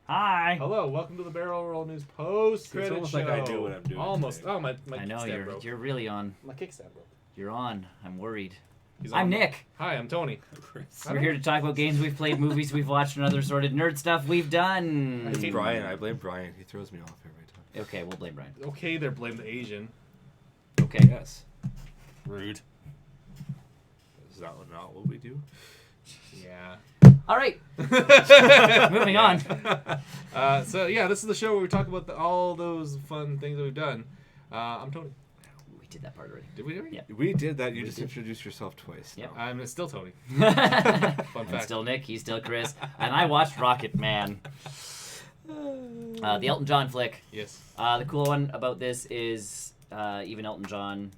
Hi. Hello, welcome to the Barrel Roll News post-credit show. It's almost like I do what I'm doing. Almost. Today. Oh, my I know kickstand broke. you're really on. My kickstand broke. You're on. I'm worried. He's I'm on. Nick. Hi, I'm Tony. We're here to talk about games we've played, movies we've watched, and other assorted nerd stuff we've done. I hate Brian. I blame Brian. He throws me off every time. Okay, we'll blame Brian. Okay, they're blamed the Asian. Okay. Yes. Rude. Is that not what we do? Yeah. All right. Moving on. So yeah, this is the show where we talk about all those fun things that we've done. I'm Tony. We did that part already. Did we? Yeah. We did that. You We just did. introduced yourself twice. Yep. now. I'm still Tony. I'm Fun fact. still Nick. He's still Chris. And I watched Rocket Man. The Elton John flick. Yes. The cool one about this is even Elton John,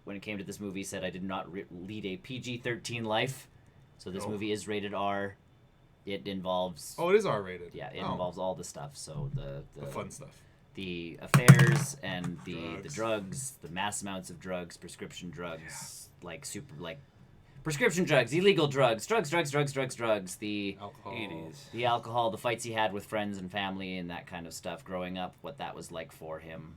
when it came to this movie, said I did not lead a PG-13 life. So this movie is rated R. It involves... Oh, it is R-rated. Yeah, it involves all the stuff. So the fun stuff. the affairs and the drugs, the mass amounts of drugs, prescription drugs, prescription drugs, illegal drugs, drugs, the Alcohol. 80s. the alcohol, the fights he had with friends and family and that kind of stuff growing up, what that was like for him.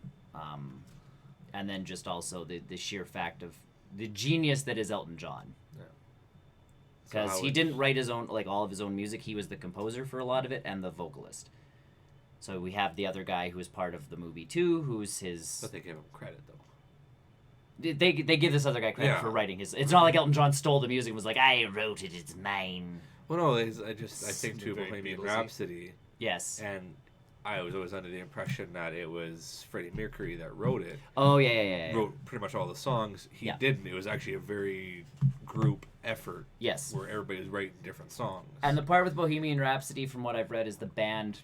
And then just also the sheer fact of the genius that is Elton John. Because he didn't write his own, all of his own music. He was the composer for a lot of it and the vocalist. So we have the other guy who was part of the movie too, who's his... But they give him credit, though. They give this other guy credit for writing his... It's not like Elton John stole the music and was like, I wrote it, it's mine. Well, no, I think too Very Bohemian Beatlesy. Rhapsody, Yes. and I was always under the impression that it was Freddie Mercury that wrote it. Oh, yeah. Wrote pretty much all the songs. He didn't. It was actually a very group effort. Yes. Where everybody was writing different songs. And the part with Bohemian Rhapsody, from what I've read, is the band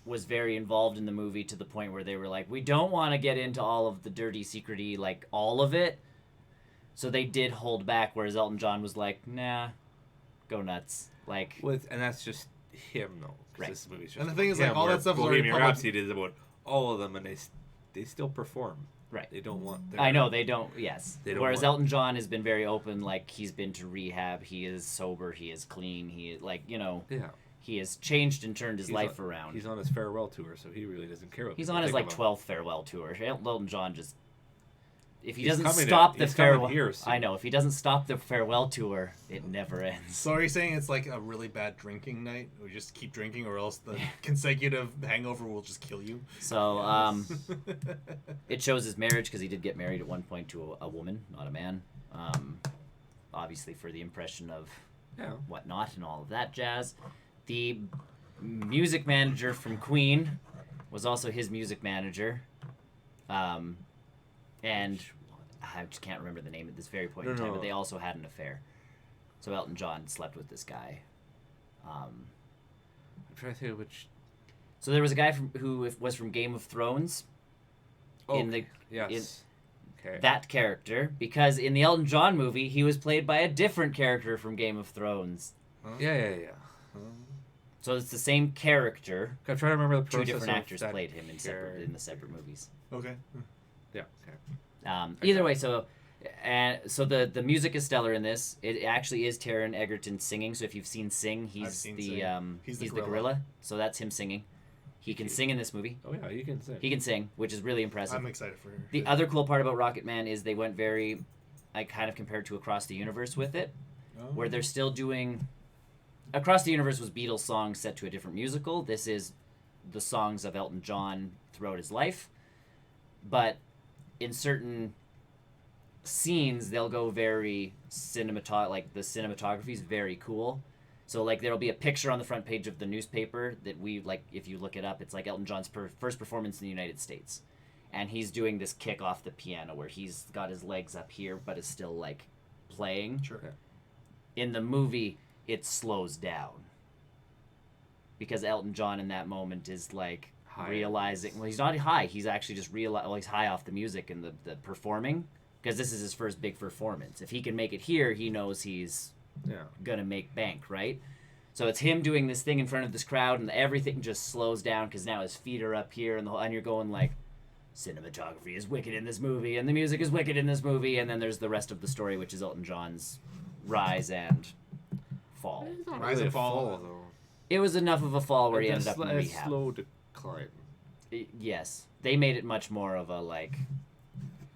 was very involved in the movie to the point where they were like, we don't want to get into all of the dirty, secrety, all of it. So they did hold back, whereas Elton John was like, nah, go nuts. And that's just him, though. Right. This movie's just And the thing is, him, all that where stuff was already Bohemian public. Rhapsody is about all of them, and they still perform. Right. They don't want... I know, they don't, yes. They don't Whereas want- Elton John has been very open, he's been to rehab, he is sober, he is clean, he is, Yeah. he has changed and turned his life around. He's on his farewell tour, so he really doesn't care what He's people on his, think about 12th farewell tour. Elton John just... If he He's doesn't coming stop to- the he's coming farewell... here soon. I know, if he doesn't stop the farewell tour, it never ends. So are you saying it's like a really bad drinking night? We just keep drinking, or else the consecutive hangover will just kill you? So, it shows his marriage, because he did get married at one point to a woman, not a man. Obviously for the impression of whatnot and all of that jazz. The music manager from Queen was also his music manager. And I just can't remember the name at this very point in time, but they also had an affair. So Elton John slept with this guy. I'm trying to think which... So there was a guy who was from Game of Thrones. Yes. That character, because in the Elton John movie, he was played by a different character from Game of Thrones. Yeah. So it's the same character. I'm trying to remember the Two process different of actors that played him in the separate movies. Okay. Yeah, okay. Either way, so the music is stellar in this. It actually is Taron Egerton singing. So if you've seen Sing, he's the gorilla. So that's him singing. He can sing in this movie. Oh yeah, you can sing. He can sing, which is really impressive. I'm excited for her. The other cool part about Rocket Man is they went I kind of compared to Across the Universe with it, where they're still doing... Across the Universe was Beatles songs set to a different musical. This is the songs of Elton John throughout his life. But in certain scenes, they'll go very the cinematography is very cool. So, there'll be a picture on the front page of the newspaper that if you look it up, it's Elton John's first performance in the United States. And he's doing this kick off the piano where he's got his legs up here, but is still, playing. Sure. In the movie, it slows down. Because Elton John in that moment is, realizing... Well, he's not high. He's actually just he's high off the music and the performing. Because this is his first big performance. If he can make it here, he knows he's... gonna make bank, right? So it's him doing this thing in front of this crowd, and everything just slows down because now his feet are up here, and you're going cinematography is wicked in this movie, and the music is wicked in this movie, and then there's the rest of the story, which is Elton John's rise and fall. Rise and fall. though. It was enough of a fall where he ended up in a rehab. slow decline. Yes, they made it much more of a like.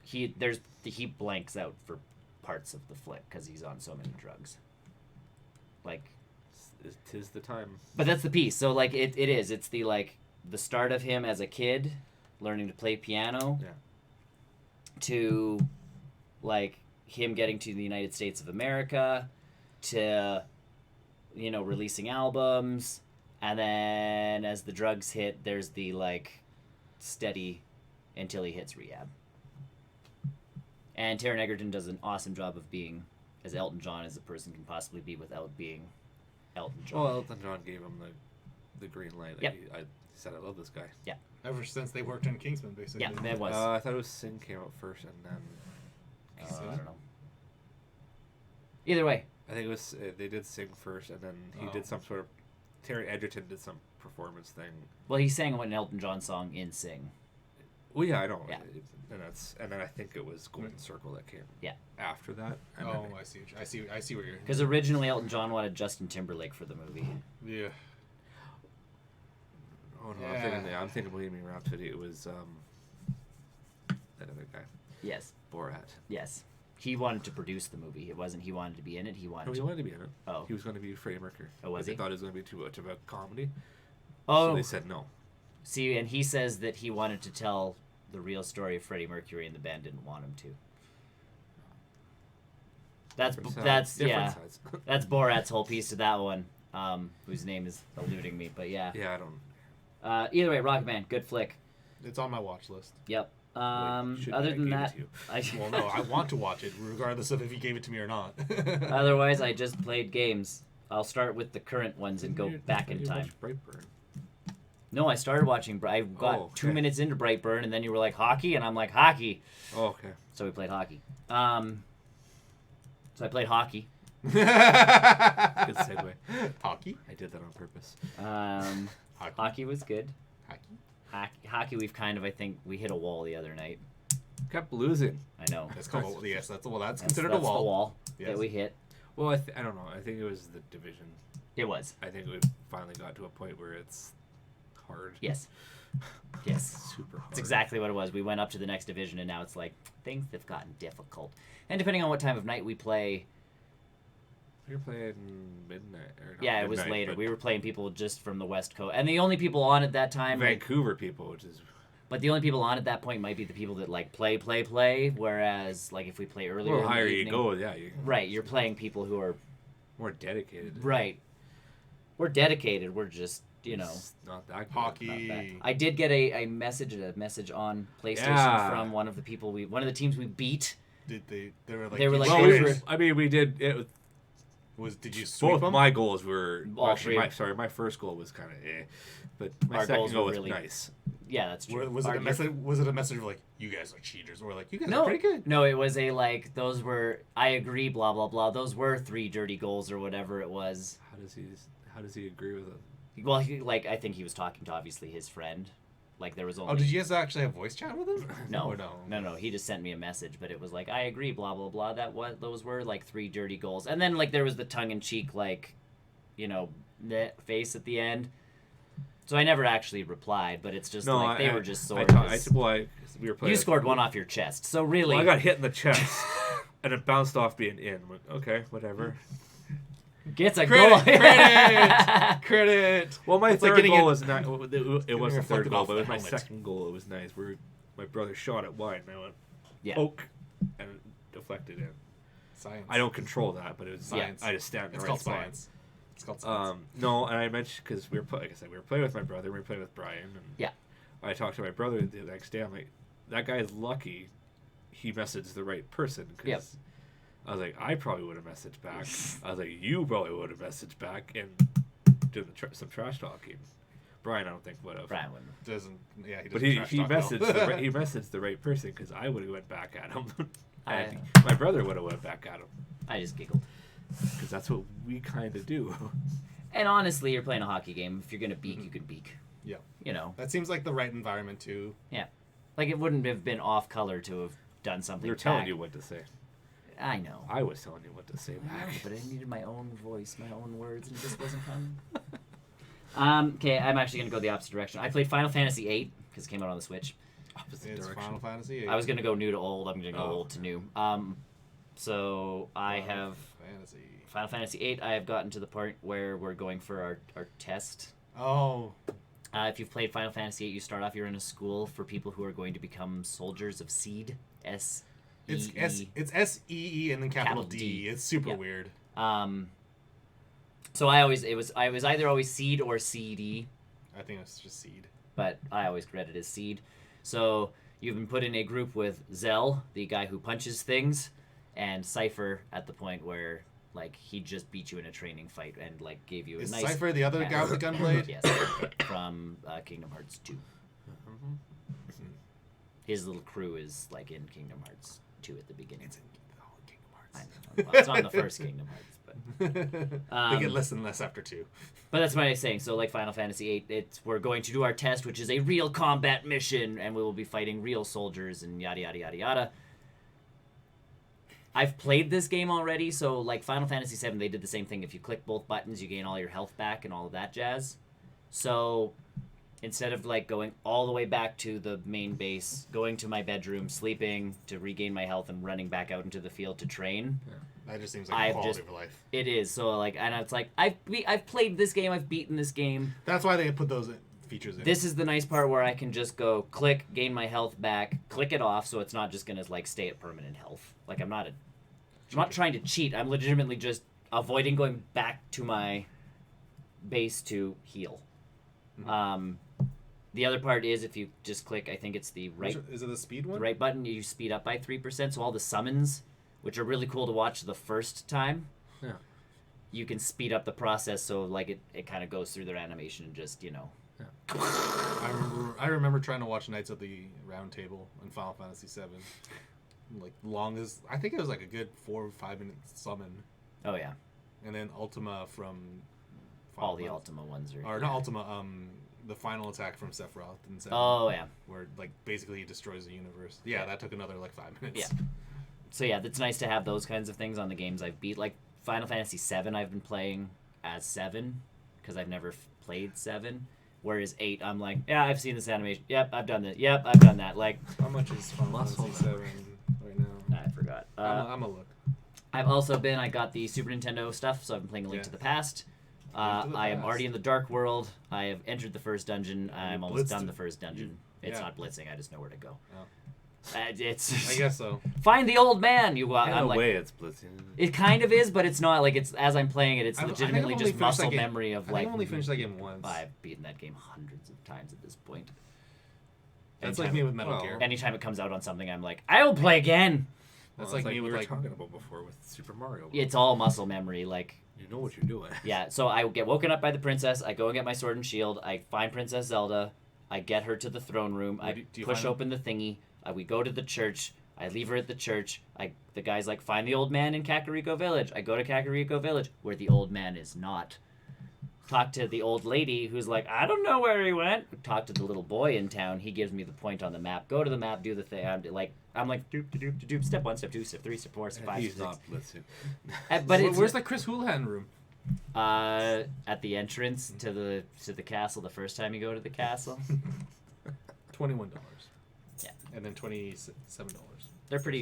He blanks out for parts of the flick because he's on so many drugs. Like, Tis the time. but that's the piece. So like it's the like the start of him as a kid learning to play piano. Yeah. To like him getting to the United States of America, to releasing albums, and then as the drugs hit, there's the like steady until he hits rehab. And Taron Egerton does an awesome job of being as Elton John as a person can possibly be without being Elton John. Well, Elton John gave him the green light. Yep. I said I love this guy. Yeah. Ever since they worked on Kingsman, basically. Yeah, it was. I thought it was Sing came out first, and then I don't know. Either way. I think it was they did Sing first, and then he did some sort of Terry Edgerton did some performance thing. Well, he sang an Elton John song in Sing. Well, yeah, I know. Yeah. And then I think it was Golden Circle that came. Yeah. After that. And Oh, then I see where you're. Because originally Elton John wanted Justin Timberlake for the movie. Yeah. Oh no, Yeah. I'm thinking Bohemian Rhapsody. It was that other guy. Yes. Borat. Yes. He wanted to produce the movie. It wasn't he wanted to be in it. He wanted No, he wanted to be in it. Oh. He was going to be Freddie Mercury. Oh, was They he? thought it was going to be too much of a comedy. Oh. So they said no. See, and he says that he wanted to tell the real story of Freddie Mercury and the band didn't want him to. That's Borat's whole piece to that one, whose name is eluding me, but yeah. Yeah, I don't. Either way, Rocket Man, good flick. It's on my watch list. Yep. Should Other I than gave it that, to you? Well, no, I want to watch it, regardless of if you gave it to me or not. otherwise, I just played games. I'll start with the current ones and go back in time. Brightburn. No, I started watching. I got 2 minutes into Brightburn, and then you were like hockey, and I'm like hockey. Oh, okay. So we played hockey. So I played hockey. Good segue. Hockey? I did that on purpose. Hockey was good. Hockey? Hockey, we've kind of, I think, we hit a wall the other night. Kept losing. I know. That's called, yes, that's considered that's a wall. the wall Yes. that we hit. Well, I don't know. I think it was the division. It was. I think we finally got to a point where it's hard. Yes. Yes. Super hard. That's exactly what it was. We went up to the next division, and now it's like, things have gotten difficult. And depending on what time of night we play... We were playing midnight. Or not Yeah, it was midnight, later. but We were playing people just from the West Coast. And the only people on at that time... Vancouver people, which is... But the only people on at that point might be the people that, like, play. Whereas, like, if we play earlier Well, in the higher evening, you go, yeah. Right, you're playing people who are... More dedicated. Right. We're dedicated. We're just, It's not that good. Hockey. I did get a message on PlayStation from one of the people one of the teams we beat. Did they were like... They were like, Well, they were- I mean, we did... Did you sweep Both them? my goals were... All Actually, three. my first goal was kind of but my Our second goals goal were was really- nice. Yeah, that's true. Was it a message? Was it a message of like, you guys are cheaters, or like, you guys No, are pretty good? no, it was a like those were. I agree. Blah blah blah. Those were 3 dirty goals or whatever it was. How does he agree with it? Well, I think he was talking to obviously his friend. Like there was only. Oh, did you guys actually have voice chat with him? No, Or no. no. He just sent me a message, but it was like I agree. Blah blah blah. Those were like 3 dirty goals, and then like there was the tongue in cheek like, face at the end. So I never actually replied, but it's just like they were just sore. We were playing. You scored one off your chest, so really. Well, I got hit in the chest, and it bounced off being in. Okay, whatever. Gets a Credit, goal. credit. Well, my It's like third getting goal it- was not. It wasn't the reflected third goal, off but it was the my helmet. second goal. It was nice. My brother shot it wide, and I went Yeah. poke, and it deflected in. Science. I don't control that, but it was Science. I just stand in the It's right called spot. science. It's called science. No, and I mentioned because like I said, we were playing with my brother. We were playing with Brian, and Yeah. I talked to my brother the next day. I'm like, that guy is lucky. He messaged the right person. Cause Yep. I was like, I probably would have messaged back. I was like, you probably would have messaged back and did some trash talking. Brian, I don't think would have. Brian wouldn't. He doesn't But he trash talk well. he messaged the right person because I would have went back at him. I- And my brother would have went back at him I just giggled. because that's what we kind of do. And honestly, you're playing a hockey game. If you're gonna beak, Mm-hmm. you can beak. Yeah. That seems like the right environment too. Yeah. Like it wouldn't have been off color to have done something. We were telling back. you what to say. I know. I was telling you what to say I know, back. but I needed my own voice, my own words, and it just wasn't coming. Okay, I'm actually gonna go the opposite direction. I played Final Fantasy VIII because it came out on the Switch. Opposite It's direction. Final Fantasy VIII. I was gonna go new to old. I'm gonna go Oh. old to new. So I have Fantasy. Final Fantasy VIII. I have gotten to the part where we're going for our test. Oh, If you've played Final Fantasy VIII, you start off. You're in a school for people who are going to become soldiers of Seed. S. it's E S. E. It's SEE and then capital Capital D. D. It's super Yeah. weird. So I was either always Seed or CD, I think it's just Seed. but I always read it as Seed. So you've been put in a group with Zell, the guy who punches things, and Cypher at the point where like he just beat you in a training fight and like gave you a Is nice. Cypher the other guy with the gunblade? Yes, from Kingdom Hearts 2. Mhm. His little crew is like in Kingdom Hearts 2 at the beginning. It's in all Kingdom I Hearts. know. Well, it's not in the first Kingdom Hearts, but They get less and less after 2. But that's what I was saying. So, like Final Fantasy VIII, we're going to do our test, which is a real combat mission, and we will be fighting real soldiers and yada yada yada yada. I've played this game already, so like Final Fantasy VII, they did the same thing. If you click both buttons, you gain all your health back and all of that jazz. So instead of like going all the way back to the main base, going to my bedroom, sleeping to regain my health, and running back out into the field to train. That just seems like I've quality just- of life. It is so like, and it's like I've played this game, I've beaten this game. That's why they put those features in. This is the nice part where I can just go click, gain my health back, click it off, so it's not just gonna like stay at permanent health. Like I'm not trying to cheat. I'm legitimately just avoiding going back to my base to heal. Mhm. The other part is if you just click, I think it's the right Is it the speed the one? right button, you speed up by 3%. So all the summons, which are really cool to watch the first time, Yeah. you can speed up the process so like it kind of goes through their animation and just I remember trying to watch Knights of the Round Table in Final Fantasy VII. Like longest, I think it was like a good 4 or 5 minute summon, Oh yeah, and then Ultima from all the Final Ultima ones are. or not Ultima, the final attack from Sephiroth in 7. Oh yeah. Where like basically he destroys the universe. Yeah, that took another like 5 minutes. Yeah. So yeah, it's nice to have those kinds of things on the games I've beat. Like Final Fantasy VII, I've been playing as 7 because I've never played 7. Whereas 8, I'm like, yeah, I've seen this animation. Yep, I've done this. Yep, I've done that. Like, How much is Final Muscle Fantasy VII right now? I forgot. I'm gonna look. I've also been. I got the Super Nintendo stuff, so I've been playing A Link Yeah. to the Past. Link to the I am Past. already in the Dark World. I have entered the first dungeon. I'm almost blitzed done it. the first dungeon. It's yeah. not blitzing. I just know where to go. Oh. It's I guess so. find the old man. You. In I'm a like, way, it's blitzing. it kind of is, but it's not. Like it's as I'm playing it, it's I think I've legitimately only just finished that muscle game- memory of I think like. I've only finished that game once. I've beaten that game hundreds of times at this point. That's Anytime- like me with Metal well, Gear. Anytime it comes out on something, I'm like, I will play again. That's Well, like it's me we with were like talking about before with Super Mario. It's all muscle memory. Like, You know what you're doing. yeah. So I get woken up by the princess. I go and get my sword and shield. I find Princess Zelda. I get her to the throne room. I Do you push find- open the thingy. We go to the church. I leave her at the church. The guy's like, find the old man in Kakariko Village. I go to Kakariko Village, where the old man is not. Talk to the old lady, who's like, I don't know where he went. Talk to the little boy in town. He gives me the point on the map. Go to the map, do the thing. I'm like, doop, doop, doop, doop. Step 1, step 2, step 3, step 4, step 5, He's step not 6. blitzing. But it's where's the Chris Houlihan room? at the entrance to the castle. The first time you go to the castle, $21. Yeah. And then $27.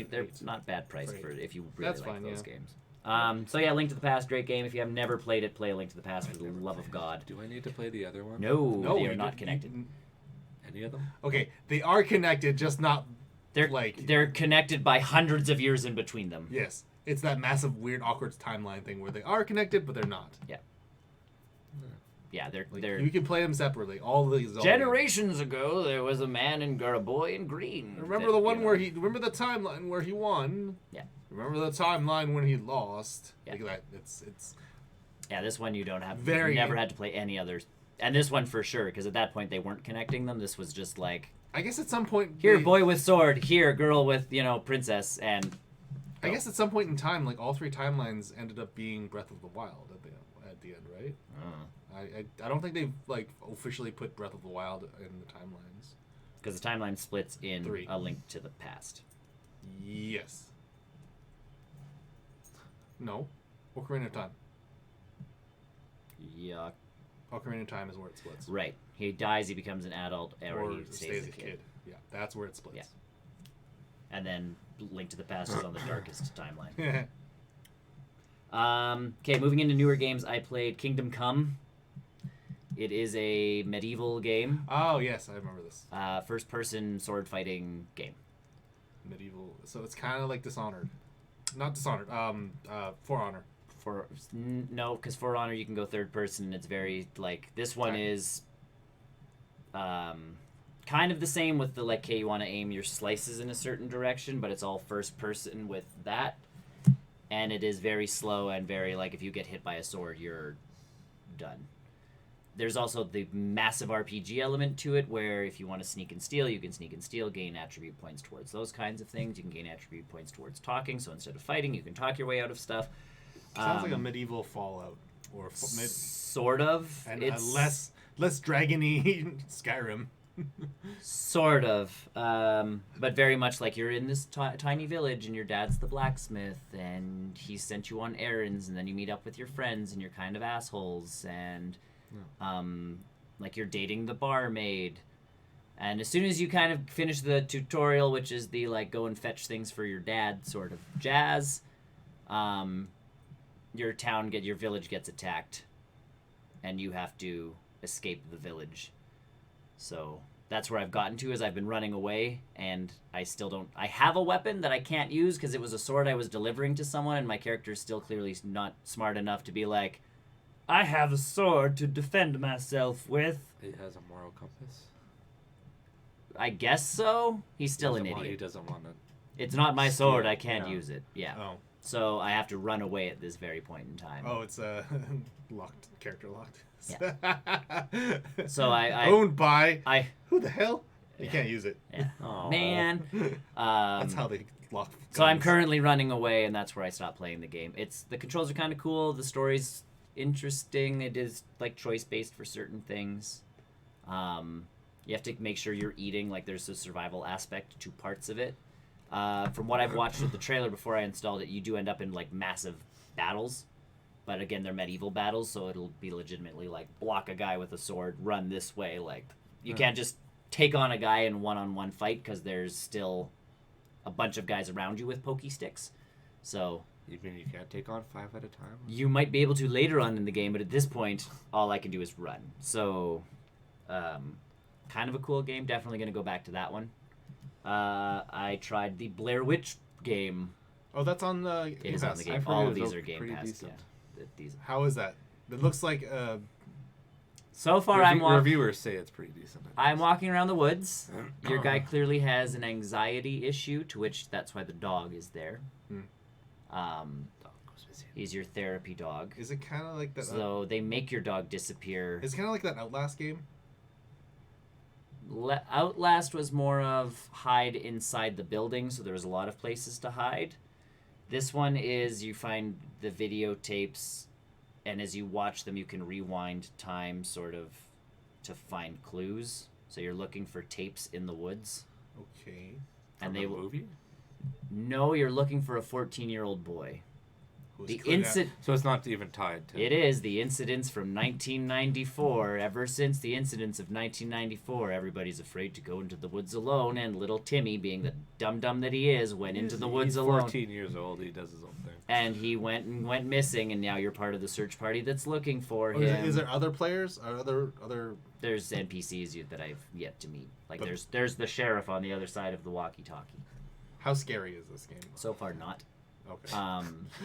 they're not bad price Right. for if you really That's like fine, those yeah. games. So yeah, Link to the Past, great game. If you have never played it, play A Link to the Past for the love of God. Do I need to play the other one? No, they you are not did- connected. Any of them? Okay, they are connected, just not They're like they're connected by hundreds of years in between them. yes. It's that massive, weird, awkward timeline thing where they are connected, but they're not. Yeah, they're Like, they're you can play them separately. All these generations ago. There was a man or a boy in green. Remember that, the one you know, where he? Remember the timeline where he won? Yeah. Remember the timeline when he lost? Yeah. Like that. It's Yeah, this one you don't have. Very- You never had to play any others, and this one for sure, because at that point they weren't connecting them. This was just like, I guess at some point here, they- boy with sword. Here, girl with princess. And I guess at some point in time, like all 3 timelines ended up being Breath of the Wild at the end, right? I don't think they've like officially put Breath of the Wild in the timelines. because the timeline splits in 3. A Link to the Past. Yes. No. Ocarina of Time. Yeah, Ocarina of Time is where it splits. Right. He dies, he becomes an adult, or he stays a kid. Yeah, that's where it splits. Yeah. And then Link to the Past is on the darkest timeline. Okay, moving into newer games, I played Kingdom Come. It is a medieval game. Oh, yes, I remember this. First-person sword fighting game. Medieval. So it's kind of like Dishonored. Not Dishonored. For Honor. No, because For Honor you can go third person, and it's very like this one is kind of the same with the like, okay, you want to aim your slices in a certain direction, but it's all first person with that, and it is very slow and very like if you get hit by a sword, you're done. There's also the massive RPG element to it, where if you want to sneak and steal, you can sneak and steal, gain attribute points towards those kinds of things. You can gain attribute points towards talking, so instead of fighting, you can talk your way out of stuff. Sounds like a medieval Fallout, or sort of. And it's less dragony Skyrim. Sort of, but very much like you're in this tiny village, and your dad's the blacksmith, and he sent you on errands, and then you meet up with your friends, and you're kind of assholes, and like you're dating the barmaid. And as soon as you kind of finish the tutorial, which is the like go and fetch things for your dad sort of jazz, your village gets attacked, and you have to escape the village. So that's where I've gotten to, is I've been running away, and I have a weapon that I can't use because it was a sword I was delivering to someone, and my character is still clearly not smart enough to be like, I have a sword to defend myself with. He has a moral compass. I guess so. He's still an idiot. He doesn't want to. It's not my sword. I can't use it. Yeah. Oh. So I have to run away at this very point in time. Oh, it's character locked. Yeah. So I owned by who the hell? You Yeah. can't use it. Yeah. Aw. Man. That's how they lock. So I'm guns. currently running away, and that's where I stopped playing the game. The controls are kind of cool. The story's interesting. It is like choice based for certain things. You have to make sure you're eating. Like there's a survival aspect to parts of it. From what I've watched with the trailer before I installed it, you do end up in like massive battles. But again, they're medieval battles, so it'll be legitimately like block a guy with a sword, run this way. Like you can't just take on a guy in one-on-one fight because there's still a bunch of guys around you with pokey sticks. So You mean you can't take on 5 at a time? you might be able to later on in the game, but at this point, all I can do is run. So kind of a cool game. Definitely going to go back to that one. I tried the Blair Witch game. Oh, that's on the. It is on the Game I've Pass. heard All it of was these are Game pretty Pass. decent. Yeah. These. How is that? It looks like. So far, Reviewers say it's pretty decent. I'm walking around the woods. Your guy clearly has an anxiety issue, to which that's why the dog is there. He's your therapy dog. Is it kind of like that? So they make your dog disappear. It's kind of like that Outlast game. Outlast was more of hide inside the building, so there was a lot of places to hide. This one is you find the videotapes, and as you watch them, you can rewind time sort of to find clues. So you're looking for tapes in the woods. Okay. And From a movie? No, you're looking for a 14-year-old boy. The So it's not even tied to. It is the incidents from 1994. Ever since the incidents of 1994, everybody's afraid to go into the woods alone, and little Timmy, being the dum-dum that he is, went into the woods He's alone. 14 years old. He does his own thing. And he went missing, and now you're part of the search party that's looking for him. Is there other players? Or other? There's NPCs that I've yet to meet. Like there's the sheriff on the other side of the walkie-talkie. How scary is this game? So far, not. Okay.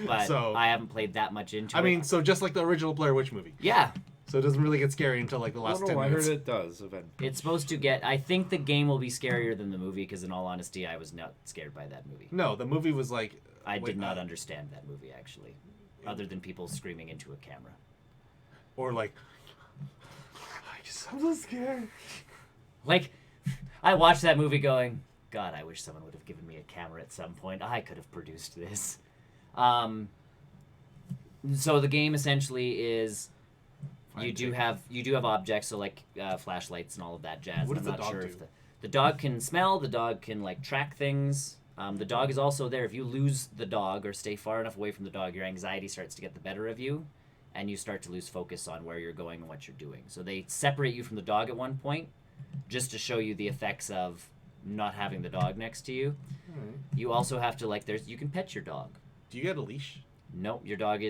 But So- I haven't played that much into it. I mean, so just like the original Blair Witch movie. Yeah. So it doesn't really get scary until like the last 10 I minutes. heard it does eventually. It's supposed to get... I think the game will be scarier than the movie, because in all honesty, I was not scared by that movie. No, the movie was like. I did not understand that movie, actually. Other than people screaming into a camera. Or like. I'm so scared. Like, I watched that movie going, God, I wish someone would have given me a camera at some point. I could have produced this. So the game essentially is... You do have objects, so like flashlights and all of that jazz. What I'm does the not dog sure do? if the dog can smell. The dog can like track things. The dog is also there. If you lose the dog or stay far enough away from the dog, your anxiety starts to get the better of you, and you start to lose focus on where you're going and what you're doing. So they separate you from the dog at one point just to show you the effects of not having the dog next to you. Alright. You also have to you can pet your dog. Do you get a leash? No, your dog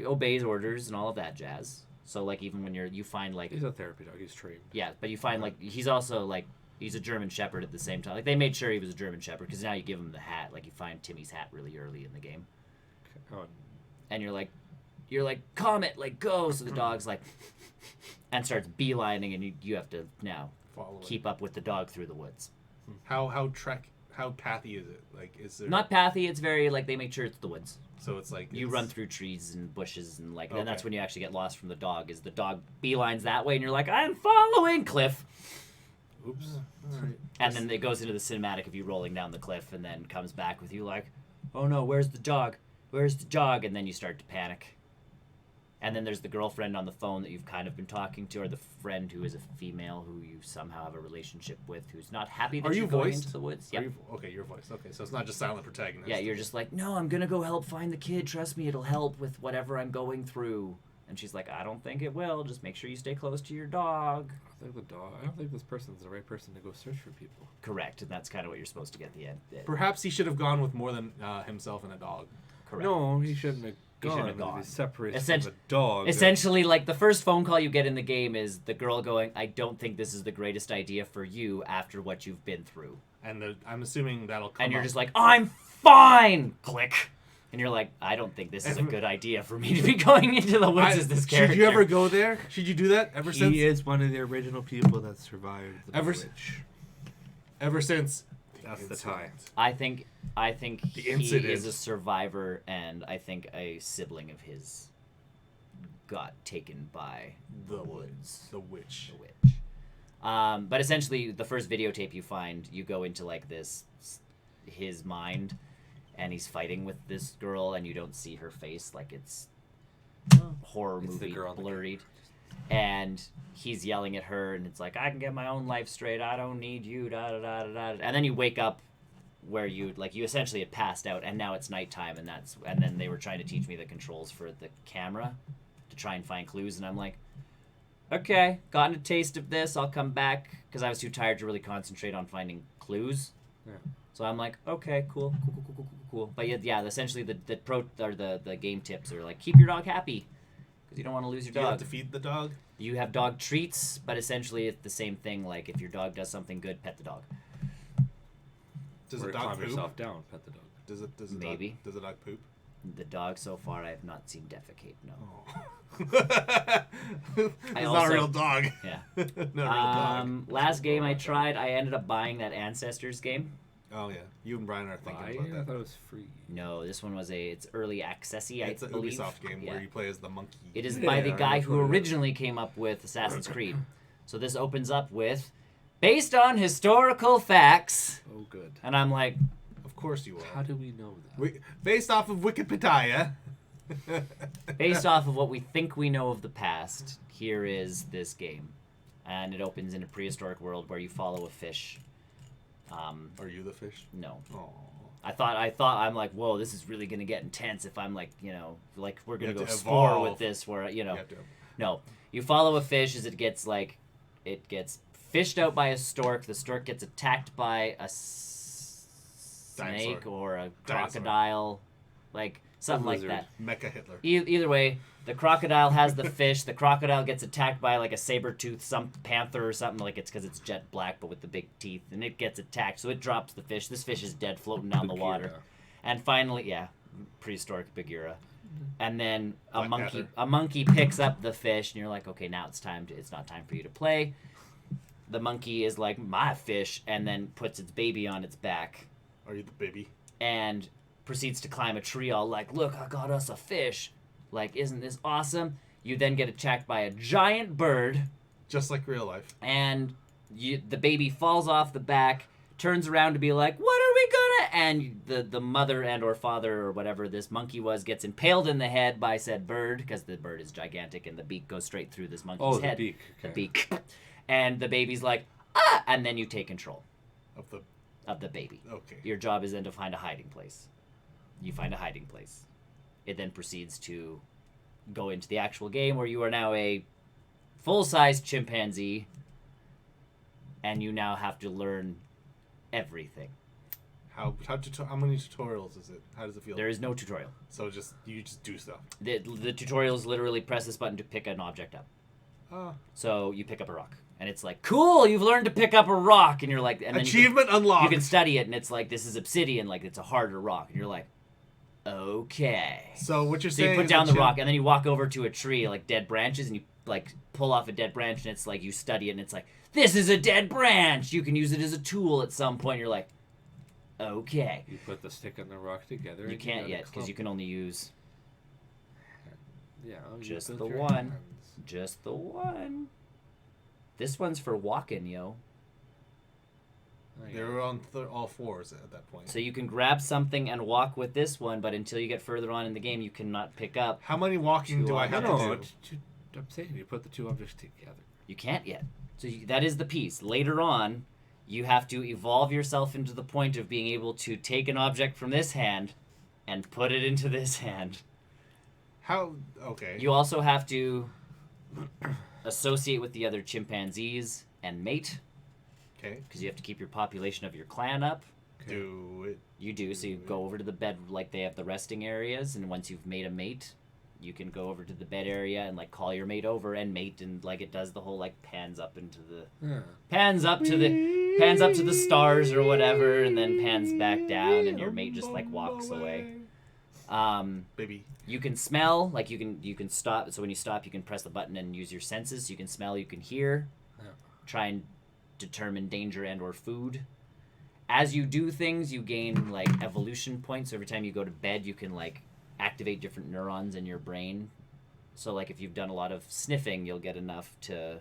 obeys orders and all of that jazz. So like even when you find like He's a therapy dog. He's trained. yeah, but you find like he's also like he's a German Shepherd at the same time. Like they made sure he was a German Shepherd because now you give him the hat. Like you find Timmy's hat really early in the game, Oh, and you're like, Comet, like go. So the dog's like, and starts beelining, and you have to now Follow it. keep up with the dog through the woods. How pathy is it? Like, is there Not pathy. It's very like they make sure it's the woods. So it's like You it's, run through trees and bushes and like, and then that's Okay. when you actually get lost from the dog. Is the dog beelines that way, and you're like, I'm following Cliff. Oops. All right. And then it goes into the cinematic of you rolling down the cliff and then comes back with you like, oh no, where's the dog? Where's the dog? And then you start to panic. And then there's the girlfriend on the phone that you've kind of been talking to, or the friend who is a female who you somehow have a relationship with who's not happy that Are you you're going voiced? into the woods. Are Yeah. okay, your voice. Okay, so it's not just silent protagonist. Yeah, you're just like, no, I'm going to go help find the kid. Trust me, it'll help with whatever I'm going through. And she's like, I don't think it will. Just make sure you stay close to your dog. I don't think this person's the right person to go search for people. Correct. And that's kind of what you're supposed to get at the end. Perhaps he should have gone with more than himself and a dog. Correct. No, he shouldn't have He gone. shouldn't have gone. He's separated Essen- from the dog. Essentially, like the first phone call you get in the game is the girl going, I don't think this is the greatest idea for you after what you've been through. And I'm assuming that'll come And you're up. just like, I'm fine! Click. And you're like, I don't think this is a And- good idea for me to be going into the woods as this character. Should you ever go there? Should you do that? He is one of the original people that survived the Ever village. Ever since. That's the tie. I think The he incident. is a survivor, and I think a sibling of his got taken by The woods. The witch. The witch. But essentially, the first videotape you find, you go into like his mind, and he's fighting with this girl, and you don't see her face, like it's horror It's the movie girl on the blurred. And he's yelling at her, and it's like, I can get my own life straight. I don't need you. Da da da da da. And then you wake up where you essentially had passed out, and now it's nighttime, and then they were trying to teach me the controls for the camera to try and find clues, and I'm like, okay, gotten a taste of this. I'll come back because I was too tired to really concentrate on finding clues. Yeah. So I'm like, okay, cool. But yeah, essentially the game tips are like, keep your dog happy because you don't want to lose your Do you have dog. to feed the dog? You have dog treats, but essentially it's the same thing. Like if your dog does something good, pet the dog. Does Or the dog calm poop? yourself down, pet the dog. Does the Maybe. Dog, does the dog poop? The dog so far I have not seen defecate. No. It's not a real dog. Yeah. Not a real dog. Last game I tried, I ended up buying that Ancestors game. Oh yeah, you and Brian are thinking I about that. thought it was free. No, this one was it's early accessy, It's I an believe. Ubisoft game Yeah. where you play as the monkey. It is Yeah, by the guy that's who what it is. originally came up with Assassin's Creed. So this opens up with, based on historical facts. Oh, good. And I'm like, Of course you are. How do we know that? Based off of Wikipedia. based off of what we think we know of the past, here is this game. And it opens in a prehistoric world where you follow a fish. Are you the fish? No. Oh. I thought I'm like, whoa, this is really gonna get intense if I'm like, like we're gonna You go have to explore evolve. with this where You have to. No. You follow a fish as it gets fished out by a stork. The stork gets attacked by a snake Dinosaur. or a Dinosaur. crocodile, like something like lizard. that. Mecha Hitler. Either way, the crocodile has the fish. The crocodile gets attacked by like a saber-toothed some panther or something, like it's because it's jet black but with the big teeth, and it gets attacked. So it drops the fish. This fish is dead, floating down the water. Bagheera. And finally, yeah, prehistoric Bagheera. And then Black Panther. a monkey picks up the fish, and you're like, okay, now it's not time for you to play. The monkey is like, my fish, and then puts its baby on its back Are you the baby? and proceeds to climb a tree all like, look, I got us a fish. Like, isn't this awesome? You then get attacked by a giant bird, Just like real life. and the baby falls off the back, turns around to be like, what are we gonna? And the mother and or father or whatever this monkey was gets impaled in the head by said bird, because the bird is gigantic and the beak goes straight through this monkey's Oh, the head. beak. The Okay. beak. And the baby's like, ah! And then you take control Of the of the baby. okay. Your job is then to find a hiding place. You find a hiding place. It then proceeds to go into the actual game where you are now a full-size chimpanzee and you now have to learn everything. How many tutorials is it? How does it feel? There is no tutorial. So you just do stuff. The tutorial is literally press this button to pick an object up. So you pick up a rock, and it's like, cool, you've learned to pick up a rock, and you're like, and then achievement unlocked. You can study it, and it's like, this is obsidian, like it's a harder rock, and you're like, okay. So what you're So saying? you put down the rock, and then you walk over to a tree, like dead branches, and you like pull off a dead branch, and it's like you study it, and it's like, this is a dead branch. You can use it as a tool at some point. You're like, okay. You put the stick and the rock together. You can't yet because you can only use just the one. Hands. Just the one. This one's for walking, yo. They were on all fours at that point. So you can grab something and walk with this one, but until you get further on in the game, you cannot pick up. How many walking do I have to do? I'm saying you put the two objects together. You can't yet. So that is the piece. Later on, you have to evolve yourself into the point of being able to take an object from this hand and put it into this hand. How? Okay. You also have to associate with the other chimpanzees and mate. Okay. Because you have to keep your population of your clan up. Okay. Do it. You do. So you go over to the bed, like they have the resting areas, and once you've made a mate, you can go over to the bed area and like call your mate over and mate, and like it does the whole like pans up into the pans up to the stars or whatever, and then pans back down, and your mate just like walks away. Baby. You can smell, like you can stop. So when you stop, you can press the button and use your senses. You can smell, you can hear. Yeah. Try and determine danger and or food. As you do things, you gain like evolution points. So every time you go to bed, you can like activate different neurons in your brain. So like if you've done a lot of sniffing, you'll get enough to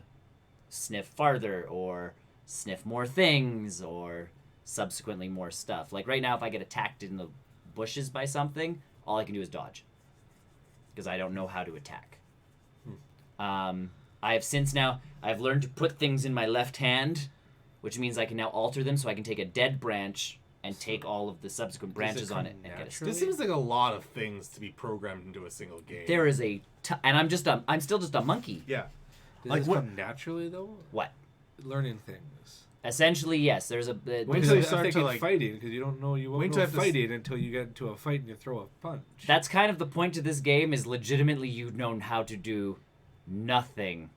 sniff farther or sniff more things or subsequently more stuff. Like right now, if I get attacked in the bushes by something, all I can do is dodge because I don't know how to attack. I've learned to put things in my left hand, which means I can now alter them so I can take a dead branch and take all of the subsequent branches on it and get a This seems like a lot of things to be programmed into a single game. There is and I'm still just a monkey. Yeah. Does Like this what? come naturally though? What? Learning things. Essentially, yes. There's a Wait Because until you I'm start to, thinking like- fighting because you don't know you won't Wait know till you have to fighting until you get into a fight and you throw a punch. That's kind of the point of this game is legitimately you know how to do nothing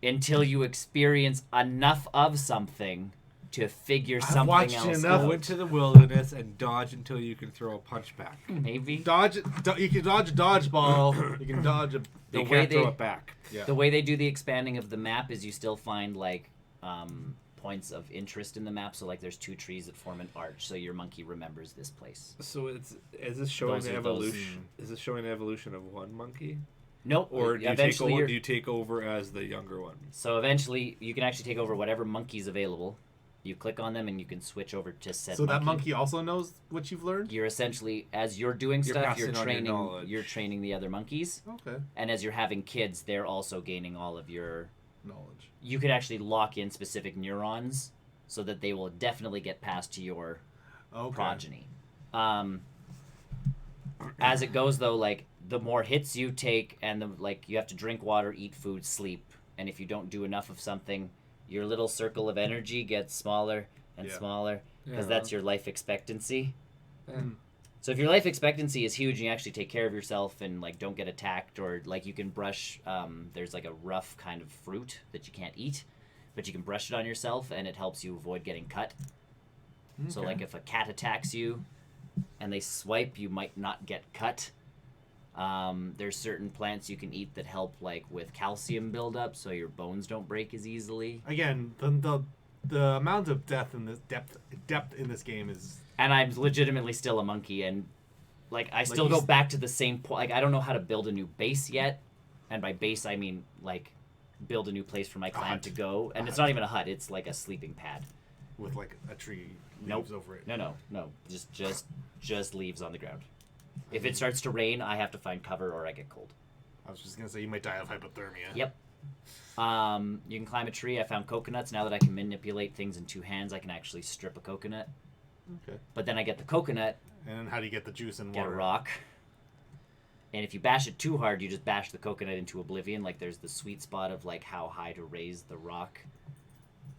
until you experience enough of something to figure something watched else enough. out. Go into the wilderness and dodge until you can throw a punch back. Maybe. You can dodge a dodgeball. You can dodge a. The You way can't throw they- it back. Yeah. The way they do the expanding of the map is you still find like points of interest in the map. So like there's two trees that form an arch, so your monkey remembers this place. So is this showing Those the are those- evolution? Is this showing the evolution of one monkey, Nope. or do eventually you take over as the younger one? So eventually you can actually take over whatever monkey's available. You click on them and you can switch over to said So that monkey also knows what you've learned. You're essentially, as you're doing You're stuff, passing on your knowledge. you're training the other monkeys, Okay. and as you're having kids, they're also gaining all of your. Knowledge. You could actually lock in specific neurons, so that they will definitely get passed to your Okay. progeny. As it goes, though, like the more hits you take, and you have to drink water, eat food, sleep, and if you don't do enough of something, your little circle of energy gets smaller and Yeah. smaller because Yeah. that's your life expectancy. Mm. So if your life expectancy is huge and you actually take care of yourself and like don't get attacked, or like you can brush, there's like a rough kind of fruit that you can't eat, but you can brush it on yourself and it helps you avoid getting cut. So Okay. like if a cat attacks you and they swipe, you might not get cut. There's certain plants you can eat that help like with calcium buildup so your bones don't break as easily. Again, the amount of depth in this game is. And I'm legitimately still a monkey, and like I still go back to the same point. Like I don't know how to build a new base yet, and by base I mean like build a new place for my clan hut. to go. And it's not even a hut; it's like a sleeping pad. With like a tree Nope. leaves over it. No, just leaves on the ground. If it starts to rain, I have to find cover or I get cold. I was just gonna say you might die of hypothermia. Yep. You can climb a tree. I found coconuts. Now that I can manipulate things in two hands, I can actually strip a coconut. Okay. But then I get the coconut, And then how do you get the juice and get water? a rock. And if you bash it too hard, you just bash the coconut into oblivion. Like there's the sweet spot of like how high to raise the rock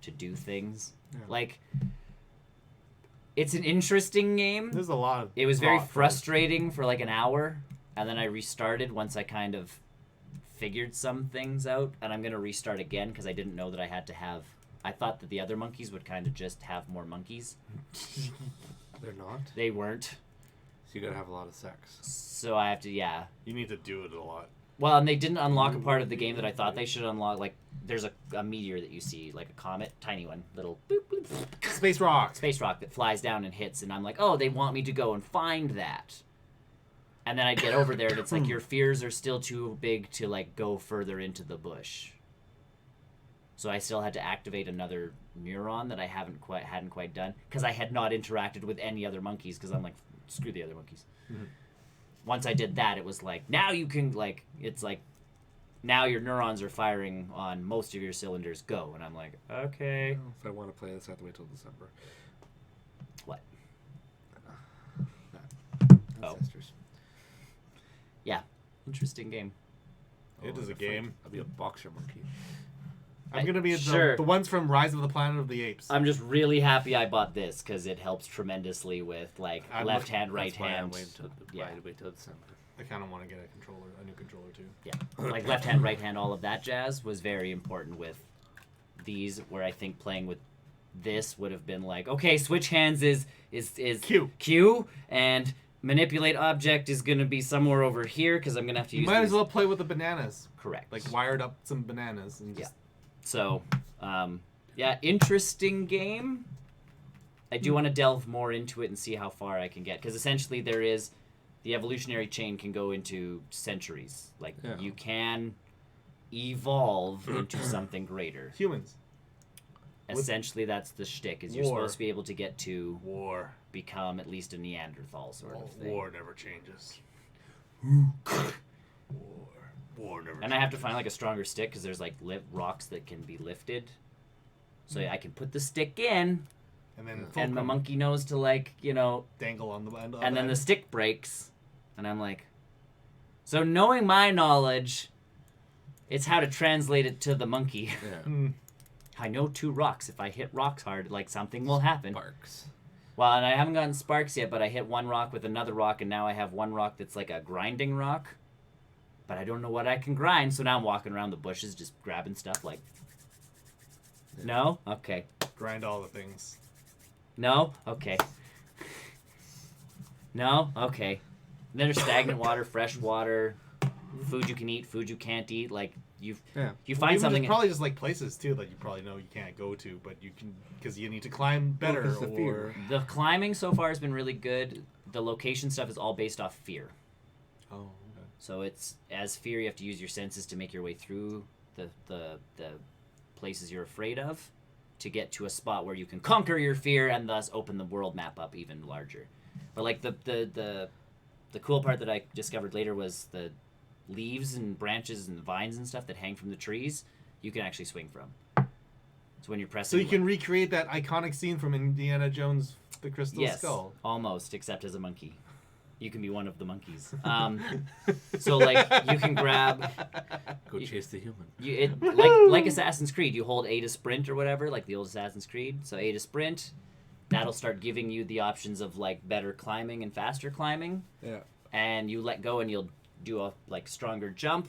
to do things. Yeah. Like it's an interesting game. There's a lot of. It was very thought, frustrating for like an hour, and then I restarted once I kind of figured some things out, and I'm gonna restart again because I didn't know that I had to have. I thought that the other monkeys would kind of just have more monkeys. They're not. They weren't. So you gotta have a lot of sex. So I have to, yeah. You need to do it a lot. Well, and they didn't unlock a part of the game that I thought they should unlock. Like, there's a meteor that you see, like a comet, tiny one, little boop, boop, boop, Space rock. space rock that flies down and hits, and I'm like, oh, they want me to go and find that. And then I get over there, and it's like your fears are still too big to like go further into the bush. So I still had to activate another neuron that I hadn't quite done because I had not interacted with any other monkeys because I'm like, screw the other monkeys. Mm-hmm. Once I did that, it was like now you can like it's like now your neurons are firing on most of your cylinders. Go, and I'm like, okay. Well, if I want to play this, I have to wait till December. What? Oh. Ancestors. Yeah, interesting game. It is a I'll game. I'll be a boxer monkey. I'm gonna be Sure. the ones from Rise of the Planet of the Apes. I'm just really happy I bought this because it helps tremendously with like I'm left hand, That's right why hand. I wait till, Yeah. wait till December. I kind of want to get a new controller too. Yeah, like left hand, right hand, all of that jazz was very important with these. Where I think playing with this would have been like, okay, switch hands is Q, and manipulate object is gonna be somewhere over here because I'm gonna have to You use. might these. as well play with the bananas. Correct. Like wired up some bananas and just. So, yeah, interesting game. I do want to delve more into it and see how far I can get because essentially there is the evolutionary chain can go into centuries. Like Yeah. you can evolve into something greater. Humans. Essentially, that's the shtick. Is you're War. supposed to be able to get to War. become at least a Neanderthal sort of thing. War never changes. War never. And I have to find like a stronger stick because there's like rocks that can be lifted. So I can put the stick in, And then and my fulcrum monkey knows to like dangle on the end. and then the stick breaks, and I'm like, so knowing my knowledge, it's how to translate it to the monkey. Yeah. I know 2 rocks. If I hit rocks hard, like something will happen. Sparks. Well, and I haven't gotten sparks yet, but I hit one rock with another rock, and now I have one rock that's like a grinding rock. But I don't know what I can grind, so now I'm walking around the bushes just grabbing stuff like... No? Okay. grind all the things. No? Okay. No? Okay. Then there's stagnant water, fresh water, food you can eat, food you can't eat. Like, you find Even something... there's probably just like places too that you probably know you can't go to, but you can because you need to climb better. 'cause the or fear. The climbing so far has been really good. The location stuff is all based off fear. oh, okay. So it's as fear, you have to use your senses to make your way through the places you're afraid of to get to a spot where you can conquer your fear and thus open the world map up even larger. But like the cool part that I discovered later was the leaves and branches and vines and stuff that hang from the trees. You can actually swing from. So when you're pressing, So you can recreate that iconic scene from Indiana Jones: The Crystal yes, Skull. almost, except as a monkey. You can be one of the monkeys. So like you can grab. Go chase the human. Like Assassin's Creed, you hold A to sprint or whatever, like the old Assassin's Creed. So A to sprint, that'll start giving you the options of like better climbing and faster climbing. Yeah. And you let go and you'll do a like stronger jump.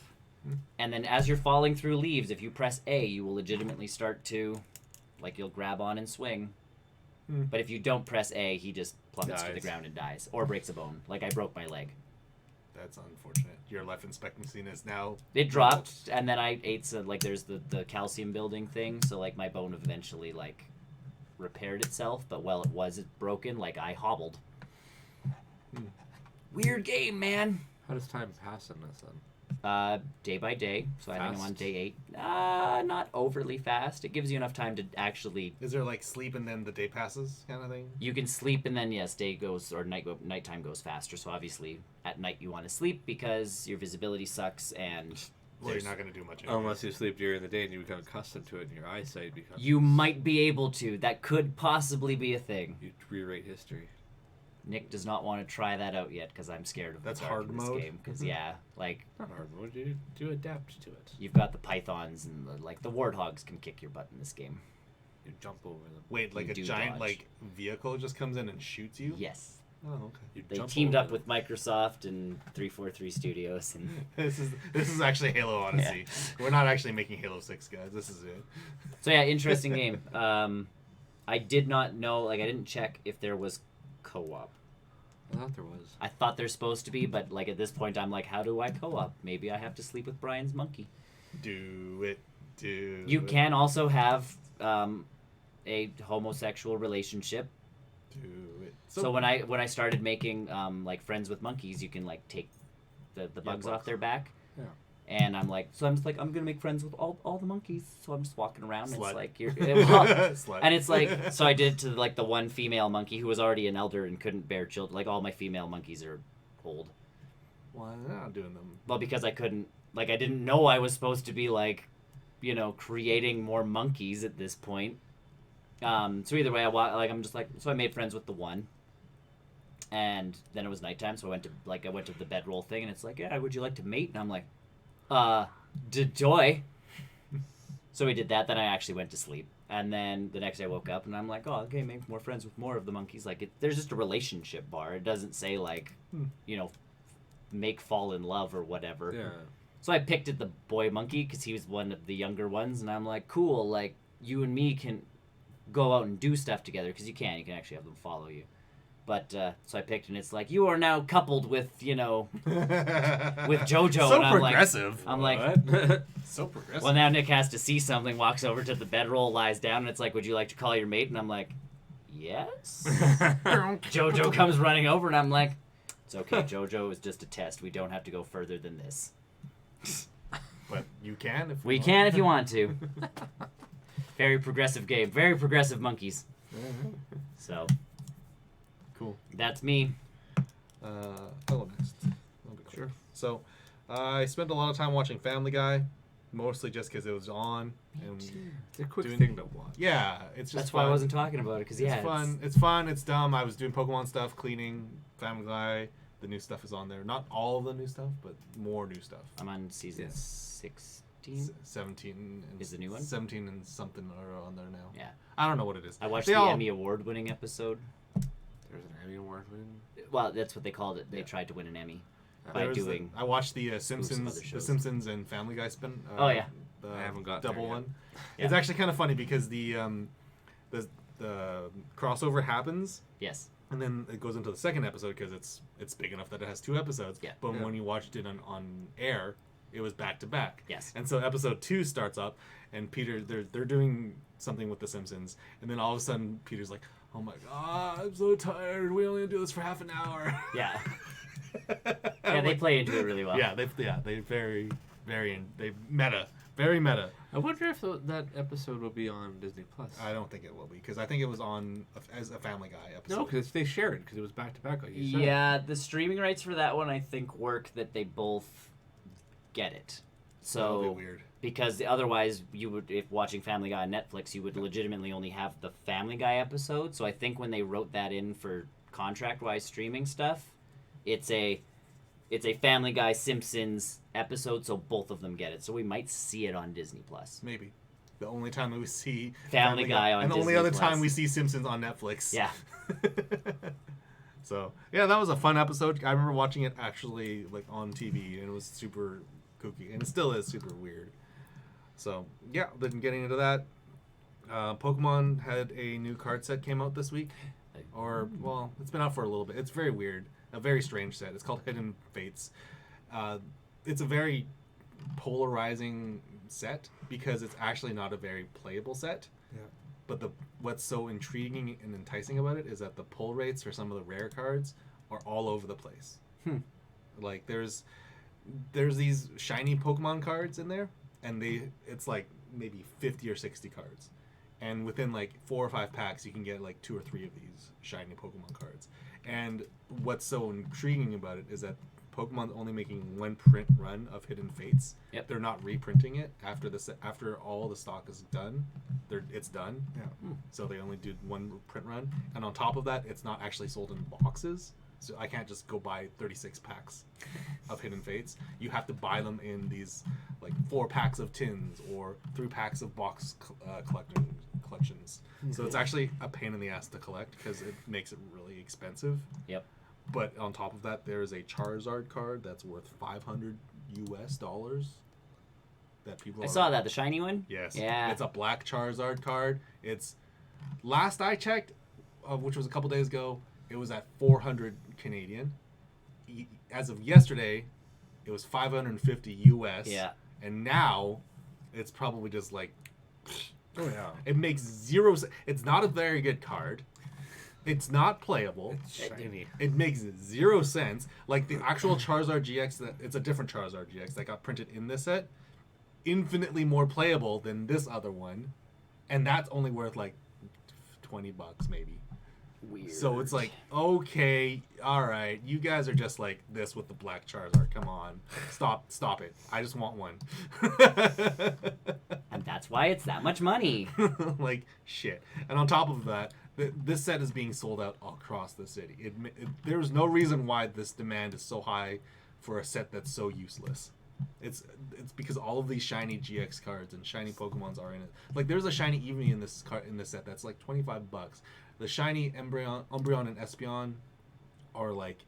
And then as you're falling through leaves, if you press A, you will legitimately start to, like you'll grab on and swing. But if you don't press A, he just plummets to the Dies. ground and dies. Or breaks a bone. Like I broke my leg. That's unfortunate. Your life expectancy is now. It dropped, and then I ate some, like, there's the calcium building thing, so, like, my bone eventually, like, repaired itself, but while it was broken, like, I hobbled. Weird game, man. How does time pass in this then? Day by day, so I think I'm on Fast? day 8. Not overly fast. It gives you enough time to actually... Is there like sleep and then the day passes kind of thing? You can sleep, and then, yes, day goes, or nighttime goes faster, so obviously at night you want to sleep because your visibility sucks, and... Well, you're there's- not going to do much. Anyway. Unless you sleep during the day and you become accustomed to it and your eyesight becomes... You might be able to. That could possibly be a thing. You rewrite history. Nick does not want to try that out yet because I'm scared of That's the dark hard in this mode? game. Because like Not hard mode. You do adapt to it. you've got the pythons and the warthogs can kick your butt in this game. You jump over them. Wait, like You a do giant dodge. like vehicle just comes in and shoots you? Yes, Oh, okay. You they jump teamed over up with Microsoft and 343 Studios, and This is actually Halo Odyssey. We're not actually making Halo 6, guys. This is it. so yeah, interesting game. I did not know, like I didn't check if there was co-op. I thought there was. I thought there's supposed to be, but like at this point, I'm like, how do I co-op? Maybe I have to sleep with Brian's monkey. Do it. Do You it. can also have a homosexual relationship. Do it. So when I started making like friends with monkeys, you can like take the bugs off bugs. their back. Yeah. And I'm just like I'm gonna make friends with all the monkeys. So I'm just walking around. And Slut. it's like you're, Slut. and it's like so I did it to like the one female monkey who was already an elder and couldn't bear children. Like all my female monkeys are old. Why not doing them? Well, because I couldn't, like, I didn't know I was supposed to be, like, creating more monkeys at this point. So either way, I'm just like, so I made friends with the one. And then it was nighttime, so I went to the bedroll thing, and it's like, yeah, would you like to mate? And I'm like, doy. So we did that, then I actually went to sleep. And then the next day I woke up, and I'm like, oh, okay, make more friends with more of the monkeys. Like, there's just a relationship bar. It doesn't say, like, make fall in love or whatever. Yeah. So I picked at the boy monkey because he was one of the younger ones, and I'm like, cool, like, you and me can go out and do stuff together, because you can actually have them follow you. But, so I picked, and it's like, you are now coupled with, with JoJo. So and I'm progressive. I'm like, What? So progressive. well, now Nick has to see something, walks over to the bedroll, lies down, and it's like, would you like to call your mate? And I'm like, yes. JoJo comes running over, and I'm like, it's okay, JoJo is just a test. We don't have to go further than this. But you can if We want. can if you want to. Very progressive game. Very progressive monkeys. So, Cool. that's me. I'll go next. I'll go Sure. So, I spent a lot of time watching Family Guy, mostly just because it was on. And It's a quick Doing- thing to watch. yeah, it's just That's fun. why I wasn't talking about it, because, yeah, It's fun. It's fun. It's dumb. I was doing Pokemon stuff, cleaning, Family Guy. The new stuff is on there. Not all of the new stuff, but more new stuff. I'm on season Yeah. 16. 17 and Is the new one? 17 and something are on there now. Yeah. I don't know what it is. I watched They the all- Emmy Award-winning episode. There's an Emmy Award win. Well, that's what they called it. They Yeah. tried to win an Emmy There by was doing... I watched the other Simpsons, shows. and Family Guy spin. Oh, yeah. The I haven't got double there yet. one. Yeah. It's actually kind of funny because the crossover happens. Yes. And then it goes into the second episode because it's big enough that it has 2 episodes. Yeah. But Yeah. when you watched it on air, it was back to back. Yes. And so episode 2 starts up, and Peter they're doing something with the Simpsons, and then all of a sudden Peter's like, "Oh my god, I'm so tired. We only do this for half an hour." Yeah. I'm Yeah, they like, play into it really well. Yeah, they very very meta. I wonder if that episode will be on Disney Plus. I don't think it will be because I think it was on as a Family Guy episode. No, because they share it because it was back to back, like you said. Yeah, the streaming rights for that one I think work that they both get it. That'll be So weird. because otherwise you would, if watching Family Guy on Netflix, you would legitimately only have the Family Guy episode. So I think when they wrote that in for contract-wise streaming stuff, it's a Family Guy Simpsons episode, so both of them get it. So we might see it on Disney Plus. Maybe. The only time that we see Family Guy on and the only Disney other Plus. time we see Simpsons on Netflix. Yeah. So yeah, that was a fun episode. I remember watching it actually like on TV, and it was super kooky, and it still is super weird. So yeah, then getting into that, Pokemon had a new card set came out this week, or well, it's been out for a little bit. It's very weird, a very strange set. It's called Hidden Fates. It's a very polarizing set because it's actually not a very playable set. Yeah. But what's so intriguing and enticing about it is that the pull rates for some of the rare cards are all over the place. Like there's these shiny Pokemon cards in there, and it's like maybe 50 or 60 cards, and within like 4 or 5 packs you can get like 2 or 3 of these shiny Pokemon cards. And what's so intriguing about it is that Pokemon's only making one print run of Hidden Fates. Yep. They're not reprinting it after all the stock is done. It's done. Yeah. So they only did one print run, and on top of that, it's not actually sold in boxes. So I can't just go buy 36 packs of Hidden Fates. You have to buy them in these like 4 packs of tins or 3 packs of box collections. So it's actually a pain in the ass to collect because it makes it really expensive. Yep. But on top of that, there is a Charizard card that's worth $500 that people. I saw that, the shiny one. Yes. Yeah. It's a black Charizard card. It's last I checked, which was a couple days ago, it was at 400 Canadian. As of yesterday, it was 550 US. Yeah. And now, it's probably just like. Oh yeah. It makes zero. It's not a very good card. It's not playable. It's shiny. It makes 0 sense. Like the actual Charizard GX, it's a different Charizard GX that got printed in this set. Infinitely more playable than this other one, and that's only worth like $20 maybe. Weird. So it's like, okay, all right, you guys are just like this with the black Charizard. Come on, stop it. I just want one. And that's why it's that much money. Like shit. And on top of that, this set is being sold out across the city. There's no reason why this demand is so high for a set that's so useless. It's because all of these shiny GX cards and shiny Pokemons are in it. Like there's a shiny Eevee in this set that's like $25. The shiny Umbreon and Espeon are like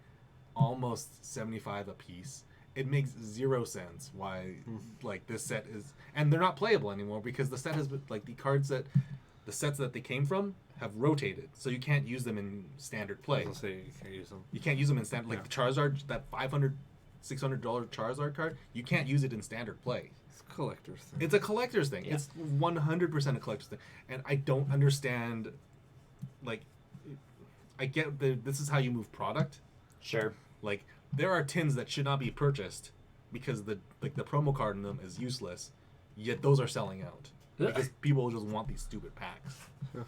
almost $75 a piece. It makes 0 sense why like this set is, and they're not playable anymore because the set has been, like the sets that they came from have rotated, so you can't use them in standard play. I'll say you can't use them. You can't use them in standard, like the Charizard, that $500, $600 Charizard card. You can't use it in standard play. It's a collector's thing. It's a collector's thing. Yeah. It's 100% a collector's thing, and I don't understand. Like, I get this is how you move product. Sure. Like, there are tins that should not be purchased because the promo card in them is useless, yet those are selling out because people just want these stupid packs. Yeah.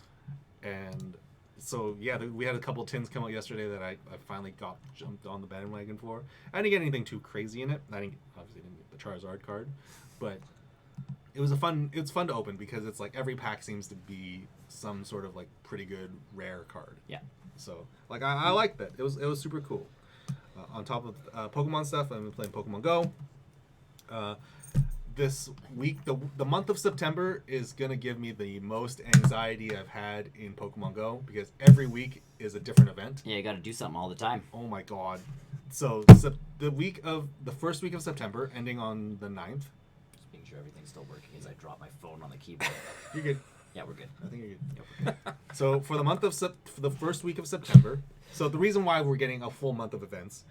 And so yeah, we had a couple tins come out yesterday that I finally jumped on the bandwagon for. I didn't get anything too crazy in it. Obviously didn't get the Charizard card, but it's fun to open because it's like every pack seems to be some sort of like pretty good rare card. Yeah. So like I like that. It was super cool. On top of Pokemon stuff, I've been playing Pokemon Go. This week, the month of September is going to give me the most anxiety I've had in Pokemon Go because every week is a different event. Yeah, you got to do something all the time. Oh my god. So the first week of September, ending on the 9th. Just making sure everything's still working as I drop my phone on the keyboard. You're good. Yeah, we're good. I think you're good. Yeah, we're good. So for the first week of September, so the reason why we're getting a full month of events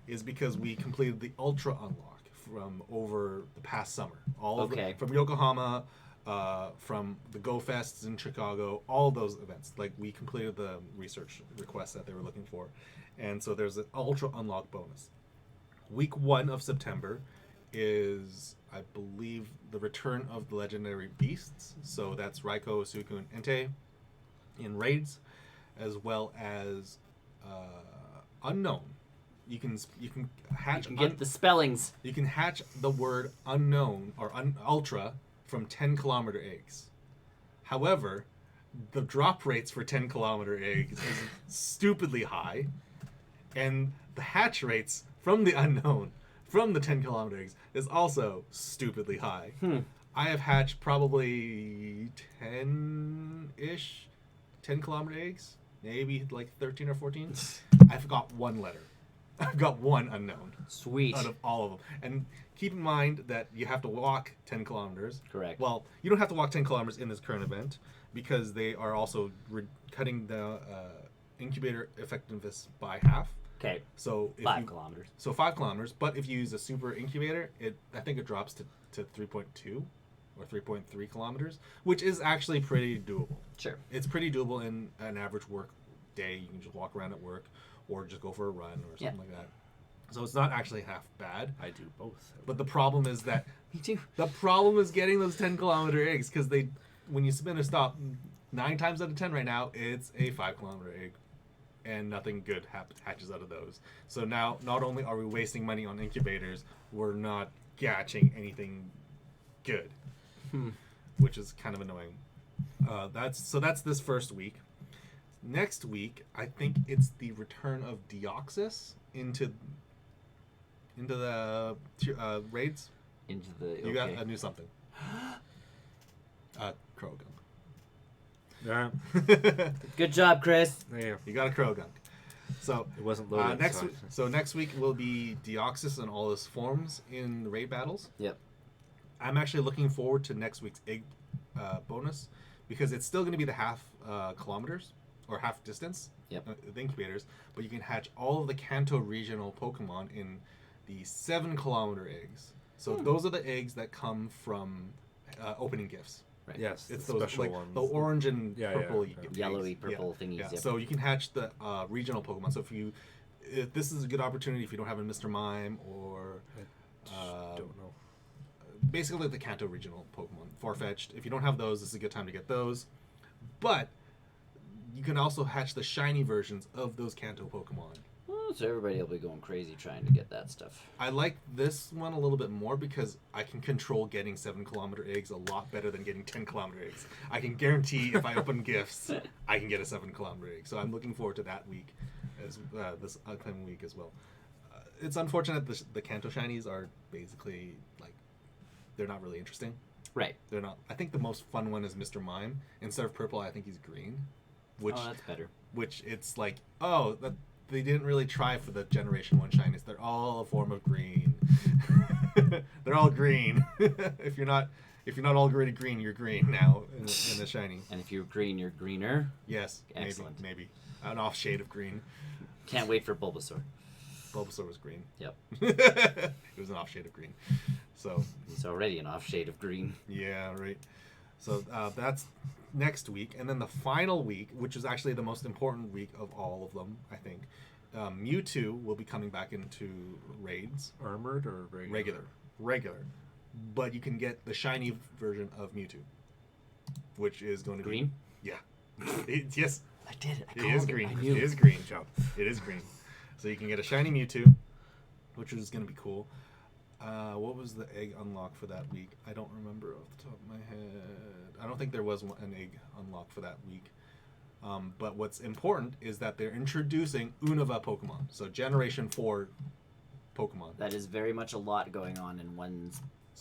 is because we completed the Ultra Unlock from over the past summer. From Yokohama, from the Go Fests in Chicago, all those events. Like we completed the research requests that they were looking for. And so there's an Ultra Unlock bonus. Week 1 of September is, I believe, the return of the legendary beasts. So that's Raikou, Suicune, and Entei in raids, as well as Unknown. You can hatch. You can get the spellings. You can hatch the word unknown or ultra from 10-kilometer eggs. However, the drop rates for 10-kilometer eggs is stupidly high, and the hatch rates from the unknown from the 10-kilometer eggs is also stupidly high. I have hatched probably 10-kilometer eggs, maybe like 13 or 14. I've got one letter. I've got one unknown. Sweet. Out of all of them. And keep in mind that you have to walk 10 kilometers. Correct. Well, you don't have to walk 10 kilometers in this current event because they are also cutting the incubator effectiveness by half. Okay. So 5 kilometers. So 5 kilometers. But if you use a super incubator, I think it drops to 3.2 or 3.3 kilometers, which is actually pretty doable. Sure. It's pretty doable in an average work day. You can just walk around at work, or just go for a run or something like that. So it's not actually half bad. I do both. But the problem is that Me too. the problem is getting those 10-kilometer eggs because when you spin a stop, 9 times out of 10 right now, it's a 5-kilometer egg. and nothing good hatches out of those. So now, not only are we wasting money on incubators, we're not catching anything good, which is kind of annoying. That's this first week. Next week, I think it's the return of Deoxys into the raids. Into the You got a new something. Krogunk. Yeah. Good job, Chris. Yeah. You got a Krogunk. So It wasn't loaded. next week will be Deoxys in all his forms in the raid battles. Yep. I'm actually looking forward to next week's egg bonus because it's still going to be the half kilometers or half distance. Yep. The incubators, but you can hatch all of the Kanto regional Pokemon in the 7-kilometer eggs. So those are the eggs that come from opening gifts. Right. Yes. It's the those special like ones. the orange and purple Yellowy eggs. purple thingies. Yeah. Yep. So you can hatch the regional Pokemon. So if this is a good opportunity if you don't have a Mr. Mime or Don't know. basically the Kanto regional Pokemon, Farfetch'd. If you don't have those, this is a good time to get those. But you can also hatch the shiny versions of those Kanto Pokemon. So everybody will be going crazy trying to get that stuff. I like this one a little bit more because I can control getting 7-kilometer eggs a lot better than getting 10-kilometer eggs. I can guarantee if I open gifts, I can get a 7-kilometer egg. So I'm looking forward to that week, as this upcoming week as well. It's unfortunate the Kanto shinies are basically like they're not really interesting. Right. They're not. I think the most fun one is Mr. Mime. Instead of purple, I think he's green. Which that's better. Which it's like they didn't really try for the Generation 1 shinies. They're all a form of green. They're all green. If you're not all already green, you're green now in the shiny. And if you're green, you're greener. Yes. Excellent. Maybe. An off shade of green. Can't wait for Bulbasaur. Bulbasaur was green. Yep. It was an off shade of green. So. He's already an off shade of green. Yeah, right. So that's next week. And then the final week, which is actually the most important week of all of them, I think, Mewtwo will be coming back into raids. Armored or Regular. But you can get the shiny version of Mewtwo, which is going to Green? be... Yeah. Yes. I did it. It is green. I knew. It is green. It is green. So you can get a shiny Mewtwo, which is going to be cool. What was the egg unlock for that week? I don't remember off the top of my head. I don't think there was an egg unlock for that week. But what's important is that they're introducing Unova Pokemon. So Generation 4 Pokemon. That is very much a lot going on in one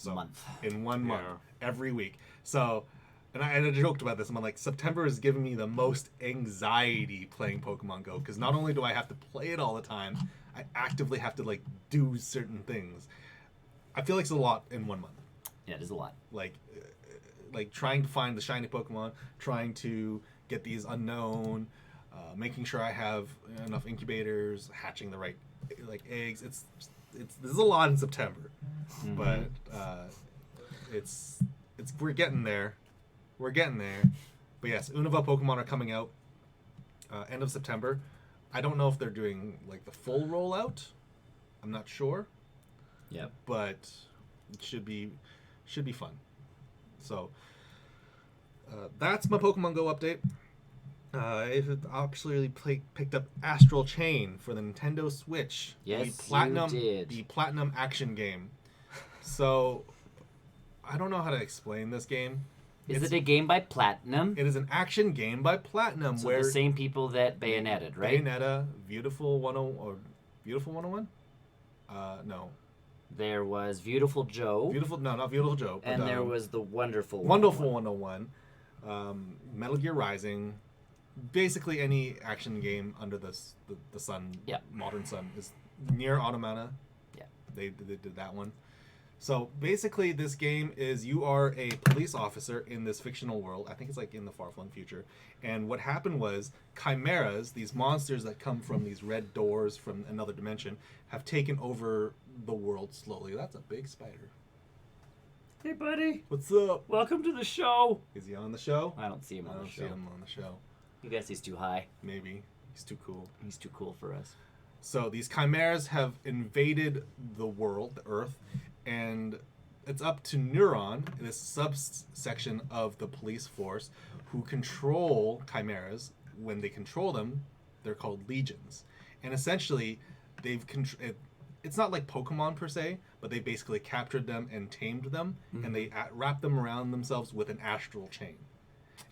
month. In 1 month. Every week. So, and I joked about this. I'm like, September is giving me the most anxiety playing Pokemon Go. Because not only do I have to play it all the time, I actively have to, like, do certain things. I feel like it's a lot in 1 month. Yeah, it is a lot. Like trying to find the shiny Pokemon, trying to get these unknown, making sure I have enough incubators, hatching the right eggs. It's this is a lot in September, but we're getting there. We're getting there. But yes, Unova Pokemon are coming out end of September. I don't know if they're doing like the full rollout. I'm not sure. Yep. But it should be fun. So that's my Pokemon Go update. I actually picked up Astral Chain for the Nintendo Switch. Yes, you did. The Platinum action game. So I don't know how to explain this game. Is it a game by Platinum? It is an action game by Platinum, So where the same people that Bayonetted, right? Bayonetta, Beautiful 101. No. There was Beautiful Joe. Not Beautiful Joe. And there was the Wonderful 101. Metal Gear Rising. Basically any action game under the sun, modern sun, is near Automata. Yeah. They did that one. So basically this game is you are a police officer in this fictional world. I think it's like in the far-flung future. And what happened was chimeras, these monsters that come from these red doors from another dimension, have taken over the world slowly. That's a big spider. Hey, buddy. What's up? Welcome to the show. Is he on the show? I don't see him on the show. I don't see him on the show. I guess he's too high. Maybe. He's too cool. He's too cool for us. So these chimeras have invaded the world, the Earth, and it's up to Neuron, this subsection of the police force, who control chimeras. When they control them, They're called legions, and essentially, it's not like Pokemon per se, but they basically captured them and tamed them, and they wrapped them around themselves with an astral chain.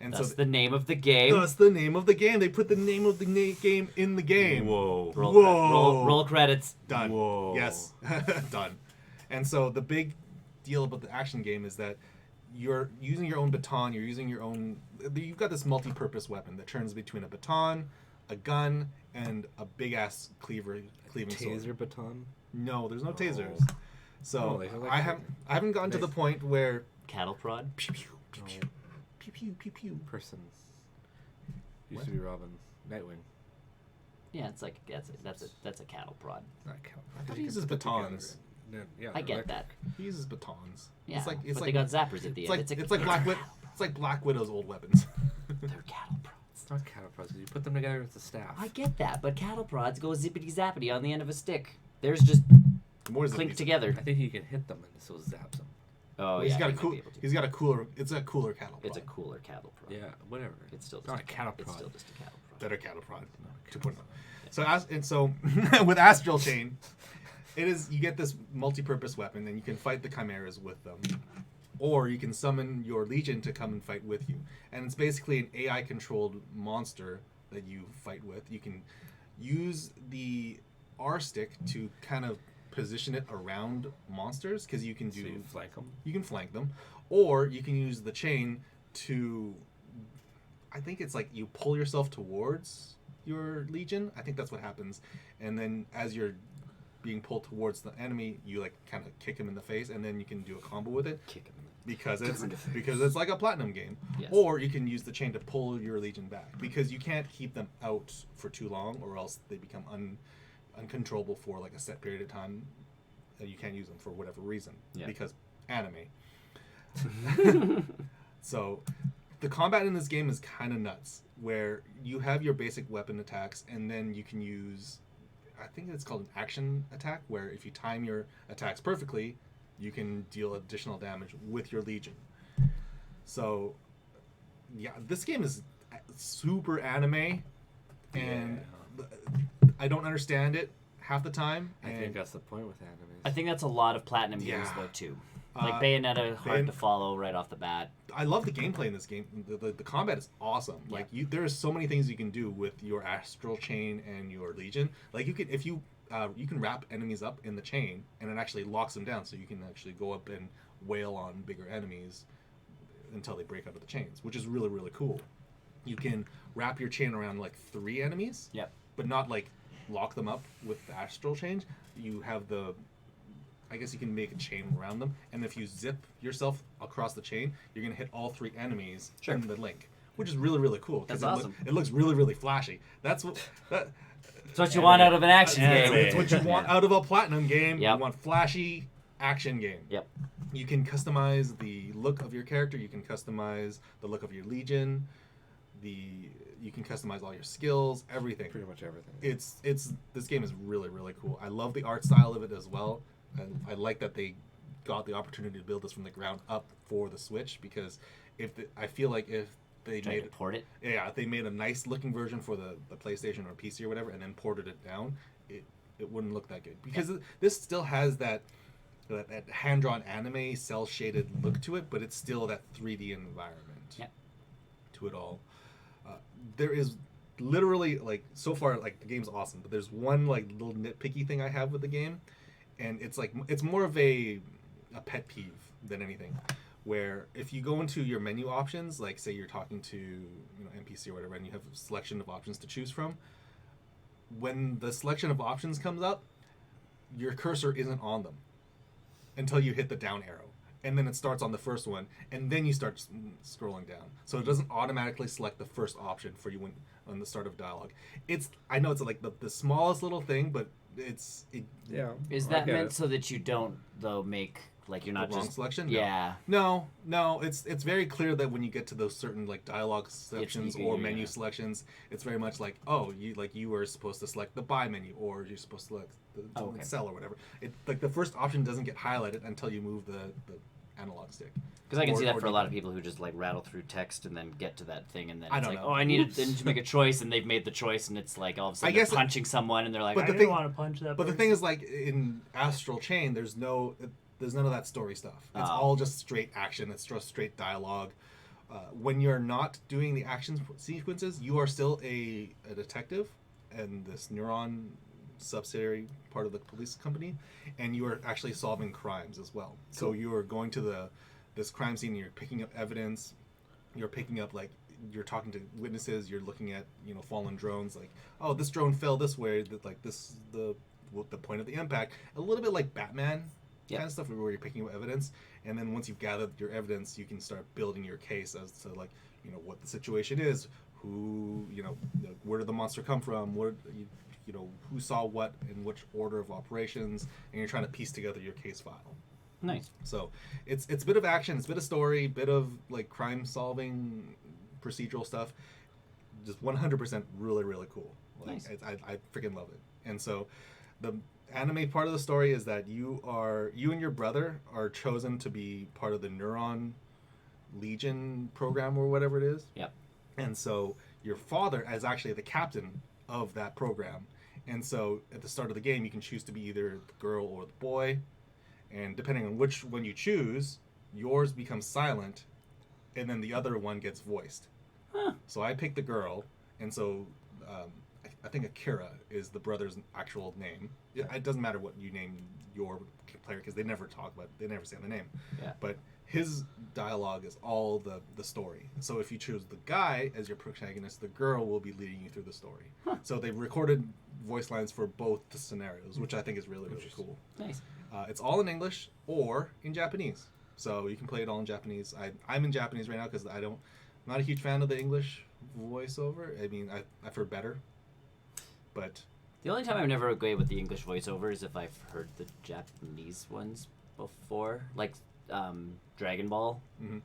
And That's so the name of the game. that's the name of the game. They put the name of the game in the game. Whoa. Roll credits. Done. Whoa. Yes. Done. And so the big deal about the action game is that you're using your own baton, you've got this multi-purpose weapon that turns between a baton, a gun, and a big-ass cleaving Taser sword. baton? No, there's no tasers. Oh, So they have like- I haven't gotten to the point where Cattle prod. pew pew pew pew pew pew pew pew. Person. Used What? to be Robin. Nightwing. Yeah, it's like that's a cattle prod. Not count. I thought he uses batons. Yeah, I get electric. that. He uses batons. Yeah, It's but like they got zappers at the it's end. like it's like Black Widow's old weapons. They're cattle prods. It's not cattle prods. You put them together with the staff. I get that, but cattle prods go zippity zappity on the end of a stick. They're just More clink zippity. together. I think you can hit them and this will zap them. Oh He's yeah, got a you might cool. be able to. He's got a cooler. It's a cooler cattle prod. It's a cooler cattle prod. Yeah, whatever. It's still It's just not a cattle It's prod. still just a cattle prod. Better cattle prod. Cattle 2.0. So with Astral Chain, it is you get this multi-purpose weapon and you can fight the chimeras with them, or you can summon your legion to come and fight with you. And it's basically an AI-controlled monster that you fight with. You can use the R stick to kind of position it around monsters because you can So do you flank them. you can flank them, or you can use the chain to. I think it's like you pull yourself towards your legion. I think that's what happens, and then as you're being pulled towards the enemy, you like kind of kick him in the face, and then you can do a combo with it Kick him in because Kick it's him in the face. because it's like a platinum game. Yes. Or you can use the chain to pull your legion back because you can't keep them out for too long, or else they become uncontrollable for like a set period of time. And you can't use them for whatever reason Yeah. because anime. So the combat in this game is kind of nuts, where you have your basic weapon attacks, and then you can use, I think it's called an action attack, where if you time your attacks perfectly, you can deal additional damage with your legion. So, yeah, this game is super anime, and I don't understand it half the time. I And think that's the point with animes. I think that's a lot of platinum games Yeah. though too. Like Uh, Bayonetta, hard Bayon- to follow right off the bat. I love the gameplay in this game. The combat is awesome. Yeah. Like there is so many things you can do with your astral chain and your legion. Like you can if you can wrap enemies up in the chain and it actually locks them down, so you can actually go up and wail on bigger enemies until they break out of the chains, which is really really cool. You can wrap your chain around like 3 enemies, Yep. but not like lock them up with the astral chain. You have the I guess you can make a chain around them, and if you zip yourself across the chain, you're gonna hit all 3 enemies Sure. in the link, which is really really cool. 'Cause That's awesome. It looks really really flashy. That's what. It's what you want out of an action That's game. it's what you want out of a platinum game. Yep. You want flashy action game. Yep. You can customize the look of your character. You can customize the look of your legion. You can customize all your skills, everything. Pretty much everything. It's this game is really really cool. I love the art style of it as well, and I like that they got the opportunity to build this from the ground up for the Switch, because I feel like if they Trying made to port it. if they made a nice looking version for the PlayStation or PC or whatever and then ported it down, it wouldn't look that good, because this still has that hand drawn anime cell shaded look to it, but it's still that 3D environment to it all. There is literally like so far like the game's awesome, but there's one like little nitpicky thing I have with the game, and it's more of a pet peeve than anything, where if you go into your menu options, like say you're talking to NPC or whatever, and you have a selection of options to choose from, when the selection of options comes up, your cursor isn't on them until you hit the down arrow, and then it starts on the first one, and then you start scrolling down. So it doesn't automatically select the first option for you on the start of dialogue. I know it's like the smallest little thing, but Yeah. Is I that get meant it. so that you don't though make like you're not the wrong just selection. Yeah. No, it's very clear that when you get to those certain like dialogue sections or menu yeah. selections, it's very much like, you were supposed to select the buy menu, or you're supposed to select the sell or whatever. It like the first option doesn't get highlighted until you move the analog stick. Because I can Or- see that or for a do- lot of people who just like rattle through text and then get to that thing and then I it's don't like, know. oh, I needed them to make a choice and they've made the choice and it's like all of a sudden guess they're punching someone and they're like, but I the didn't thing- want to punch that. But the person. thing is, like in Astral Chain, there's none of that story stuff. It's Oh. all just straight action. It's just straight dialogue. When you're not doing the action sequences, you are still a detective and this neuron subsidiary part of the police company, and you are actually solving crimes as well. So Cool. you are going to this crime scene. You're picking up evidence. You're picking up you're talking to witnesses. You're looking at fallen drones. Like, oh, this drone fell this way. That like this the point of the impact. A little bit like Batman. Yep. Kind of stuff where you're picking up evidence, and then once you've gathered your evidence, you can start building your case as to what the situation is, who where did the monster come from, who saw what in which order of operations, and you're trying to piece together your case file. Nice. So it's a bit of action, it's a bit of story, bit of like crime solving, procedural stuff. Just 100% really really cool. Nice. I freaking love it. And so the anime part of the story is that you and your brother are chosen to be part of the Neuron Legion program or whatever it is. Yep. And so your father is actually the captain of that program. And so at the start of the game, you can choose to be either the girl or the boy. And depending on which one you choose, yours becomes silent, and then the other one gets voiced. Huh. So I picked the girl, and so I think Akira is the brother's actual name. It doesn't matter what you name your player because they never say the name. Yeah. But his dialogue is all the story. So if you choose the guy as your protagonist, the girl will be leading you through the story. Huh. So they've recorded voice lines for both the scenarios, which I think is really, really cool. Nice. It's all in English or in Japanese. So you can play it all in Japanese. I'm in Japanese right now because I'm not a huge fan of the English voiceover. I mean, I've heard better. But The only time I'm never okay with the English voiceover is if I've heard the Japanese ones before, like Dragon Ball. mhm,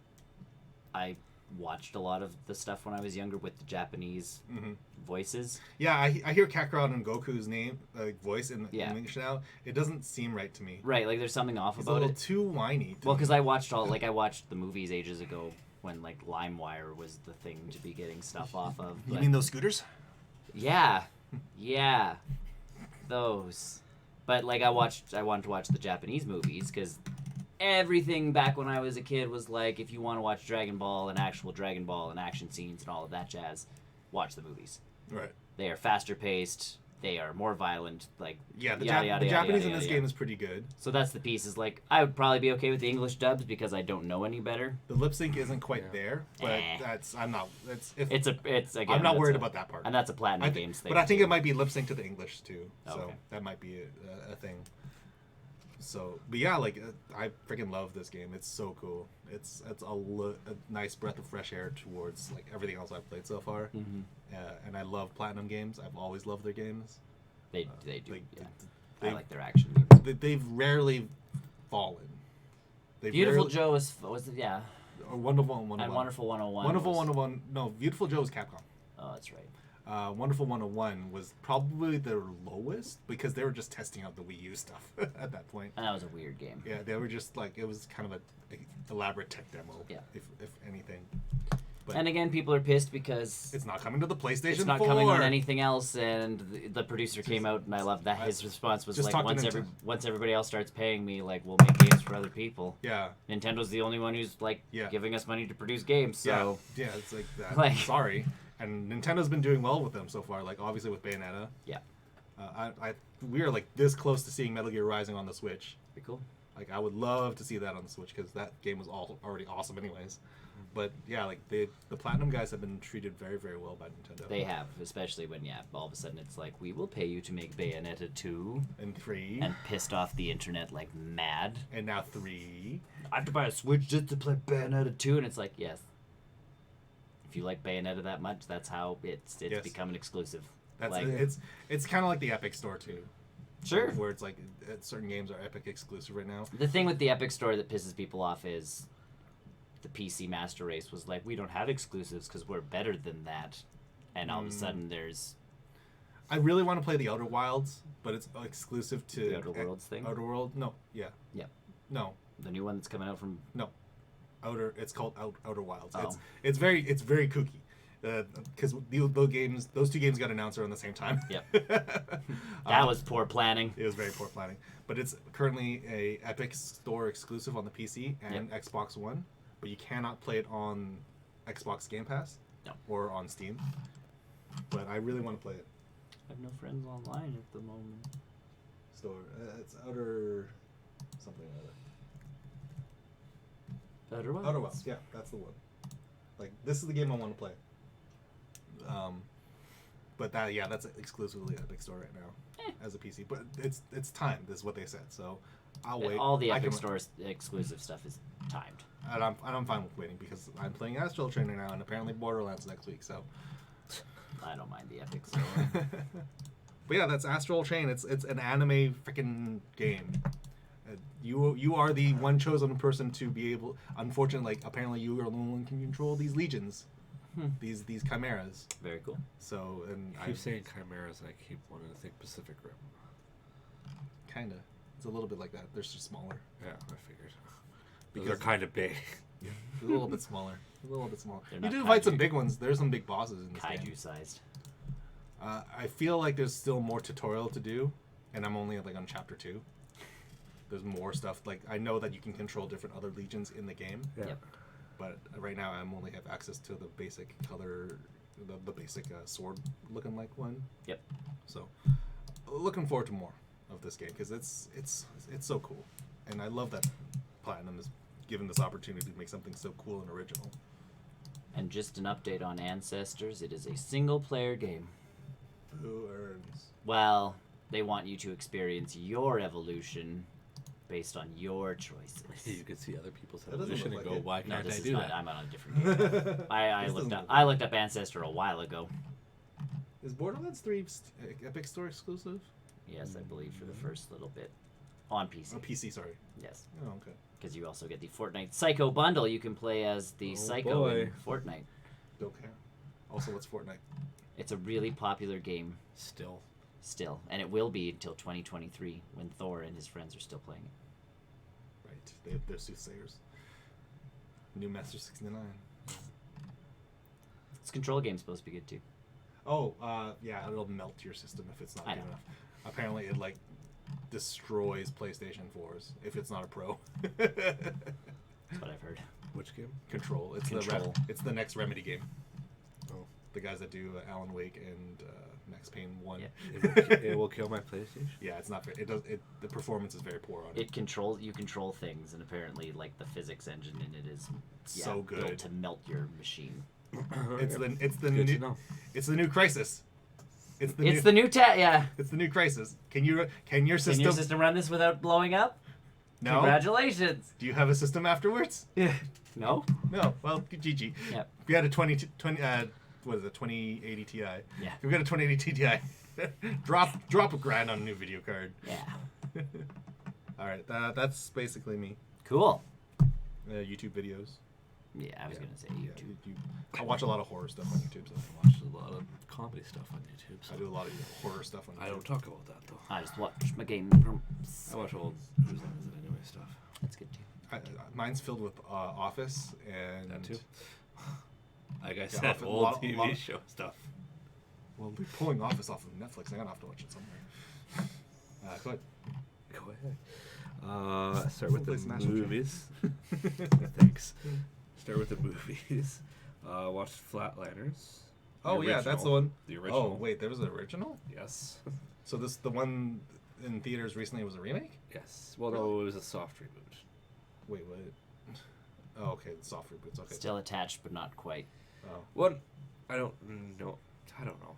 I watched a lot of the stuff when I was younger with the Japanese mhm. voices. Yeah, I hear Kakarot and Goku's voice in Yeah. English now. It doesn't seem right to me. Right, like there's something off It's a about little it. too whiny. Well, because I watched the movies ages ago when like LimeWire was the thing to be getting stuff off of. You but- mean those scooters? Yeah, yeah, those. But like I wanted to watch the Japanese movies because everything back when I was a kid was like, if you want to watch Dragon Ball and actual Dragon Ball and action scenes and all of that jazz, watch the movies. Right. They are faster paced. They are more violent. Like Yeah, the yada, yada, Japanese yada, in yada, this yada. game is pretty good. So that's the piece. Is like I would probably be okay with the English dubs because I don't know any better. The lip sync isn't quite there, but Eh. I'm not. It's again. I'm not that's worried a- about that part. And that's a platinum I thi- games thing. but I think too. it might be lip sync to the English too, so Okay. that might be a thing. So, but yeah, like I freaking love this game. It's so cool. It's a nice breath of fresh air towards like everything else I've played so far. Mhm. And I love Platinum games. I've always loved their games. They do. like, Yeah. I they've- like their action games. They've rarely fallen. Beautiful rarely, Joe was it? Yeah. or Wonderful 101. And Wonderful 101. Wonderful was, 101. No, Beautiful Joe is Capcom. Oh, that's right. Wonderful 101 was probably their lowest because they were just testing out the Wii U stuff at that point. And that was a weird game. Yeah, they were just like, it was kind of a elaborate tech demo, Yeah. if anything. But And again, people are pissed because it's not coming to the PlayStation it's not 4. coming on anything else. And the producer came out, and I love that. His response was just like, talk to once everybody else starts paying me, like we'll make games for other people. Yeah, Nintendo's the only one who's like Yeah. giving us money to produce games. So yeah, it's like that. Like- Sorry. And Nintendo's been doing well with them so far, like obviously with Bayonetta. yeah, We are like this close to seeing Metal Gear Rising on the Switch. pretty cool. Like I would love to see that on the Switch because that game was already awesome anyways. But yeah, like the Platinum guys have been treated very, very well by Nintendo. They have, especially when all of a sudden it's like we will pay you to make Bayonetta 2, And 3, and pissed off the internet like mad. and now 3. I have to buy a Switch just to play Bayonetta 2, and it's like, yes. If you like Bayonetta that much, that's how it's Yes. become an exclusive. That's like, it's kind of like the Epic Store too. Sure. Where it's like certain games are Epic exclusive right now. The thing with the Epic Store that pisses people off is the PC Master Race was like, we don't have exclusives because we're better than that. And all of a sudden there's I really want to play the Outer Wilds, but it's exclusive to the Outer Worlds thing. Outer World? No, yeah. Yeah. No, The new one that's coming out from... no. It's called Outer Wilds. Oh. It's very kooky. Because those two games got announced around the same time. Yep. That was poor planning. It was very poor planning. But it's currently a Epic Store exclusive on the PC and Xbox One. But you cannot play it on Xbox Game Pass or on Steam. But I really want to play it. I have no friends online at the moment. Store. It's Outer something or other. Outer Wilds. Outer Wilds. Yeah, that's the one. Like, this is the game I want to play. But that's exclusively Epic Store right now as a PC. But it's timed, is what they said. So I'll wait. All the Epic Store exclusive stuff is timed. And I'm fine with waiting because I'm playing Astral Chain right now, and apparently Borderlands next week. So I don't mind the Epic Store. But yeah, that's Astral Chain. It's an anime freaking game. You are the one chosen person to be able. Unfortunately, like apparently you are the one who can control these legions, these chimeras. Very cool. So I keep saying chimeras, and I keep wanting to think Pacific Rim. Kinda. It's a little bit like that. They're just smaller. Yeah, I figured. Because they're kind of big. Yeah, a little bit smaller. A little bit smaller. They're You not do fight some kaiju. big ones. There's some big bosses in this Kaiju game. sized. I feel like there's still more tutorial to do, and I'm only like on chapter 2. There's more stuff. Like I know that you can control different other legions in the game. Yeah. Yep. But right now I only have access to the basic color, the basic sword looking like one. Yep. So looking forward to more of this game because it's so cool, and I love that Platinum is given this opportunity to make something so cool and original. And just an update on Ancestors, it is a single player game. Who earns? Well, they want you to experience your evolution based on your choices. You can see other people's That doesn't evolution look and like go, it. why No, can't this I is do not. that? I'm on a different game. I looked up Ancestor a while ago. Is Borderlands 3 Epic Store exclusive? Yes, I believe for the first little bit. On PC. Oh, PC, sorry. Yes. Oh, okay. Because you also get the Fortnite Psycho bundle. You can play as the Psycho in Fortnite. Don't care. Also, what's Fortnite? It's a really popular game Still. and it will be until 2023 when Thor and his friends are still playing it. Right. They're soothsayers. New Master 69. This control game's supposed to be good too. Oh, yeah, it'll melt your system if it's not I good know. enough. Apparently, it like destroys PlayStation 4s if it's not a Pro. That's what I've heard. Which game? Control. Control. It's the next Remedy game. Oh. The guys that do Alan Wake and Max Payne 1. Yeah. It will kill my PlayStation? Yeah, it's not. The performance is very poor on it. You control things, and apparently, like the physics engine in it is So good. built to melt your machine. It's the Good to new know. it's the new Crisis. It's the It's new the new Crisis. Can your system? Can your system run this without blowing up? No. Congratulations. Do you have a system afterwards? Yeah. No. No. Well, GG. Yep. If you had a 2080 Ti. Yeah. If you got a 2080 Ti, drop $1,000 on a new video card. Yeah. All right. That's basically me. Cool. YouTube videos. Yeah, I was gonna say Yeah, YouTube. I watch a lot of horror stuff on YouTube. So I watch a lot of comedy stuff on YouTube. So I do a lot of horror stuff on YouTube. I don't talk about that, though. I just watch my game. I watch old Who's Line Is It Anyway stuff. That's good too. Mine's filled with Office and That too. Like I Yeah, said, Office- old lot- TV lot- show stuff. Well, we're pulling Office off of Netflix. I'm gonna have to watch it somewhere. Go ahead. Go ahead. Start with Play the Smash and movies. Thanks. Start with the movies. Watched Flatliners. The Oh yeah, that's the original. one. The original. Oh wait, there was an original. Yes. So the one in theaters recently was a remake. Yes. Well, no, it was a soft reboot. Wait, what? Oh, okay, the soft reboots. Okay. Still attached, but not quite. Oh. What? I don't know. I don't know.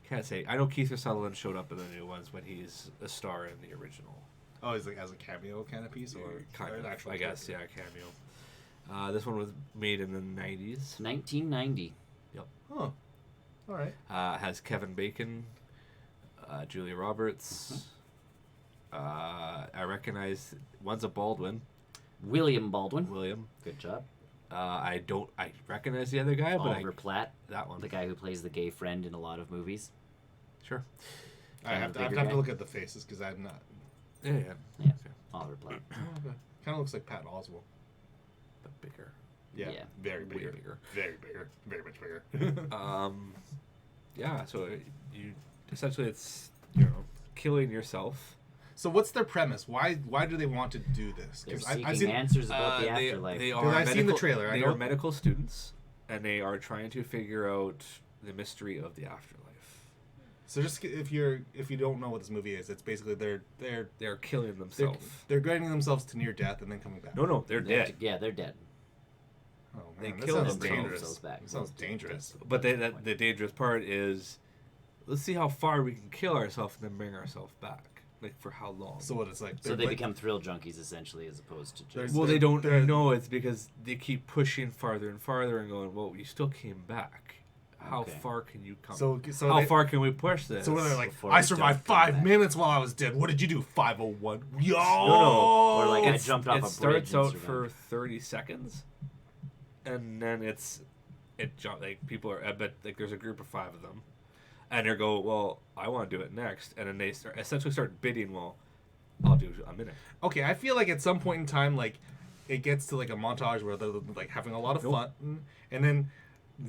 Can't say. I know Keith Sutherland showed up in the new ones when he's a star in the original. Oh, is it as a cameo kind of piece or Kind or of, an actual I guess, character? yeah, cameo. This one was made in the 90s. 1990. Huh. All right. Has Kevin Bacon, Julia Roberts. I recognize one's a Baldwin, William Baldwin. William. Good job. I recognize the other guy, but Oliver Platt, that one. the guy who plays the gay friend in a lot of movies. Sure. I have bigger to guy. look at the faces because I'm not. Yeah. Yeah. Oliver Platt. Kind of looks like Pat Oswalt. But bigger. Yeah, Yeah. very Way bigger. bigger. Very bigger. Very much bigger. Yeah, so you essentially it's killing yourself. So what's their premise? Why do they want to do this? They're 'Cause seeking I've seen answers about the They afterlife. are I've seen the medical- trailer, I They know- are medical students, and they are trying to figure out the mystery of the afterlife. So just if you don't know what this movie is, it's basically They're killing themselves. they're getting themselves to near death and then coming back. No, they're dead. Yeah, they're dead. Oh, They man, kill that sounds themselves. dangerous. Back. That sounds dangerous. But the dangerous part is, let's see how far we can kill ourselves and then bring ourselves back. Like for how long? So what it's like? So they're they like- become thrill junkies essentially, as opposed to They're- just. Well, they don't they're- know it's because they keep pushing farther and farther and going, well, you still came back. How Okay. far can you come? So how they- far can we push this? So when they're like, Before I we survived don't come 5 back. minutes while I was dead. What did you do? 501. Yo. No. Or like I It's- jumped off it a starts bridge out and for survived. 30 seconds, and then like people are, but like there's a group of 5 of them, and they go, well, I want to do it next, and then they essentially start bidding. Well, I'll do a minute. Okay, I feel like at some point in time, like it gets to like a montage where they're like having a lot of Nope. fun, and then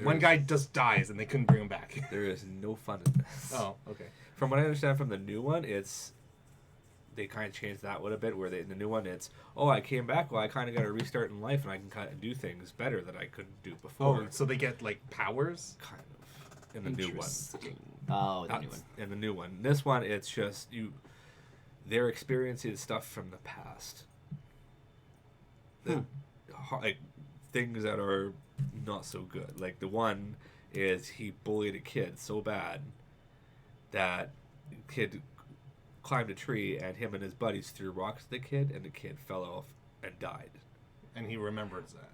one guy just dies and they couldn't bring him back. There is no fun in this. Oh, okay. From what I understand from the new one, they kind of changed that one a bit. Where in the new one, it's I came back. Well, I kind of got a restart in life, and I can kind of do things better that I couldn't do before. Oh, so they get like powers? Kind of in the new one. Interesting. Oh, the new one. In the new one. This one, it's just they're experiencing stuff from the past. Like things that are not so good. Like the one is he bullied a kid so bad that the kid climbed a tree and him and his buddies threw rocks at the kid and the kid fell off and died. And he remembers that.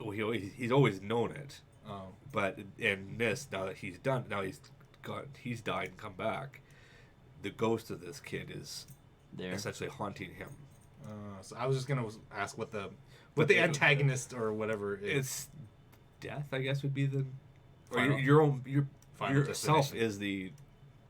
Well, he's always known it. Oh. But in this, now that he's done, he's died and come back. The ghost of this kid is There. essentially haunting him. So I was just gonna ask what the But the they- antagonist or whatever is. It's death, I guess, would be the or Final- your Final yourself destination. is the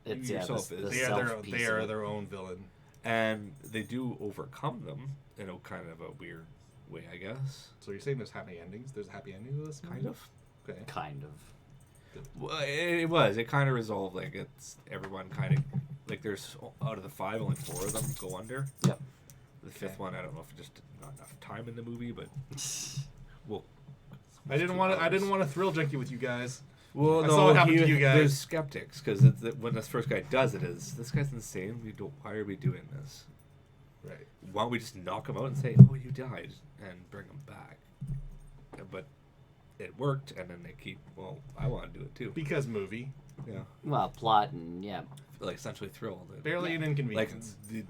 It's yourself the is- They are self piece they of are it. their own villain. and they do overcome them in a kind of a weird way, I guess. So you're saying there's happy endings? There's a happy ending to this? Kind of. Okay. Kind of. Well, it was. It kind of resolved. Like it's everyone kind of like there's out of the 5, only 4 of them go under. Yep. The 5th one, I don't know if it just not enough time in the movie, but well, I didn't want to thrill junkie with you guys. Well, I no, saw what happened to you guys. There's skeptics because when this first guy does it, this guy's insane. Why are we doing this? Right. Why don't we just knock him out and say, "Oh, you died," and bring him back? But it worked, and then they keep. Well, I want to do it too. Because movie. Yeah, Well, plot and yeah. like essentially thrilled. Barely an Like inconvenience. the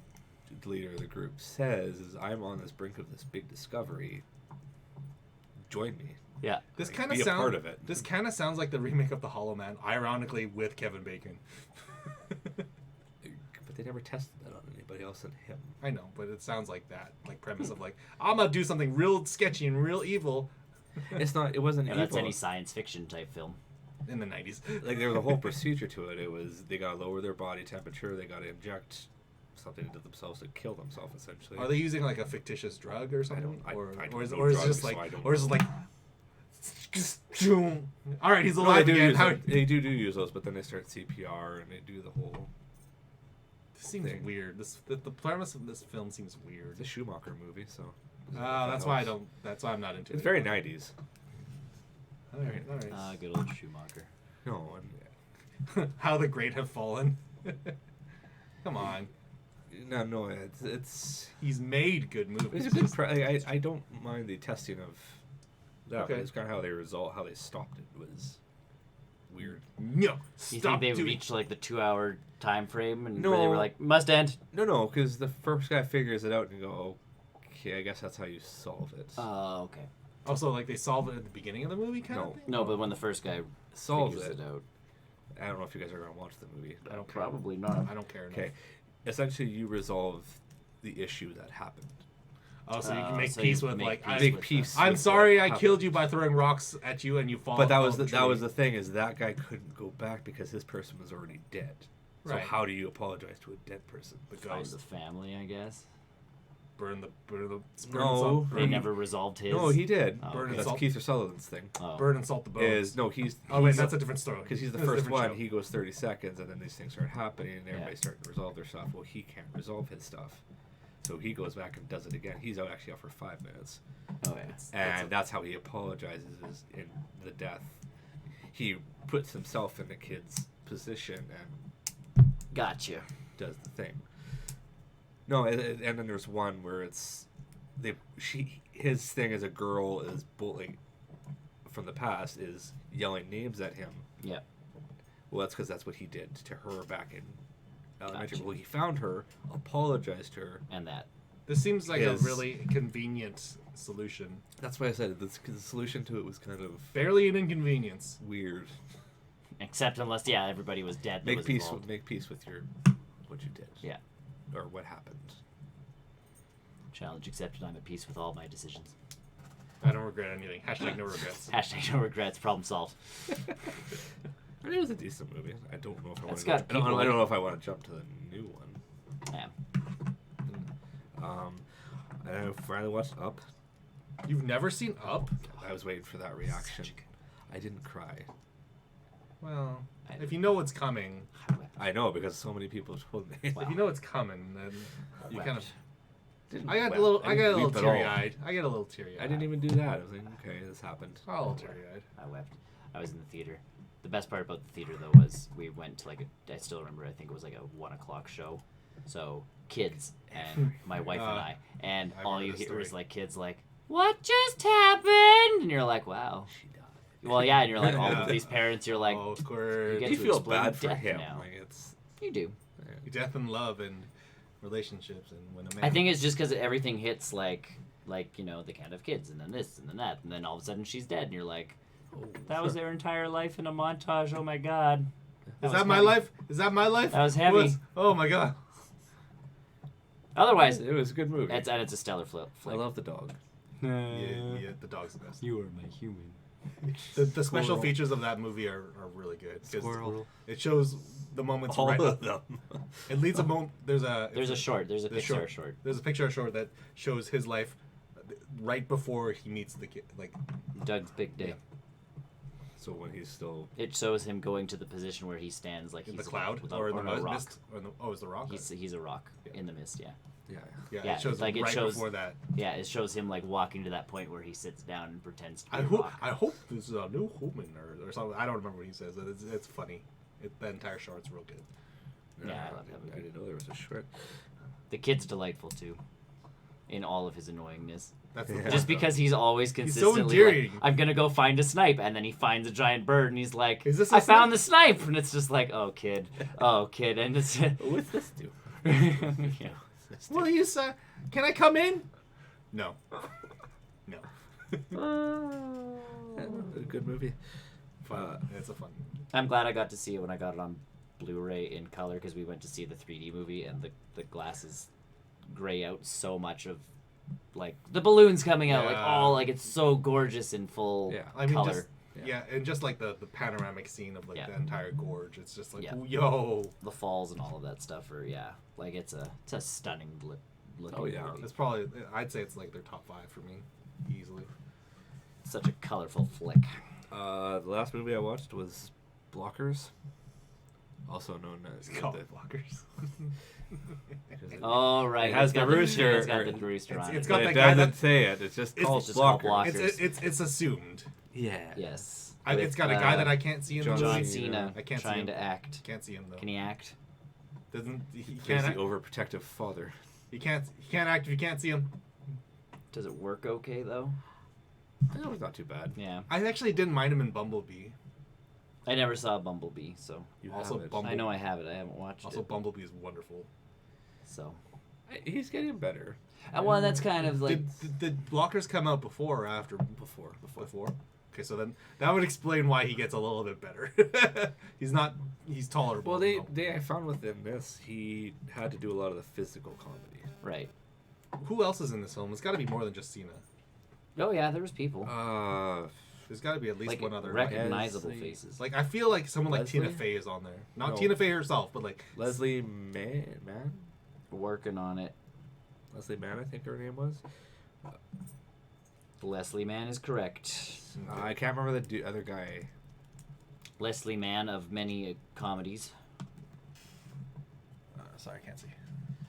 leader of the group says, "Is I'm on this brink of this big discovery. Join me." Yeah. This Like, kind of be a sounds. part of it. This kind of sounds like the remake of The Hollow Man, ironically with Kevin Bacon. But they never tested that on anybody else than him. I know, but it sounds like that, like premise of like I'm gonna do something real sketchy and real evil It's not. It wasn't Yeah, evil. that's any science fiction type film. in the '90s. Like there was a whole procedure to it. It was they got to lower their body temperature. They got to inject something into themselves to kill themselves. Essentially, Are they using like a fictitious drug or something, I or don't is know it drugs, just so like, I don't or is it know. like, all right, he's No, alive they do again. use How... those. They do use those, but then they start CPR and they do the whole. This seems thing. weird. The premise of this film seems weird. It's a Schumacher movie, so. That's why I don't. That's why I'm not into It's it. very 90s. All right, all right. Good old Schumacher. No, and How the great have fallen. Come on, no, it's he's made good movies. it's a good. I don't mind the testing of that. Okay. But it's kind of how they stopped it was weird. No, You stop think they doing. reached like the 2-hour time frame and No. where they were like, must end? No, because the first guy figures it out and you go, okay, I guess that's how you solve it. Okay. Also, like they solve it at the beginning of the movie, kind No. of thing. No, but when the first guy Solves figures it. it out. I don't know if you guys are going to watch the movie. I don't care. Probably not. I don't care. enough. Okay. Essentially, you resolve the issue that happened. Oh, so you can Oh, make so peace you with make like peace Make with peace. I'm with sorry what I happened. killed you by throwing rocks at you and you fall. But that off was the that was tree. the thing is that guy couldn't go back because his person was already dead. So Right. how do you apologize to a dead person? the Find ghost. the family, I guess. burn the No. They never resolved his. No, he did. Oh, Burn okay. and That's salt. Keith Sutherland's thing. Oh. burn and salt the bones. He's Oh wait, that's a different story. because he's the That's a first different one. show. He goes 30 seconds, and then these things start happening, and everybody's starting to resolve their stuff. Well, he can't resolve his stuff, so he goes back and does it again. He's actually out for 5 minutes, Oh yeah. and that's how he apologizes is in the death. He puts himself in the kid's position and Gotcha. does the thing. No, and then there's one where it's his thing as a girl is bullying from the past is yelling names at him. Yeah. Well, that's because that's what he did to her back in elementary. Gotcha. Well, he found her, apologized to her. And that. This seems like His- a really convenient solution. That's why I said the solution to it was kind of Barely an inconvenience. weird. Except unless everybody was dead. That was involved. Make peace with what you did. Yeah. Or what happened. Challenge accepted. I'm at peace with all my decisions. I don't regret anything. Hashtag no regrets. Hashtag no regrets. Problem solved. I mean, it was a decent movie. I don't know if I want It's to. got people I in don't it. know if I want to jump to the new one. Yeah. And I finally watched Up. You've never seen Up? I was waiting for that reaction. I didn't cry. Well, if you know what's coming, I know because so many people told me. Wow. if you know what's coming, then you kind of. Didn't I got weep. a little. I got a didn't little weep at all. teary-eyed. I get a little teary-eyed. I didn't even do that. I was like, okay, this happened. A little teary-eyed. I wept. I was in the theater. The best part about the theater though was we went to I still remember. I think it was like a 1:00 show. So kids and my wife and I, and I all remember you this hear is story. like kids like, "What just happened?" And you're like, "Wow." She died. Well, yeah, and you're like, all Yeah. of these parents, you're like, Awkward. you get You to feel explain bad for death him. now. Like it's. You do. Death and love and relationships and when a man. I think it's just because everything hits like they can't have kids, and then this, and then that, and then all of a sudden she's dead, and you're like, that was their entire life in a montage. Oh my god. Is was that my heavy. life? Is that my life? That was heavy. Oh my god. Otherwise, It was a good movie. it's a stellar flick. I love the dog. Yeah, the dog's the best. You are my human. The special Squirrel. features of that movie are really good. 'Cause Squirrel. It shows the moments All right. of them. It leads a moment. There's a There's a the Pixar short. There's a Pixar short that shows his life right before he meets the kid. Like Doug's big day. So when he's still. It shows him going to the position where he stands like in he's the cloud with or in the no rock. mist. Or in the, oh, is the rock? He's a rock Yeah. in the mist. Yeah. Yeah. yeah, it shows like him it right shows before that. Yeah, it shows him like walking to that point where he sits down and pretends to be I a hope rock. I hope this is a new human or something. I don't remember what he says. It's funny. The entire short's real good. Yeah, I love that movie. I didn't know there was a short. The kid's delightful too, in all of his annoyingness. That's the Yeah. point, Just though. because he's always so consistently like, endearing. I'm gonna go find a snipe, and then he finds a giant bird, and he's like, Is this a I found the snipe, and it's just like, oh kid, and it's What's this do? yeah. What's this do? Will you say, can I come in? No. No. Yeah, a good movie. Fun. It's a fun. I'm glad I got to see it when I got it on Blu-ray in color because we went to see the 3D movie, and the glasses gray out so much of like the balloons coming out, like Yeah. all like it's so gorgeous in full Yeah. I mean, color. just yeah, and just like the panoramic scene of like Yeah. the entire gorge. It's just like, Yeah. yo, The falls and all of that stuff are like it's a stunning looking Oh, yeah. movie. it's probably, I'd say it's like their top 5 for me, easily. Such a colorful flick. The last movie I watched was Blockers, also known as Call it blockers. Oh right, It has it's got the rooster, It's got or- the rooster on it's it. got But that it guy doesn't that- say it. It's just it's called just called Blockers. Blockers. It's assumed. Yeah. Yes. It's With, got a guy that I can't see in the John movie. Cena. Cena I can't see trying him. to act. Can't see him though. Can he act? Doesn't he He's can't the act, overprotective father. he can't act if you can't see him. Does it work okay though? It was not too bad. Yeah. I actually didn't mind him in Bumblebee. I never saw Bumblebee, so You Also have it. Bumble- I know I have it. I haven't watched Also, it. Bumblebee is wonderful. So. He's getting better. Well, that's kind of like Did blockers come out before or after? Before. Before. Okay, so then that would explain why he gets a little bit better. He's tolerable. Well, now. I found within this he had to do a lot of the physical comedy. right. Who else is in this film? It's got to be more than just Cena. Oh yeah, there was people There's got to be at least like one other. recognizable Leslie- faces. Like I feel like someone like Tina Leslie? Fey is on there. Not No. Tina Fey herself, but like Leslie Man. Working on it. Leslie Mann, I think her name was. Leslie Mann is correct. I can't remember the other guy. Leslie Mann of many comedies. Sorry, I can't see.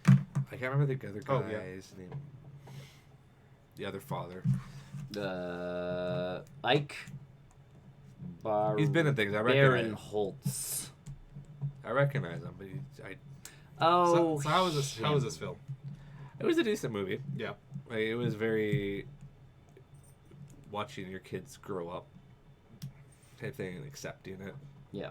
I can't remember the other Oh, yeah. guy's name. The other father. Ike He's been in things. I recognize. Barinholtz. I recognize him, but Oh, So how was this? How was this film? it was a decent movie. Yeah. Like, it was very watching your kids grow up type thing and accepting it. Yeah.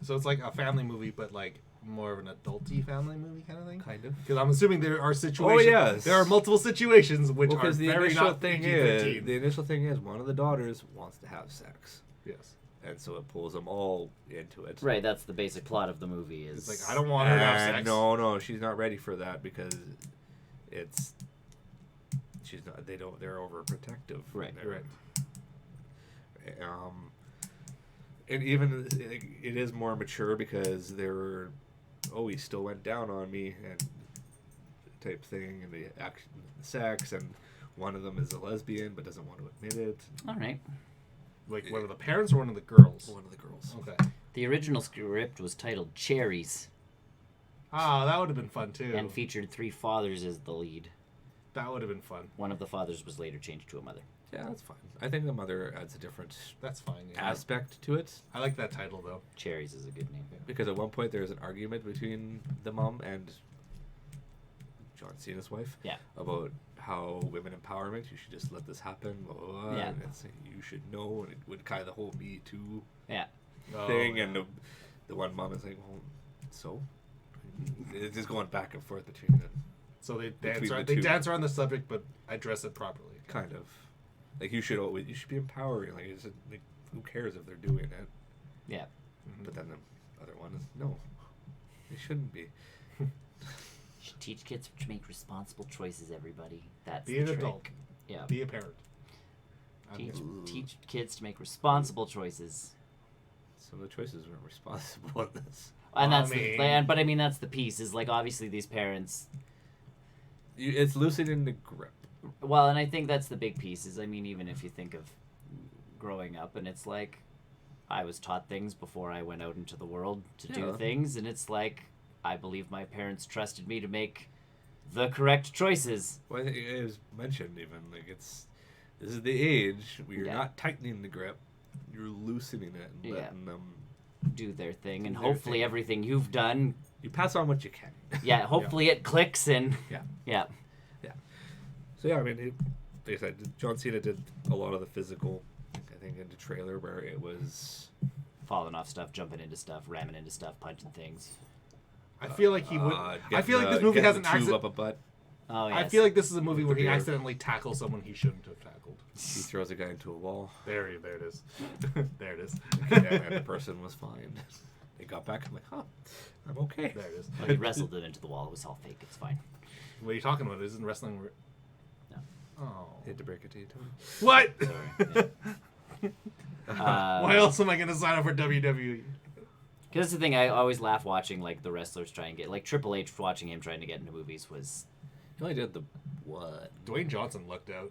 So it's like a family movie, but like more of an adulty family movie kind of thing. Kind of. Because I'm assuming there are situations. yes. There are multiple situations which are Because the very initial not thing PG-13. is the initial thing is one of the daughters wants to have sex, Yes. and so it pulls them all into it. Right, that's the basic plot of the movie. Is It's like I don't want her to have And sex. no, she's not ready for that because she's not. They're overprotective. Right. They're- Right. And even it is more mature because they're, he still went down on me and type thing, and the action, sex, and one of them is a lesbian but doesn't want to admit it. All right. Like one of the parents or one of the girls? One of the girls. Okay. The original script was titled Cherries Ah, that would have been fun too. and featured 3 fathers as the lead. That would have been fun. One of the fathers was later changed to a mother. Yeah, that's fine. I think the mother adds a different That's fine. Yeah. aspect to it. I like that title though. Cherries is a good name. Because at one point there's an argument between the mom and John Cena's wife Yeah. about how women empowerment, you should just let this happen, blah, blah, blah, Yeah. and it's, you should know, and it would kind of the whole Me Too Yeah. thing, yeah. and the one mom is like, well, so? It's just going back and forth between them, So they Between dance. the They two. dance around the subject, but address it properly. kind of. Like, you should be empowering, like, who cares if they're doing it? Yeah. But then the other one is, no, they shouldn't be. Should teach kids to make responsible choices, everybody. That's Be the an trick. adult. Yeah. Be a parent. Teach kids to make responsible choices. Some of the choices weren't responsible in this. And Well, that's I mean- but I mean that's the piece is like obviously these parents. It's loosening the grip. Well, and I think that's the big piece is I mean even if you think of growing up and it's like I was taught things before I went out into the world to do Yeah. things and it's like I believe my parents trusted me to make the correct choices. Well, I think it was mentioned even like this is the age where you're Yeah. not tightening the grip, you're loosening it and Yeah. letting them. Do their thing and Do their hopefully thing. everything you've done, You pass on what you can. yeah, hopefully it clicks and Yeah. yeah. So yeah, I mean, like I said, John Cena did a lot of the physical. I think in the trailer where it was. Falling off stuff, jumping into stuff, ramming into stuff, punching things. I feel like he would. I feel like this movie getting has an the tube accident. up a butt. Oh yes. I feel like this is a movie With where the he beard. accidentally tackles someone he shouldn't have tackled. He throws a guy into a wall, There it is. There it is. and the person was fine. They got back. I'm like, huh, I'm okay. There it is. Well, he wrestled it into the wall. It was all fake. It's fine. What are you talking about? Isn't wrestling? No. Oh. Hate to break it to you, Tony. What? Sorry. Why else am I gonna sign up for WWE? Because that's the thing, I always laugh watching like the wrestlers try and get like Triple H watching him trying to get into movies was He only did the what? Dwayne Johnson looked out.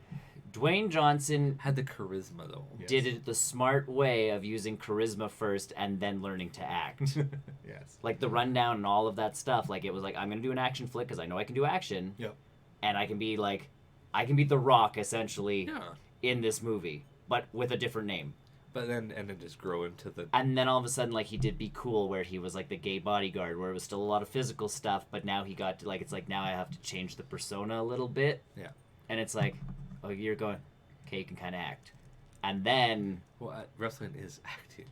Dwayne Johnson Had the charisma though. Yes. did it the smart way of using charisma first and then learning to act. Yes. Like the rundown and all of that stuff. Like it was like I'm gonna do an action flick because I know I can do action. Yep. And I can be The Rock essentially Yeah, in this movie, but with a different name. but then just grow into the. And then all of a sudden, like, he did Be Cool, where he was, like, the gay bodyguard, where it was still a lot of physical stuff, but now he got to, like, it's like, now I have to change the persona a little bit. Yeah. And it's like, oh, you're going, okay, you can kind of act. And then, Well, wrestling is acting.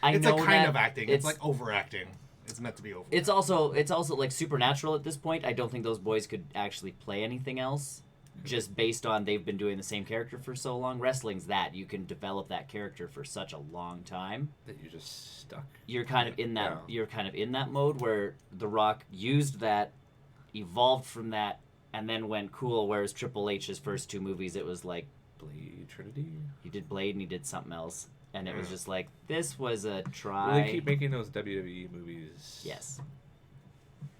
I It's know a kind that of acting. It's like overacting. It's meant to be over. It's also, like, supernatural at this point. I don't think those boys could actually play anything else. Just based on they've been doing the same character for so long. Wrestling's that. You can develop that character for such a long time. That you just stuck. You're kind of in that Yeah. you're kind of in that mode where The Rock used that, evolved from that, and then went cool, whereas Triple H's first 2 movies it was like Blade Trinity. he did Blade and he did something else. And it was Yeah. just like this was a try. Well, they keep making those WWE movies. Yes.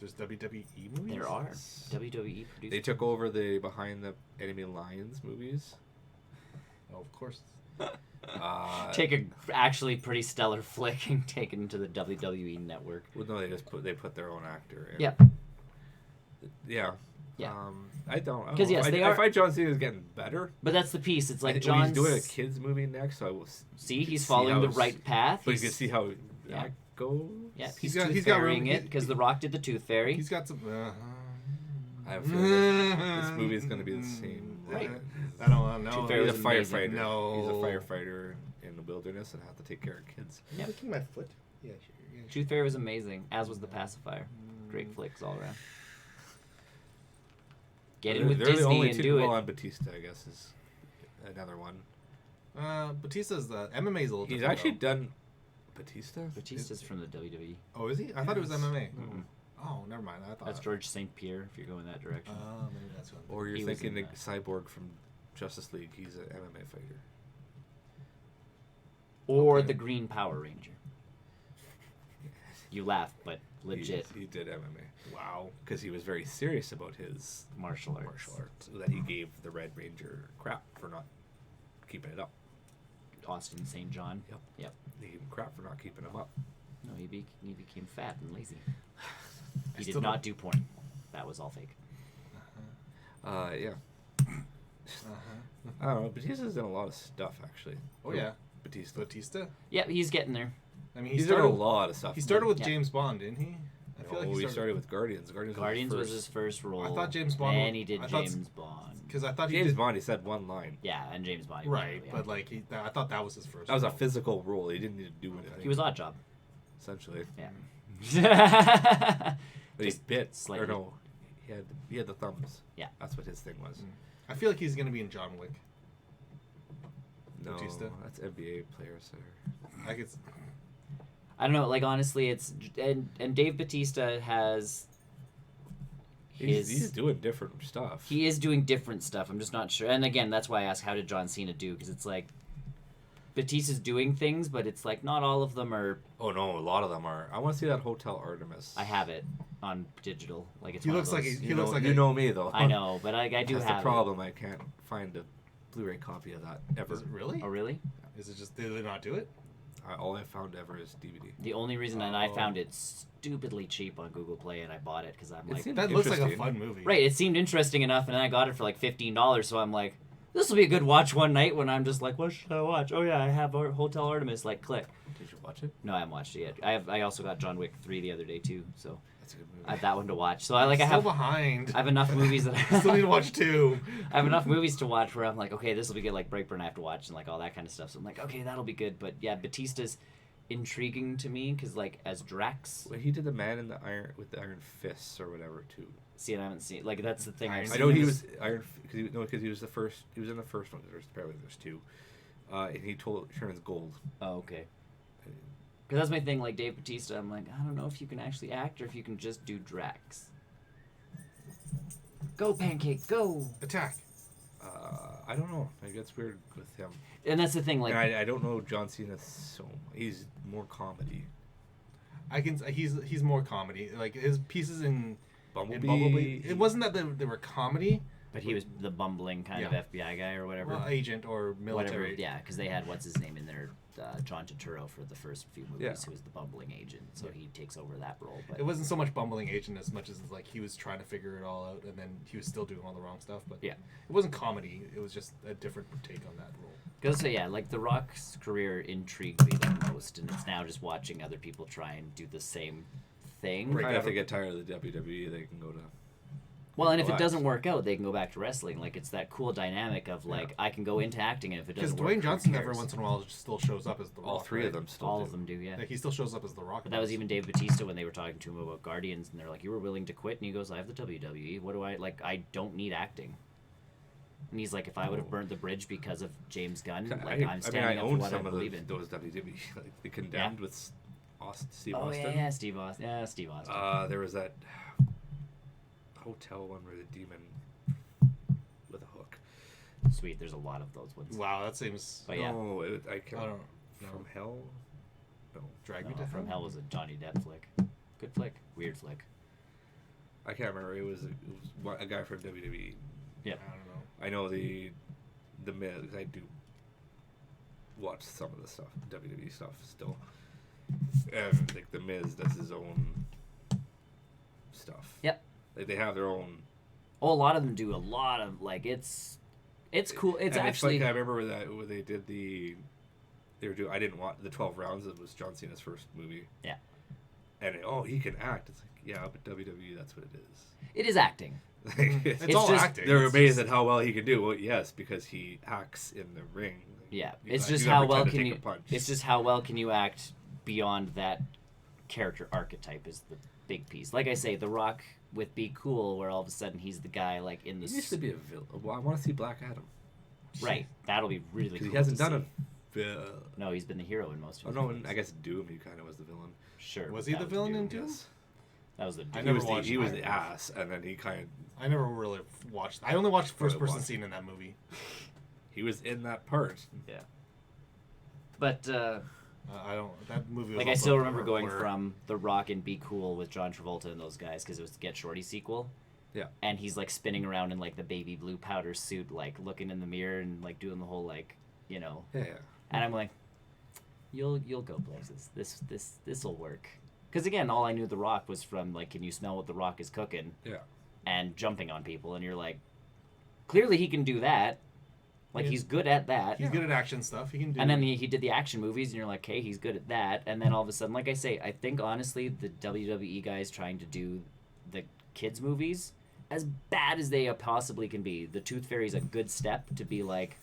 There's WWE movies. There are WWE produced. They took over the Behind the Enemy Lines movies. Oh, of course. Take a actually pretty stellar flick and take it into the WWE network. Well, no, they put their own actor in. Yeah. Yeah. Yeah. I don't. 'Cause, yes, they I are- find John Cena is getting better. But that's the piece. It's like When John's he's doing a kids movie next, so I will see he's following the right path. But you can see how Yeah. that goes. Yeah, He's he's got- tooth he's got fairying room- it because The Rock did the Tooth Fairy. He's got some. I have a feeling this movie is going to be the same. Right. I don't know. Tooth Fairy He's a was firefighter. amazing. No. He's a firefighter in the wilderness and have to take care of kids. Yeah. Licking my foot. Yeah, sure. Yeah, sure. Tooth Fairy was amazing, as was The Pacifier. Great flicks all around. Get in with They're the Disney only and two. do Well, it. on Batista, I guess, is another one. Batista's the MMA's a little. He's different, actually though. done Batista. Batista's from the WWE. Oh, is he? I thought it was Yes. MMA. Mm-mm. Oh, never mind. I thought That's George St. Pierre, if you're going that direction. Oh, maybe that's what. Or you're He was thinking in the that. Cyborg from Justice League. He's an MMA fighter. Or okay. the Green Power Ranger. You laugh, but legit He did MMA. Wow. Because he was very serious about his martial arts. martial arts. That he gave the Red Ranger crap for not keeping it up. Austin St. John. Yep. Yep. He gave him crap for not keeping him up. No, he became fat and lazy. He still did not don't- do porn. That was all fake. Yeah. Uh-huh. I don't know. Batista's done a lot of stuff, actually. Oh yeah, Batista. Batista. Yeah, he's getting there. I mean, He's done a lot of stuff. He started with Yeah. James Bond, didn't he? I feel like he started with Guardians. Guardians was his first role. I thought James Bond. And he did I thought James Bond. because I thought he James did. Bond. He said one line. Yeah, and James Bond. Right, yeah. but like I thought that was his first. That was a role. physical role. He didn't need to do anything. He was Odd Job. essentially. Yeah. But he Just bit. slightly. Or no, he had the thumbs. Yeah. That's what his thing was. I feel like he's gonna be in John Wick. No, Batista? that's NBA players there. I could. I don't know. Like honestly, it's and Dave Batista has. He's doing different stuff. He is doing different stuff. I'm just not sure. And again, that's why I asked, how did John Cena do? Because it's like Batista's doing things, but it's like not all of them are. Oh no, a lot of them are. I want to see that Hotel Artemis. I have it on digital. Like it's. He one looks of like those. he You looks know, like you a- know me though. I know, but I do That's have the problem. I can't find a Blu-ray copy of that ever. Is it really? it. Oh really? Is it just did they not do it? All I found ever is DVD. The only reason that I Oh. found it stupidly cheap on Google Play and I bought it because I'm It like, seemed That looks like a interesting. fun movie. right, it seemed interesting enough, and then I got it for like $15. So I'm like, this will be a good watch one night when I'm just like, what should I watch? Oh yeah, I have Hotel Artemis. Like, click. Did you watch it? No, I haven't watched it yet. I also got John Wick 3 the other day too, so That's a good movie. I have that one to watch. So I Still have behind. I have enough movies that I still need to watch 2. I have enough movies to watch where I'm like, okay, this will be good. Like Brightburn, I have to watch and like all that kind of stuff. So I'm like, okay, that'll be good. But yeah, Batista's intriguing to me because like as Drax, Well, he did the Man in the Iron with the Iron Fists or whatever too. see, and I haven't seen like that's the thing. I've I I seen know him he as- was Iron because he was the first. He was in the first one. Apparently there's 2, and he turns gold. Oh, okay. Because that's my thing. Like Dave Batista, I'm like, I don't know if you can actually act or if you can just do Drax. Go Pancake, go! Attack. I don't know. It gets weird with him. And that's the thing. Like, And I don't know John Cena so. He's more comedy. He's more comedy. Like his pieces in Bumblebee. It wasn't that they were comedy. but he was the bumbling kind of Yeah. FBI guy or whatever. Well, agent or military. Whatever, yeah, because they had what's his name in there, John Turturro for the first few movies, Yeah. who was the bumbling agent, so he takes over that role. But It wasn't so much bumbling agent as much as like he was trying to figure it all out, and then he was still doing all the wrong stuff. But Yeah. it wasn't comedy. It was just a different take on that role. because yeah, like The Rock's career intrigued me the most, and it's now just watching other people try and do the same thing. Right. If they get tired of the WWE, they can go to. Well, and if it Relax. doesn't work out, they can go back to wrestling. Like it's that cool dynamic of like I can go into acting, and if it Because doesn't work, Dwayne who Johnson cares? every once in a while still shows up as the All Rock, 3 right? of them still all do. of them do, yeah. Like he still shows up as the Rock. But that was even Dave Batista when they were talking to him about Guardians, and they're like, "You were willing to quit," and he goes, "I have the WWE. What do I like? I don't need acting." And he's like, "If I would have burned the bridge because of James Gunn, like I'm standing I up for own what I some of believe in." those WWE, like the Condemned with Steve Oh Austin. yeah, Steve Austin. Yeah, Steve Austin. There was that hotel one where the demon with a hook. Sweet. There's a lot of those ones. Wow, that seems. But yeah, No, I I can't. don't know. From Hell. No. Drag no, me to From hell. Hell was a Johnny Depp flick. Good flick. Weird flick. I can't remember. It was a guy from WWE. Yeah. I don't know. I know the Miz. I do watch some of the stuff, WWE stuff still. And like the Miz does his own stuff. Yep. Like they have their own. Oh, a lot of them do a lot of like it's cool. It's and actually It's like, I remember that when they did they were doing. I didn't watch the 12 rounds. It was John Cena's first movie. Yeah. And he can act. It's like but WWE, that's what it is. it is acting. It's all just- acting. They're It's amazed just- at how well he can do. Well, yes, because he acts in the ring. Yeah, He's it's not- just he's not how well pretend to can take you. a punch. It's just how well can you act beyond that character archetype is the big piece. Like I say, The Rock with Be Cool, where all of a sudden he's the guy like in the He used to be a villain. Well, I want to see Black Adam. right. That'll be really Because cool. he hasn't to done see. a. No, he's been the hero in most of Oh his no, movies. I guess Doom. He kind of was the villain. Sure. Was but he that the villain in Doom? Yes. That was the. I He never was the, watched he was either. the ass, and then he kind of I never really watched. I only watched the first Probably person watched. scene in that movie. he was in that part. Yeah. But I don't. That movie. Was like I also still a remember going blur. from The Rock and Be Cool with John Travolta and those guys because it was the Get Shorty sequel. Yeah. And he's like spinning around in like the baby blue powder suit, like looking in the mirror and like doing the whole like, you know. Yeah. And I'm like, you'll go places. This'll work. Because again, all I knew The Rock was from like, can you smell what The Rock is cooking? Yeah. And jumping on people, and you're like, clearly he can do that. Like He he's is- good at that. He's good at action stuff. He can do. And then he did the action movies, and you're like, hey, he's good at that. And then all of a sudden, like I say, I think honestly, the WWE guys trying to do the kids movies, as bad as they possibly can be, the Tooth Fairy's a good step to be like,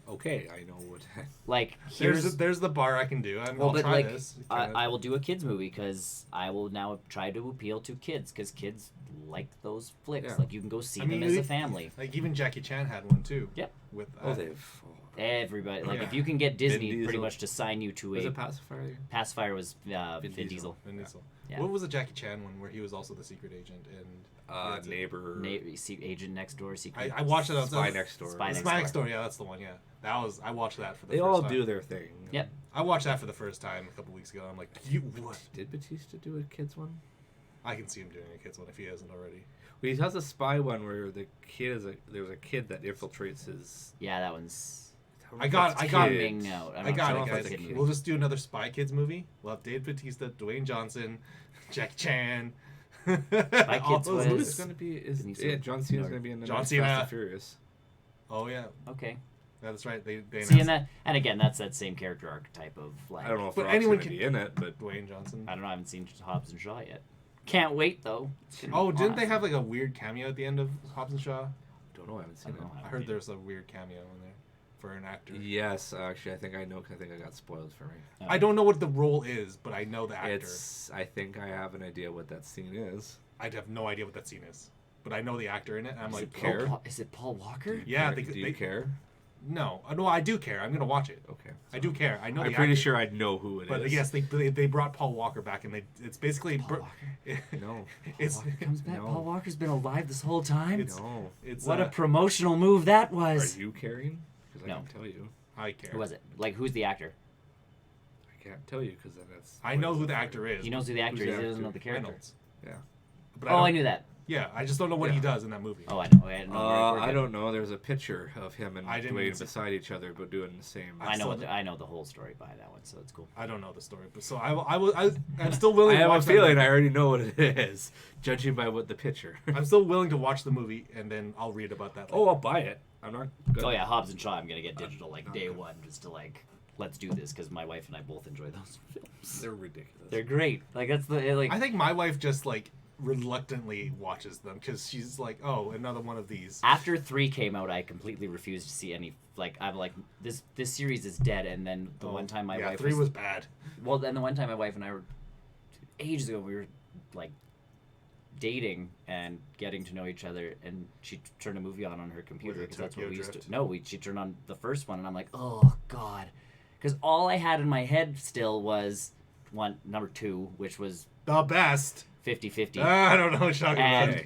Okay, I know what. like there's the bar I can do. well, I'll but try like this. I will do a kids movie because I will now try to appeal to kids because kids like those flicks. Yeah. Like you can go see I mean, them as you- a family. Like even Jackie Chan had one too. Yep. With they've. Everybody like Yeah. if you can get Disney pretty Diesel. much to sign you to Was a it Pacifier? pacifier was Vin Diesel. Diesel. Vin Diesel. Yeah. What was the Jackie Chan one where he was also the secret agent and that's it. Neighbor. Agent Next Door, Secret. I watched it on Spy Next Door. Spy Next Spy Door. Next Door. Yeah, that's the one. Yeah, I watched that for the They first all time. do their thing. Yep. I watched that for the first time a couple weeks ago. I'm like, you what? Did Batista do a kids one? I can see him doing a kids one if he hasn't already. Well, he has a spy one where the kid is there's a kid that infiltrates his. Yeah, that one's I got coming out. I got know it, if guys. it's a kid. We'll just do another Spy Kids movie. We'll have Dave Bautista, Dwayne Johnson, Jackie Chan. All Kids those was- Who's movies. going to be? Is Benicio. John Cena's going to be in the John next Cena. Fast and Furious. Oh yeah, Okay. that's right. They See, announced and again, that's that same character archetype of like. I don't know if But Rock's anyone going to can- be in it, but Dwayne Johnson. I don't know. I haven't seen Hobbs and Shaw yet. Can't wait though. It's gonna Oh, be didn't they awesome. have like a weird cameo at the end of Hobbs and Shaw? don't know. I haven't I seen don't know. it. I heard there's a weird cameo in there for an actor. Yes, actually, I think I know. 'Cause I think I got spoiled for me. I don't know what the role is, but I know the actor. It's. I think I have an idea what that scene is. I have no idea what that scene is, but I know the actor in it. And I'm Is like, it care? Paul, is it Paul Walker? Yeah, Do you care? no, no, I do care. I'm gonna watch it. Okay. I do care. I know. I'm the pretty actor. sure I know who it is. But yes, they brought Paul Walker back, and it's basically Paul Walker. No. it's Walker comes back. No. Paul Walker's been alive this whole time. No. it's What a promotional move that Are was. you caring? Because I No. can tell you. I care. Who was it? Like, who's the actor? I can't tell you because then that's. I know who the actor is. He knows who the actor Who's is. the He doesn't actor? know the character. Reynolds. Yeah. But Oh, I don't- knew that. Yeah, I just don't know what he Yeah. does in that movie. Oh, I know. I didn't know. where I it- don't know. There's a picture of him and I didn't Dwayne see- beside each other, but doing the same. I know. still- I know the whole story behind that one, so it's cool. I don't know the story, but so I'm still willing. I to have a watch that feeling movie. I already know what it is, judging by what the picture. I'm still willing to watch the movie, and then I'll read about that. Oh, I'll buy it. I'm not. Gonna, Oh yeah, Hobbs and Shaw. I'm gonna get digital like not day good. one, just to like let's do this because my wife and I both enjoy those films. They're ridiculous. They're great. Like that's the like. I think my wife just like reluctantly watches them because she's like, oh, another one of these. After 3 came out, I completely refused to see any. Like I'm like this series is dead. And then the one time my yeah, wife 3 was bad. well, then the one time my wife and I were ages ago, we were like dating and getting to know each other, and she turned a movie on her computer Was it because that's what Tokyo we used to. Drift? No, she turned on the first one, and I'm like, oh god, because all I had in my head still was number 2, which was The best. 50-50. I don't know what you're talking And-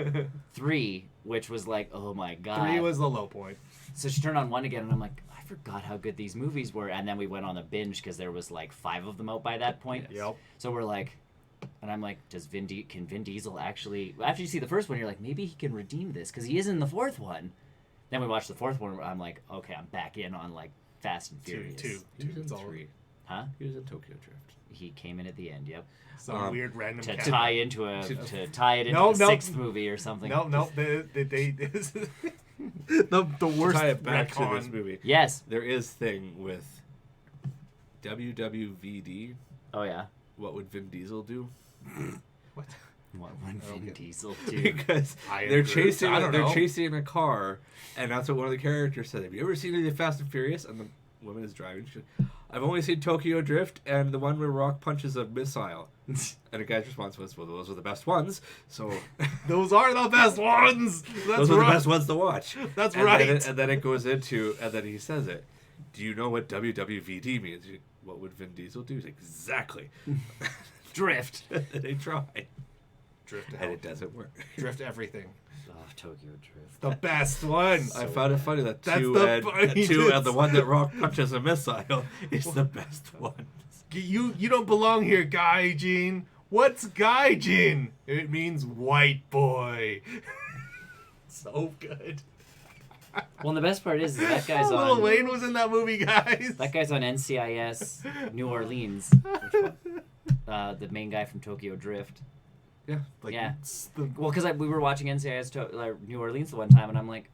about. 3, which was like, oh my god. 3 was the low point. So she turned on 1 again, and I'm like, I forgot how good these movies were. And then we went on a binge because there was like 5 of them out by that point. Yep. So we're like, And I'm like, can Vin Diesel actually? After you see the first one, you're like, maybe he can redeem this because he is in the fourth one. Then we watched the fourth one. I'm like, okay, I'm back in on like Fast and Furious. Two. He was in It's all 3. Huh? He was in Tokyo Drift. He came in at the end. Yep. some weird random To cat. tie it into No, the no. sixth movie or something. No, they the worst tie it back to retcon. this movie. Yes. There is thing with WWVD. Oh yeah. What would Vin Diesel do? What? What would Vin get it. Diesel do? Because I they're agree. chasing. I don't They're know. chasing a car, and that's what one of the characters said. Have you ever seen any of Fast and Furious? And the woman is driving. She, I've only seen Tokyo Drift and the one where Rock punches a missile. And the guy's response was, "Well, those are the best ones." So Those are the best ones. That's those are right. the best ones to watch. That's and right. And then it goes into, and then he says it. Do you know what WWVD means? What would Vin Diesel do? He's like, exactly. Drift. And they try, Drift to and hell. it doesn't work. Drift everything. Oh, Tokyo Drift. The best one. I found it funny that That's two the and funniest. two and the one that Rock punches a missile is the best one. You don't belong here, Gaijin. What's Gaijin? It means white boy. So good. Well, and the best part is that guy's Lil on. Wayne was in that movie, guys. That guy's on NCIS New Orleans. Which one? The main guy from Tokyo Drift. Yeah. Like, Yeah. it's the- Well, because we were watching NCIS New Orleans the one time, and I'm like,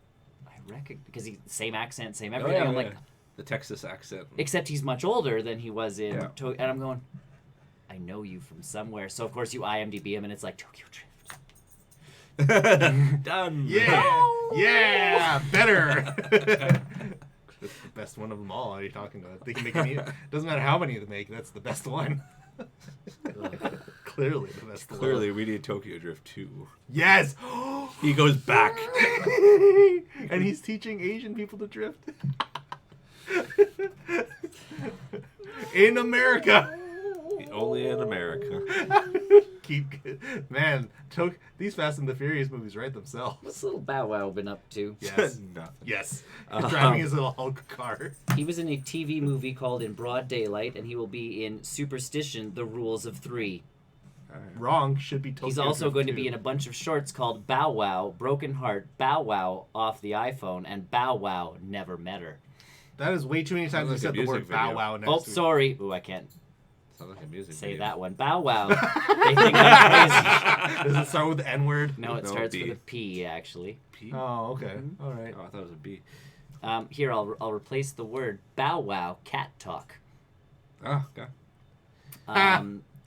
I reckon because he same accent, same everything. I'm like, the Texas accent. except he's much older than he was in. Yeah. And I'm going, I know you from somewhere. So of course you IMDb him, and it's like Tokyo Drift. Done. Yeah. Yeah. Better. That's the best one of them all. What are you talking about? They can make any. Doesn't matter how many they make. That's the best one. Clearly the best one. Clearly, we need Tokyo Drift 2. Yes. He goes back. And he's teaching Asian people to drift. In America. Only in America. Man, these Fast and the Furious movies write themselves. What's little Bow Wow been up to? Yes. Nothing. Yes. Driving his little Hulk car. He was in a TV movie called In Broad Daylight, and he will be in Superstition: The Rules of Three. Wrong. Should be Tokyo He's also Drift going to 2. be in a bunch of shorts called Bow Wow, Broken Heart, Bow Wow, Off the iPhone, and Bow Wow, Never Met Her. That is way too many times you Sounds said like a the word music Bow video. Wow next Oh, to it. sorry. Ooh, I can't Sounds like a music say video. that one. Bow Wow. They think I'm crazy. Does it start with the N word? No, it No, starts B. with a P, actually. P? Oh, okay. All right. Oh, I thought it was a B. Here, I'll replace the word Bow Wow, Cat Talk. Oh, okay.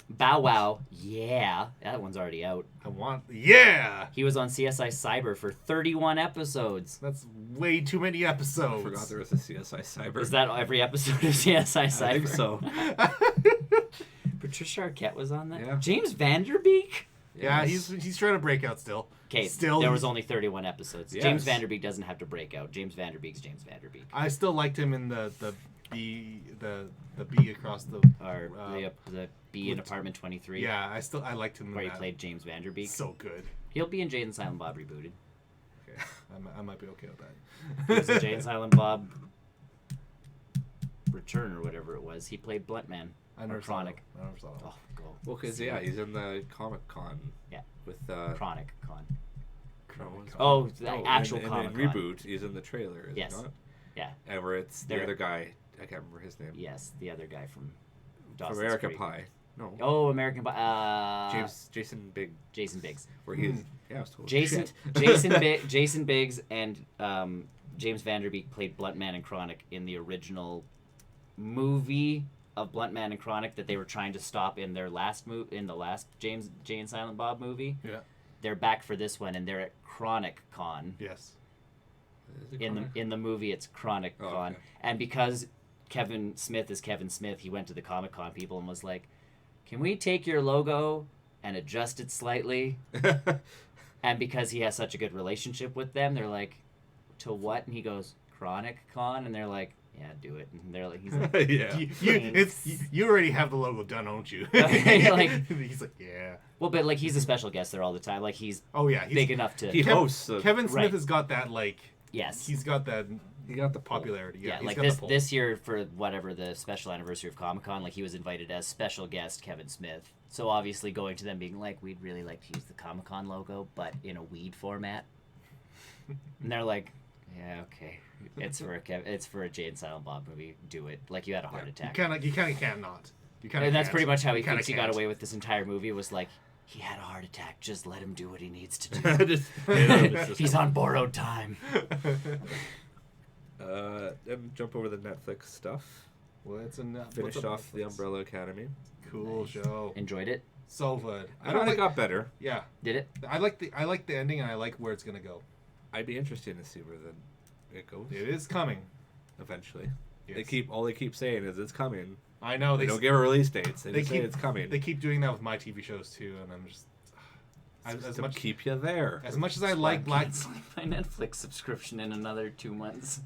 Bow Wow, yeah. That one's already out. I want. Yeah. He was on CSI Cyber for 31 episodes. That's way too many I episodes. forgot there was a CSI Cyber. Is that every episode of CSI Cyber? I think so. Patricia Arquette was on that? Yeah. James Vanderbeek? Yeah, Yes. he's trying to break out still. Okay, Still, there he's- was only 31 episodes. Yes. James Vanderbeek doesn't have to break out. James Vanderbeek's James Vanderbeek. I still liked him in the B across the. Or the B in Apartment 23. Yeah, I liked him in Where he that. played James Vanderbeek. So good. He'll be in Jay and Silent Bob rebooted. Okay, I might be okay with that. He was in Jay and Silent Bob Return or whatever it was. He played Blunt Man. I never Or saw Chronic. that. I never saw that. Oh, go. Well, because, yeah, he's in the Comic Con. Yeah. With, Chronic Con. no, it's- Oh, the no, actual in Comic Con. Reboot, he's in the trailer, is Yes. it not? Yeah. And where it's the There- other guy, I can't remember his name. Yes, the other guy from From Dawson's American Creek. Pie. No. Oh, American Pie. Jason Jason Biggs. where he's, yeah, I was told. Jason Shit. Jason Biggs and James Vanderbeek played Blunt Man and Chronic in the original movie of Blunt Man and Chronic that they were trying to stop in their last in the last Jay and Silent Bob movie. Yeah. They're back for this one, and they're at Chronic Con. Yes. Is it In Chronic? the movie, it's Chronic Oh, Con, okay. and because Kevin Smith is Kevin Smith, he went to the Comic Con people and was like, "Can we take your logo and adjust it slightly?" And because he has such a good relationship with them, they're like, "To what?" And he goes, "Chronic Con," and they're like, "Yeah, do it." And they're like, "He's like, yeah. You already have the logo done, don't you? Like- He's like, yeah. well, but like he's a special guest there all the time. Like he's Oh yeah, big enough to He hosts. Kevin Smith Right. has got that like. yes, He's got that He got the popularity. Yeah, he's like got this the pull. this year for whatever the special anniversary of Comic-Con, like he was invited as special guest Kevin Smith. So obviously going to them being like, we'd really like to use the Comic-Con logo, but in a weed format. And they're like, yeah, okay, it's for a Jay and Silent Bob movie. Do it. Like you had a heart attack. You kind of can't not. You kind of. And that's pretty much how he kinda thinks he got can't. away with this entire movie. Was like, he had a heart attack. Just let him do what he needs to do. Just get out of the system. He's on borrowed time. Then jump over the Netflix stuff. What's Finished off the Umbrella Academy. Cool Nice. show. Enjoyed it. So good. I thought it got better. Yeah, Did it? I like the ending, and I like where it's gonna go. I'd be interested to see where it goes It is coming. eventually. Yes. They keep saying is it's coming. I know They don't give a release dates. They just say it's coming. They keep doing that with my TV shows too, and I'm just as to much keep you there. as much as I like Black. Canceling my Netflix subscription in another 2 months.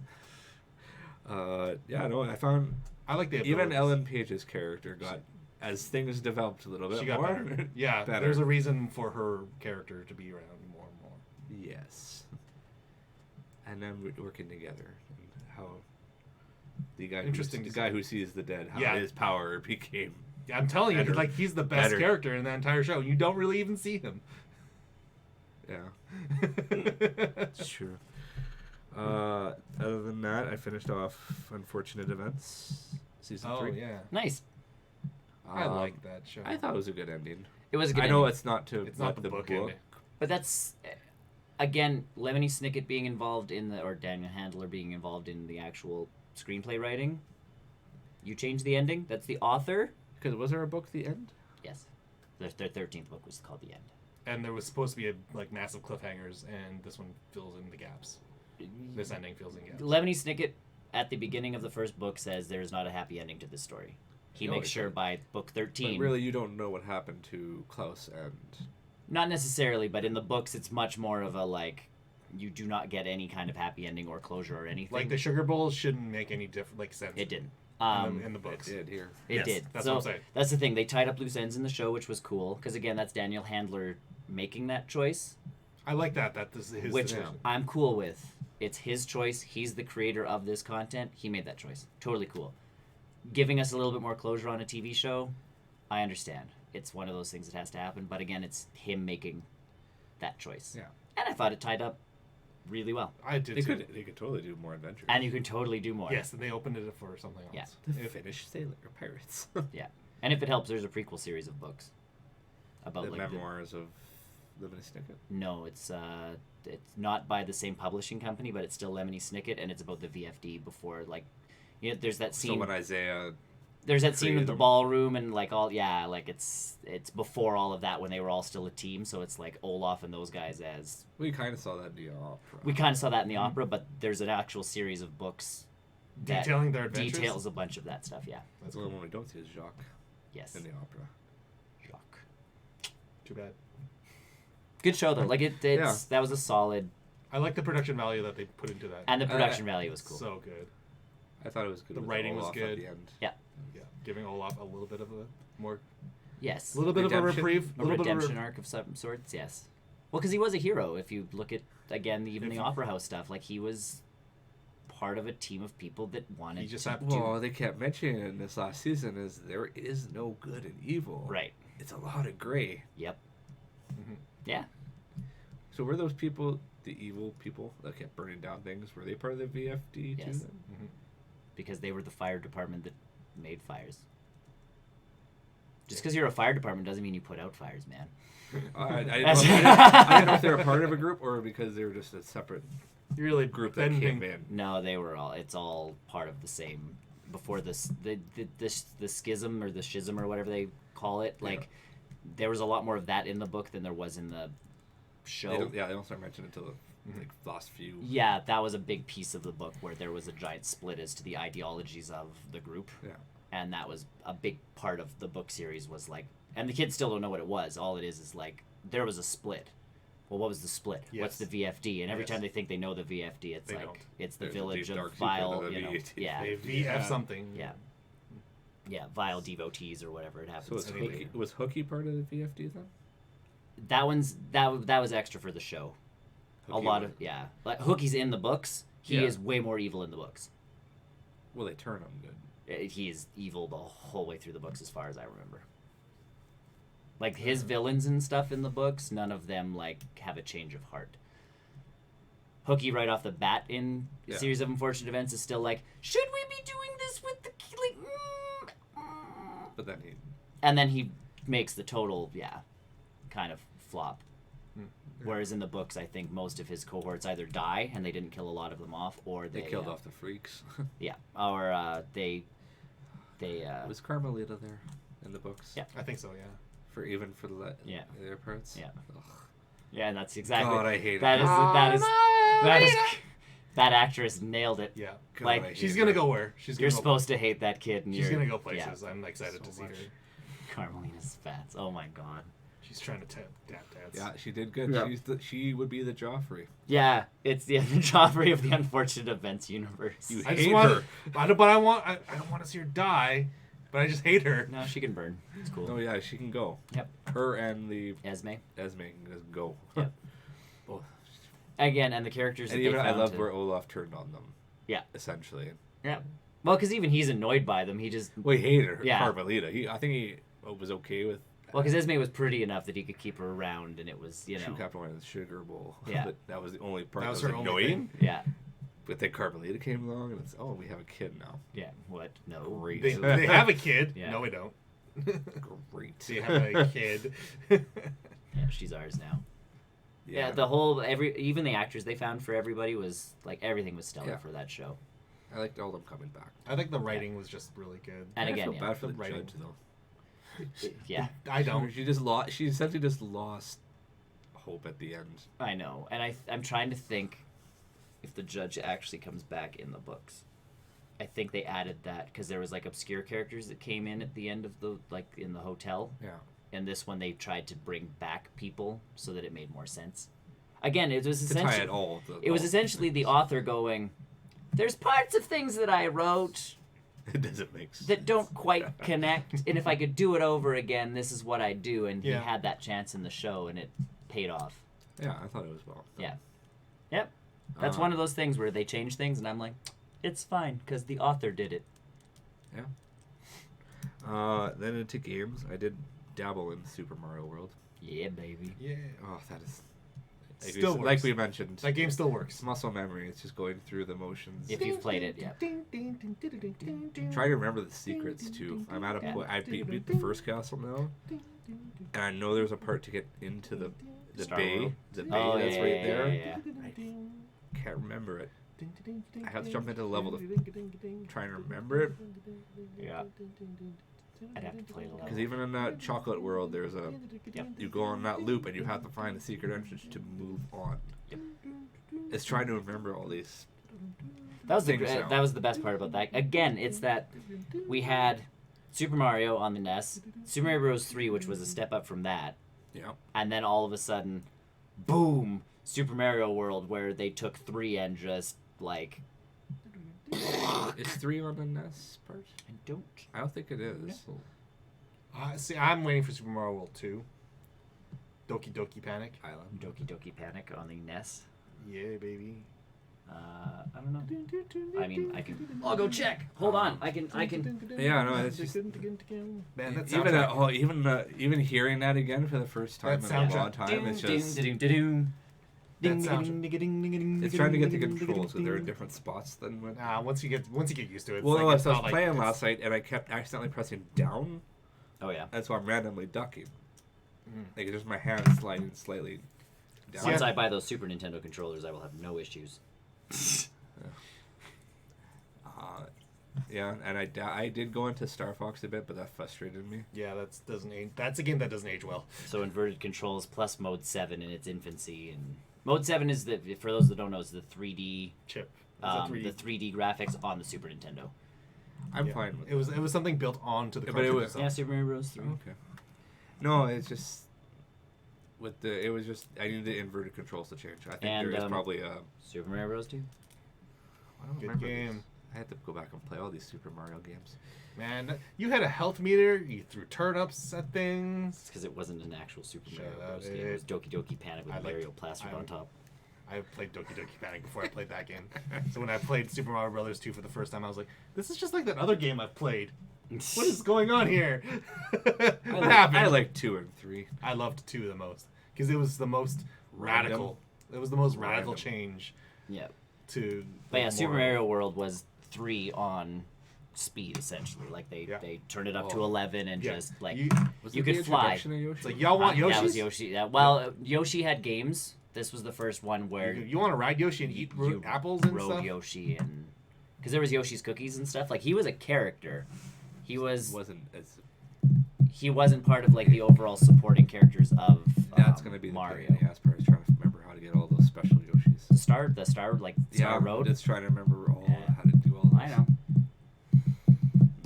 Yeah, no, I found I like the even abilities. Ellen Page's character got as things developed a little bit She got more. better. Yeah, better. there's a reason for her character to be around more and more. Yes. And then working together, and how the guy, Interesting the to guy see. who sees the dead, how Yeah. his power became. Yeah, I'm telling you, Better. like he's the best Better. character in that entire show. You don't really even see him. Yeah, it's true. Other than that, I finished off Unfortunate Events season 3. yeah, Nice. I like that show. I thought it was a good ending. It was a good I know ending. it's not to It's not what the book ending. But that's, again, Lemony Snicket being involved or Daniel Handler being involved in the actual screenplay writing. You change the ending. That's the author. Because was there a book, The End? Yes. Their 13th book was called The End. And there was supposed to be massive cliffhangers, and this one fills in the gaps. This ending fills in gaps. Lemony Snicket, at the beginning of the first book, says there is not a happy ending to this story. He No, makes he sure doesn't. by book 13. But really, you don't know what happened to Klaus and... Not necessarily, but in the books, it's much more of a, you do not get any kind of happy ending or closure or anything. Like the sugar bowls shouldn't make any sense. It didn't. In the books. It did here. It Yes, did. that's so what I'm saying. that's the thing. They tied up loose ends in the show, which was cool. Because again, that's Daniel Handler making that choice, I like that. That this is his which decision. I'm cool with. It's his choice. He's the creator of this content. He made that choice. Totally cool. Giving us a little bit more closure on a TV show, I understand. It's one of those things that has to happen. But again, it's him making that choice. Yeah. And I thought it tied up really well. I did They too. could totally do more adventures. And you can totally do more. Yes, and they opened it for something else. Yeah. The If- Finnish sailor pirates. Yeah. And if it helps, there's a prequel series of books about The like memoirs of Lemony Snicket. No, it's not by the same publishing company, but it's still Lemony Snicket, and it's about the VFD before there's that So scene. when Isaiah... There's that scene with created the them. ballroom and it's before all of that when they were all still a team. So it's like Olaf and those guys as We kind of saw that in the opera. we kind of saw that in the opera, but there's an actual series of books that Detailing their adventures? details a bunch of that stuff. Yeah. That's The cool. only one we don't see is Jacques Yes. in the opera. Jacques. Too bad. Good show though. That was a solid, I like the production value that they put into that. and the production value was cool. So good. I thought it was good. The with writing was Olaf good. At the end. Yeah. Yeah, giving Olaf a little bit of a more, Yes. little bit of a Redemption? reprieve, A little bit of redemption arc of some sorts, yes. Well, because he was a hero. If you look at even If the you- Opera House stuff, he was part of a team of people that wanted He just to happened do Well, they kept mentioning in this last season is there is no good and evil. right. It's a lot of gray. Yep. Mhm. Yeah. So were those people, the evil people that kept burning down things, were they part of the VFD too? Yes. Then? Because they were the fire department that made fires. Just because you're a fire department doesn't mean you put out fires, man. I didn't That's- I didn't know if they were part of a group or because they were just a separate You really group that came in. No, it's all part of the same. Before the schism or the schism or whatever they call it, there was a lot more of that in the book than there was in the show. They don't start mentioning until the last few. Yeah, that was a big piece of the book where there was a giant split as to the ideologies of the group. Yeah. And that was a big part of the book series was and the kids still don't know what it was. All it is there was a split. Well, what was the split? What's Yes. the VFD? And every Yes. time they think they know the VFD, it's They don't. it's the There's a village deep, of dark secret vile, of the VFD. yeah, a VF something. yeah, yeah, vile devotees or whatever it So happens was to Anything. be. Hooky part of the VFD then? That was extra for the show. A Hooky lot was- of Hookie's in the books, He Yeah. is way more evil in the books. Well, they turn him good. He is evil the whole way through the books, as far as I remember. Like his villains and stuff in the books, none of them like have a change of heart. Hooky, right off the bat in a series of unfortunate events, is still like, should we be doing this with the But then he. and then he makes the total kind of flop. Yeah. Whereas in the books, I think most of his cohorts either die and they didn't kill a lot of them off, or They killed off the freaks. or they Was Carmelita there in the books? Yeah. I think so. Yeah. For the Yeah. their parts. Yeah. Ugh. and that's exactly God, I hate that it. is that actress nailed it. Yeah. God, like, I hate She's her. gonna go where? You're supposed to hate that kid, and She's you're gonna go places. I'm excited So to see much. her. Carmelina Spatz. Oh my god. She's trying to tap dance. Yeah, she did good. Yeah. She would be the Joffrey. Yeah, it's the Joffrey of the unfortunate events universe. You I just hate want, her. I don't want to see her die, but I just hate her. No, she can burn. It's cool. Oh yeah, she can go. Yep. Her and the Esme. Esme can just go. Yep. Both. Again, and the characters And that even they I found love to- where Olaf turned on them. Yeah. Essentially. Yeah. Well, because even he's annoyed by them. He just... Well, he hated her. Yeah. Carmelita. I think he was okay with. Well, because Esme was pretty enough that he could keep her around, and it was, Shoe Captain went in the sugar bowl. Yeah. But that was the only part That that was was her only annoying. Yeah. But then Carmelita came along, and it's we have a kid now. Yeah. What? No. Great. They have a kid. Yeah. No, we don't. Great. They have a kid. Yeah, she's ours now. Yeah, the whole even the actors they found for everybody was like everything was stellar Yeah. for that show. I liked all of them coming back. I think the writing was just really good. And I again, feel yeah, bad for the writing. judge though. yeah, I don't. She just lost. She essentially just lost hope at the end. I know, and I'm trying to think if the judge actually comes back in the books. I think they added that because there was like obscure characters that came in at the end of the in the hotel. Yeah. And this one they tried to bring back people so that it made more sense. Again, it was To tie essentially it all. it was essentially the author going, "There's parts of things that I wrote It doesn't make sense. that don't quite connect, and if I could do it over again, this is what I'd do." And Yeah. he had that chance in the show, and it paid off. Yeah, I thought it was well. Yeah. Yep. That's one of those things where they change things, and I'm like, it's fine because the author did it. Then into games, I did dabble in Super Mario World. Yeah, baby. Yeah. Oh, that is. Still like works. we mentioned, That game still works. it's muscle memory. It's just going through the motions. If you've played it, yeah. Try to remember the secrets too. I'm at a Yeah. point. I beat the first castle now, and I know there's a part to get into the Star bay. World? The bay Oh, that's yeah, right yeah, there. yeah, Can't remember it. I have to jump into the level to try and remember it. Yeah. I'd have to play the Because level. even in that chocolate world, there's a Yep. you go on that loop and you have to find the secret entrance to move on. Yep. It's trying to remember all these. That was things now. that was the best part about that. Again, it's that we had Super Mario on the NES, Super Mario Bros. 3, which was a step up from that, Yeah. and then all of a sudden, boom, Super Mario World, where they took 3 and just like, Is 3 on the NES part? I don't. I don't think it is. See, I'm waiting for Super Mario World 2. Doki Doki Panic. Island. Doki Doki Panic on the NES. Yeah, baby. I don't know. I mean, I can. I'll go check. Hold on. I can. Yeah, no, it's just Man, that even soundtrack. even hearing that again for the first time That in a long soundtrack. time, it's just That soundtrack. it's trying to get the controls so they're in different spots than when. Once you get used to it. It's Well, like, no, it's so I not was like playing it's- last night and I kept accidentally pressing down. Oh yeah. That's why I'm randomly ducking. Mm. Like it's just my hand sliding slightly down. Once I buy those Super Nintendo controllers, I will have no issues. Yeah, and I did go into Star Fox a bit, but that frustrated me. Yeah, that's a game that doesn't age well. So inverted controls plus Mode 7 in its infancy, and Mode 7 is for those that don't know, is the 3D Chip. the 3D graphics on the Super Nintendo. I'm Yeah. fine with It was something built onto the Yeah, but it cartridge was- itself. Yeah, Super Mario Bros. 3. Okay. No, it's just it was just I needed the inverted controls to change. I think And, there is probably Super Mario Bros. 2. I don't Good remember game. this. I had to go back and play all these Super Mario games. Man, you had a health meter. You threw turnips at things. It's because it wasn't an actual Super Mario Shut Bros. up, game. It was it. Doki Doki Panic with I liked- Mario plastered I- on top. I played Doki Doki Panic before I played that game. So when I played Super Mario Brothers 2 for the first time, I was like, this is just like that other game I've played. What is going on here? What happened? I like 2 and 3. I loved 2 the most because it was the most radical. It was the most radical change. Yeah. To. But yeah, Super Mario World was 3 on speed essentially. Like they turned it up to 11 and just like you could fly. It's like y'all want Yoshi? That was Yoshi. Yeah. Well, Yoshi had games. This was the first one where you want to ride Yoshi and eat apples and rode stuff. Yoshi and because there was Yoshi's Cookies and stuff. Like he was a character. He wasn't part of like the overall supporting characters of that's gonna be Mario. The ass part is trying to remember how to get all those special Yoshis. The Star Road. Just trying to remember how to do all. Those.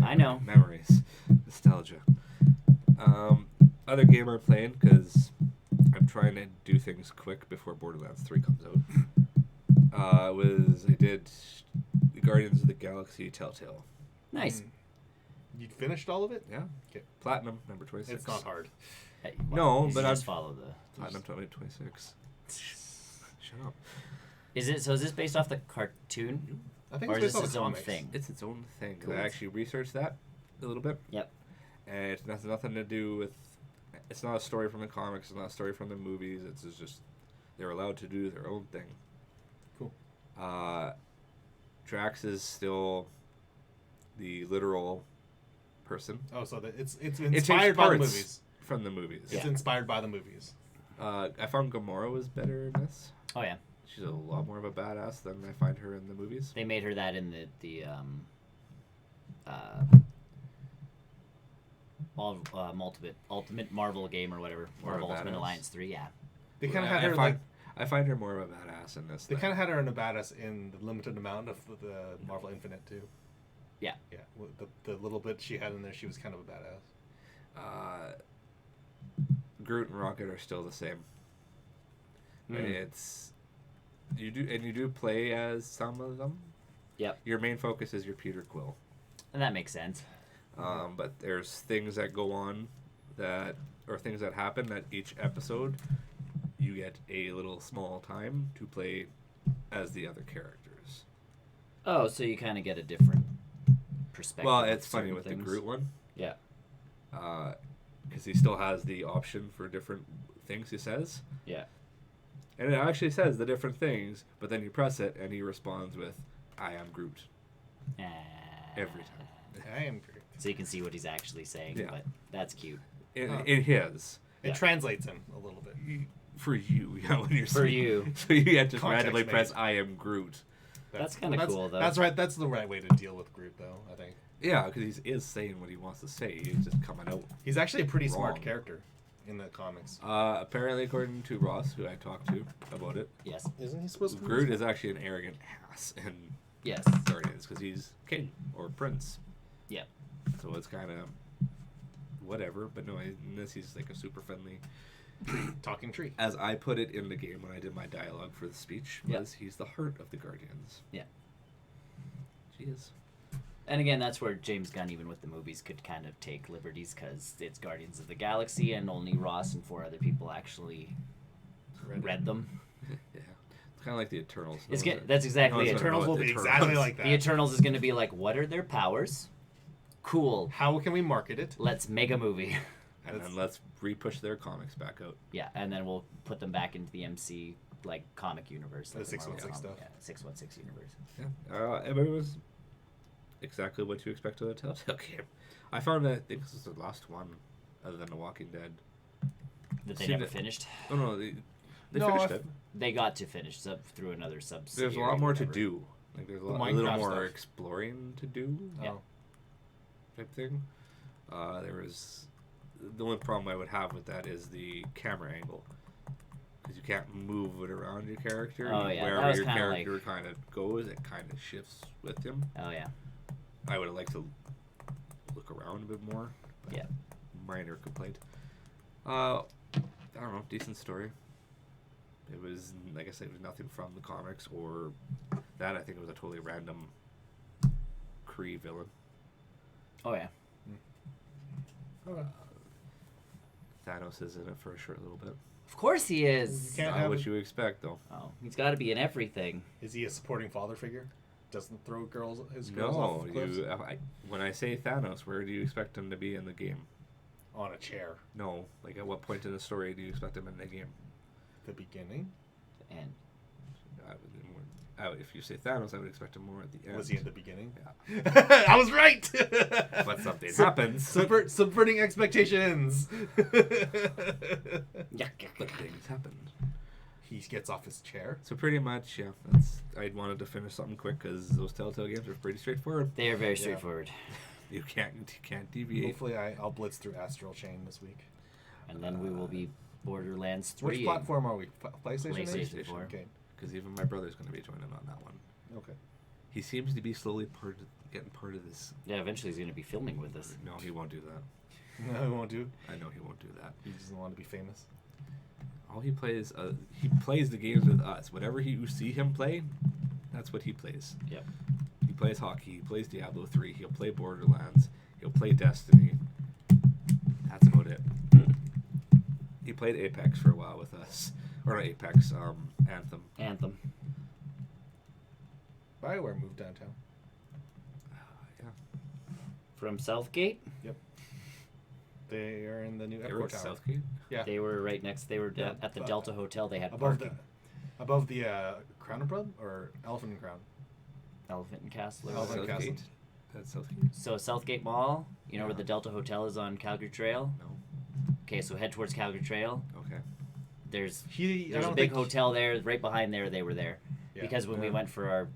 I know. Memories, nostalgia. Other game I'm playing because I'm trying to do things quick before Borderlands 3 comes out. I did the Guardians of the Galaxy Telltale. Nice. You finished all of it? Yeah. Okay. Platinum number 26. It's not hard. Hey, No, but just follow the Platinum 26. Shut up. Is this based off the cartoon? I think or it's is based on this its the own comics. thing? It's its own thing. Cool. I actually researched that a little bit. Yep. And it has nothing to do with. It's not a story from the comics. It's not a story from the movies. It's just they're allowed to do their own thing. Cool. Drax is still the literal person. Oh, so it's inspired by the movies. From the movies. It's inspired by the movies. I found Gamora was better in this. Oh yeah. She's a lot more of a badass than I find her in the movies. They made her that in the Ultimate Marvel game or whatever. Marvel Ultimate Alliance 3, yeah. They kind of had her I find her more of a badass in this. They kind of had her in a badass in the limited amount of the Marvel Infinite too. Yeah. Yeah. The little bit she had in there, she was kind of a badass. Groot and Rocket are still the same. It's you do play as some of them. Yep. Your main focus is your Peter Quill. And that makes sense. But there's things that go on or things that happen that each episode you get a little small time to play as the other characters. Oh, so you kind of get a different perspective. Well, it's funny with the Groot one. Yeah. Because he still has the option for different things he says. Yeah. And it actually says the different things, but then you press it and he responds with, I am Groot. Every time. I am Groot. So you can see what he's actually saying, but that's cute. In his. It translates him a little bit. For you, when you're For you. So you have to Context randomly made. press I am Groot. That's kind of cool, though. That's right. That's the right way to deal with Groot, though, I think. Yeah, because he is saying what he wants to say. He's just coming out. He's actually a pretty smart wrong. character in the comics. Apparently, according to Ross, who I talked to about it, Yes. Isn't he supposed to be? Groot is actually an arrogant ass in Yes. Guardians because he's king or prince. Yeah. So it's kind of whatever. But no, in this he's like a super friendly talking tree. As I put it in the game when I did my dialogue for the speech, was he's the heart of the Guardians. Yeah. She is. And again, that's where James Gunn, even with the movies, could kind of take liberties because it's Guardians of the Galaxy and only Ross and 4 other people actually read them. Yeah. It's kind of like the Eternals. That's exactly it. Eternals will be exactly like that. The Eternals is going to be like, what are their powers? Cool. How can we market it? Let's make a movie. And then let's re-push their comics back out. Yeah, and then we'll put them back into the MC comic universe. Like the 616 stuff. Yeah, 616 universe. Yeah. It was exactly what you expect of a Telltale game. I found that I think this is the last one, other than The Walking Dead. That they never finished? Oh, no, they finished it. They got to finish through another subsidiary. There's a lot more to do. Like there's a little more stuff. exploring to do. Yeah. Type thing. There was the only problem I would have with that is the camera angle, because you can't move it around your character. Oh yeah, wherever that was your kinda character kind of goes, it kind of shifts with him. Oh yeah. I would have liked to look around a bit more. But yeah. Minor complaint. I don't know. Decent story. It was, like I said, it was nothing from the comics or that. I think it was a totally random Kree villain. Oh yeah. Okay. Thanos is in it for a short little bit. Of course he is. You can't Not have what it. you expect, though. Oh, he's got to be in everything. Is he a supporting father figure? Doesn't throw his girls off No, of cliffs? when I say Thanos, where do you expect him to be in the game? On a chair. No, like at what point in the story do you expect him in the game? The beginning. And If you say Thanos, I would expect him more at the end. Was he in the beginning? Yeah. I was right. But something happens. Subverting expectations. yeah. But things happen. He gets off his chair. So pretty much, yeah. I wanted to finish something quick because those Telltale games are pretty straightforward. They are very straightforward. You can't deviate. Hopefully, I'll blitz through Astral Chain this week. And then we will be Borderlands 3. Which platform are we? PlayStation. PlayStation 4. Okay. Because even my brother's going to be joining on that one. Okay. He seems to be slowly getting part of this. Yeah, eventually he's going to be filming with us. No, he won't do that. No, he won't do. I know he won't do that. He doesn't want to be famous. All he plays the games with us. Whatever you see him play, that's what he plays. Yep. He plays hockey. He plays Diablo 3. He'll play Borderlands. He'll play Destiny. That's about it. He played Apex for a while with us. Or not Apex, Anthem. BioWare moved downtown. Yeah. From Southgate, They are in the new They were airport at tower. Southgate? Yeah. they were right next. They were Yeah, at the Delta Hotel. They had above parking. above the Crown and Pub or Elephant and Crown. Elephant and Castle. or Elephant whatever. Castle. Southgate? That's Southgate? So Southgate Mall, you know where Yeah. the Delta Hotel is on Calgary Trail? No. Okay, so head towards Calgary Trail. Okay. There's I a don't big think- hotel there. Right behind there, they were there. Yeah. Because when we Yeah. went for our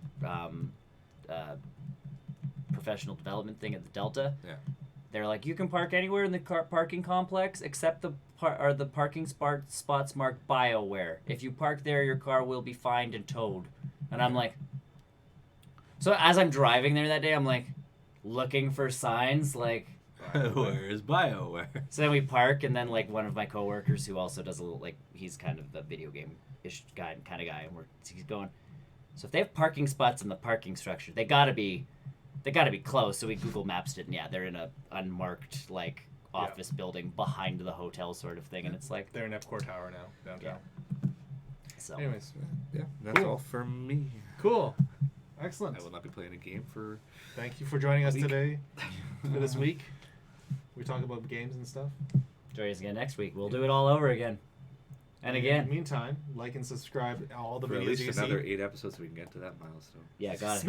professional development thing at the Delta, Yeah. they're like, you can park anywhere in the parking complex except the parking spots marked BioWare. If you park there, your car will be fined and towed. And I'm like, so as I'm driving there that day, I'm like looking for signs, like. Where is BioWare? So then we park, and then like one of my coworkers who also does a little like he's kind of the video game-ish guy, and he's going. So if they have parking spots in the parking structure, they gotta be close. So we Google Maps it, and yeah, they're in a unmarked like office building behind the hotel sort of thing, and it's like They're in Epcot Tower now, downtown. so. Anyways, Yeah, that's Cool. all from me. cool. Excellent. I will not be playing a game for... Thank you for joining us Week. today for this week. We talk about games and stuff. Join us again next week. We'll do it all over again, and In again. the meantime, like and subscribe all the For at videos least you another see. 8 episodes so we can get to that milestone. Yeah, got it.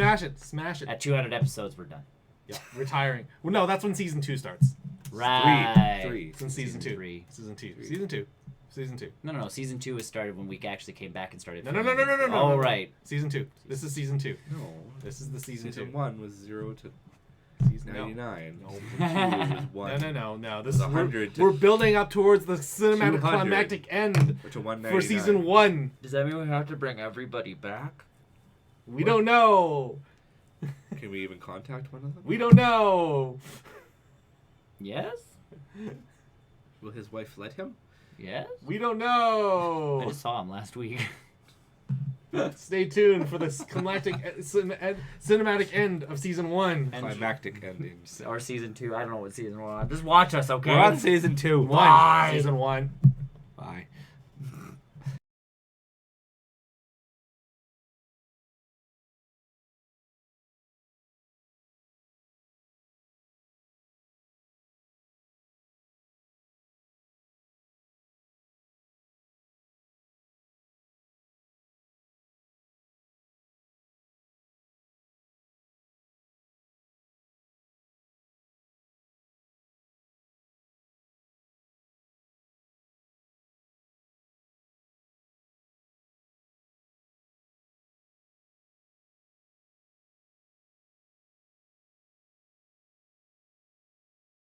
Smash it. At 200 episodes, we're done. Yeah, retiring. Well, no, that's when season 2 starts. Right. Three. It's in season 2. 3. Season 2. Three. Season 2. No. Season 2 was started when we actually came back and started. No. Oh, right. Season 2. This is season 2. No. This is the season 2. 1 was 0 to Season 99. No. Season 2 was 1. No. This is 100 to we're building up towards the cinematic 200. climactic end Or to 199. for season 1. Does that mean we have to bring everybody back? We don't know. Can we even contact one of them? We don't know. Yes. Will his wife let him? Yes. We don't I know. just saw him last week. Stay tuned for this climactic cinematic end of season 1. And- Climactic endings. Or season 2. I don't know what season we're on. Just watch us, okay? We're on season 2. Bye. Season 1. Bye.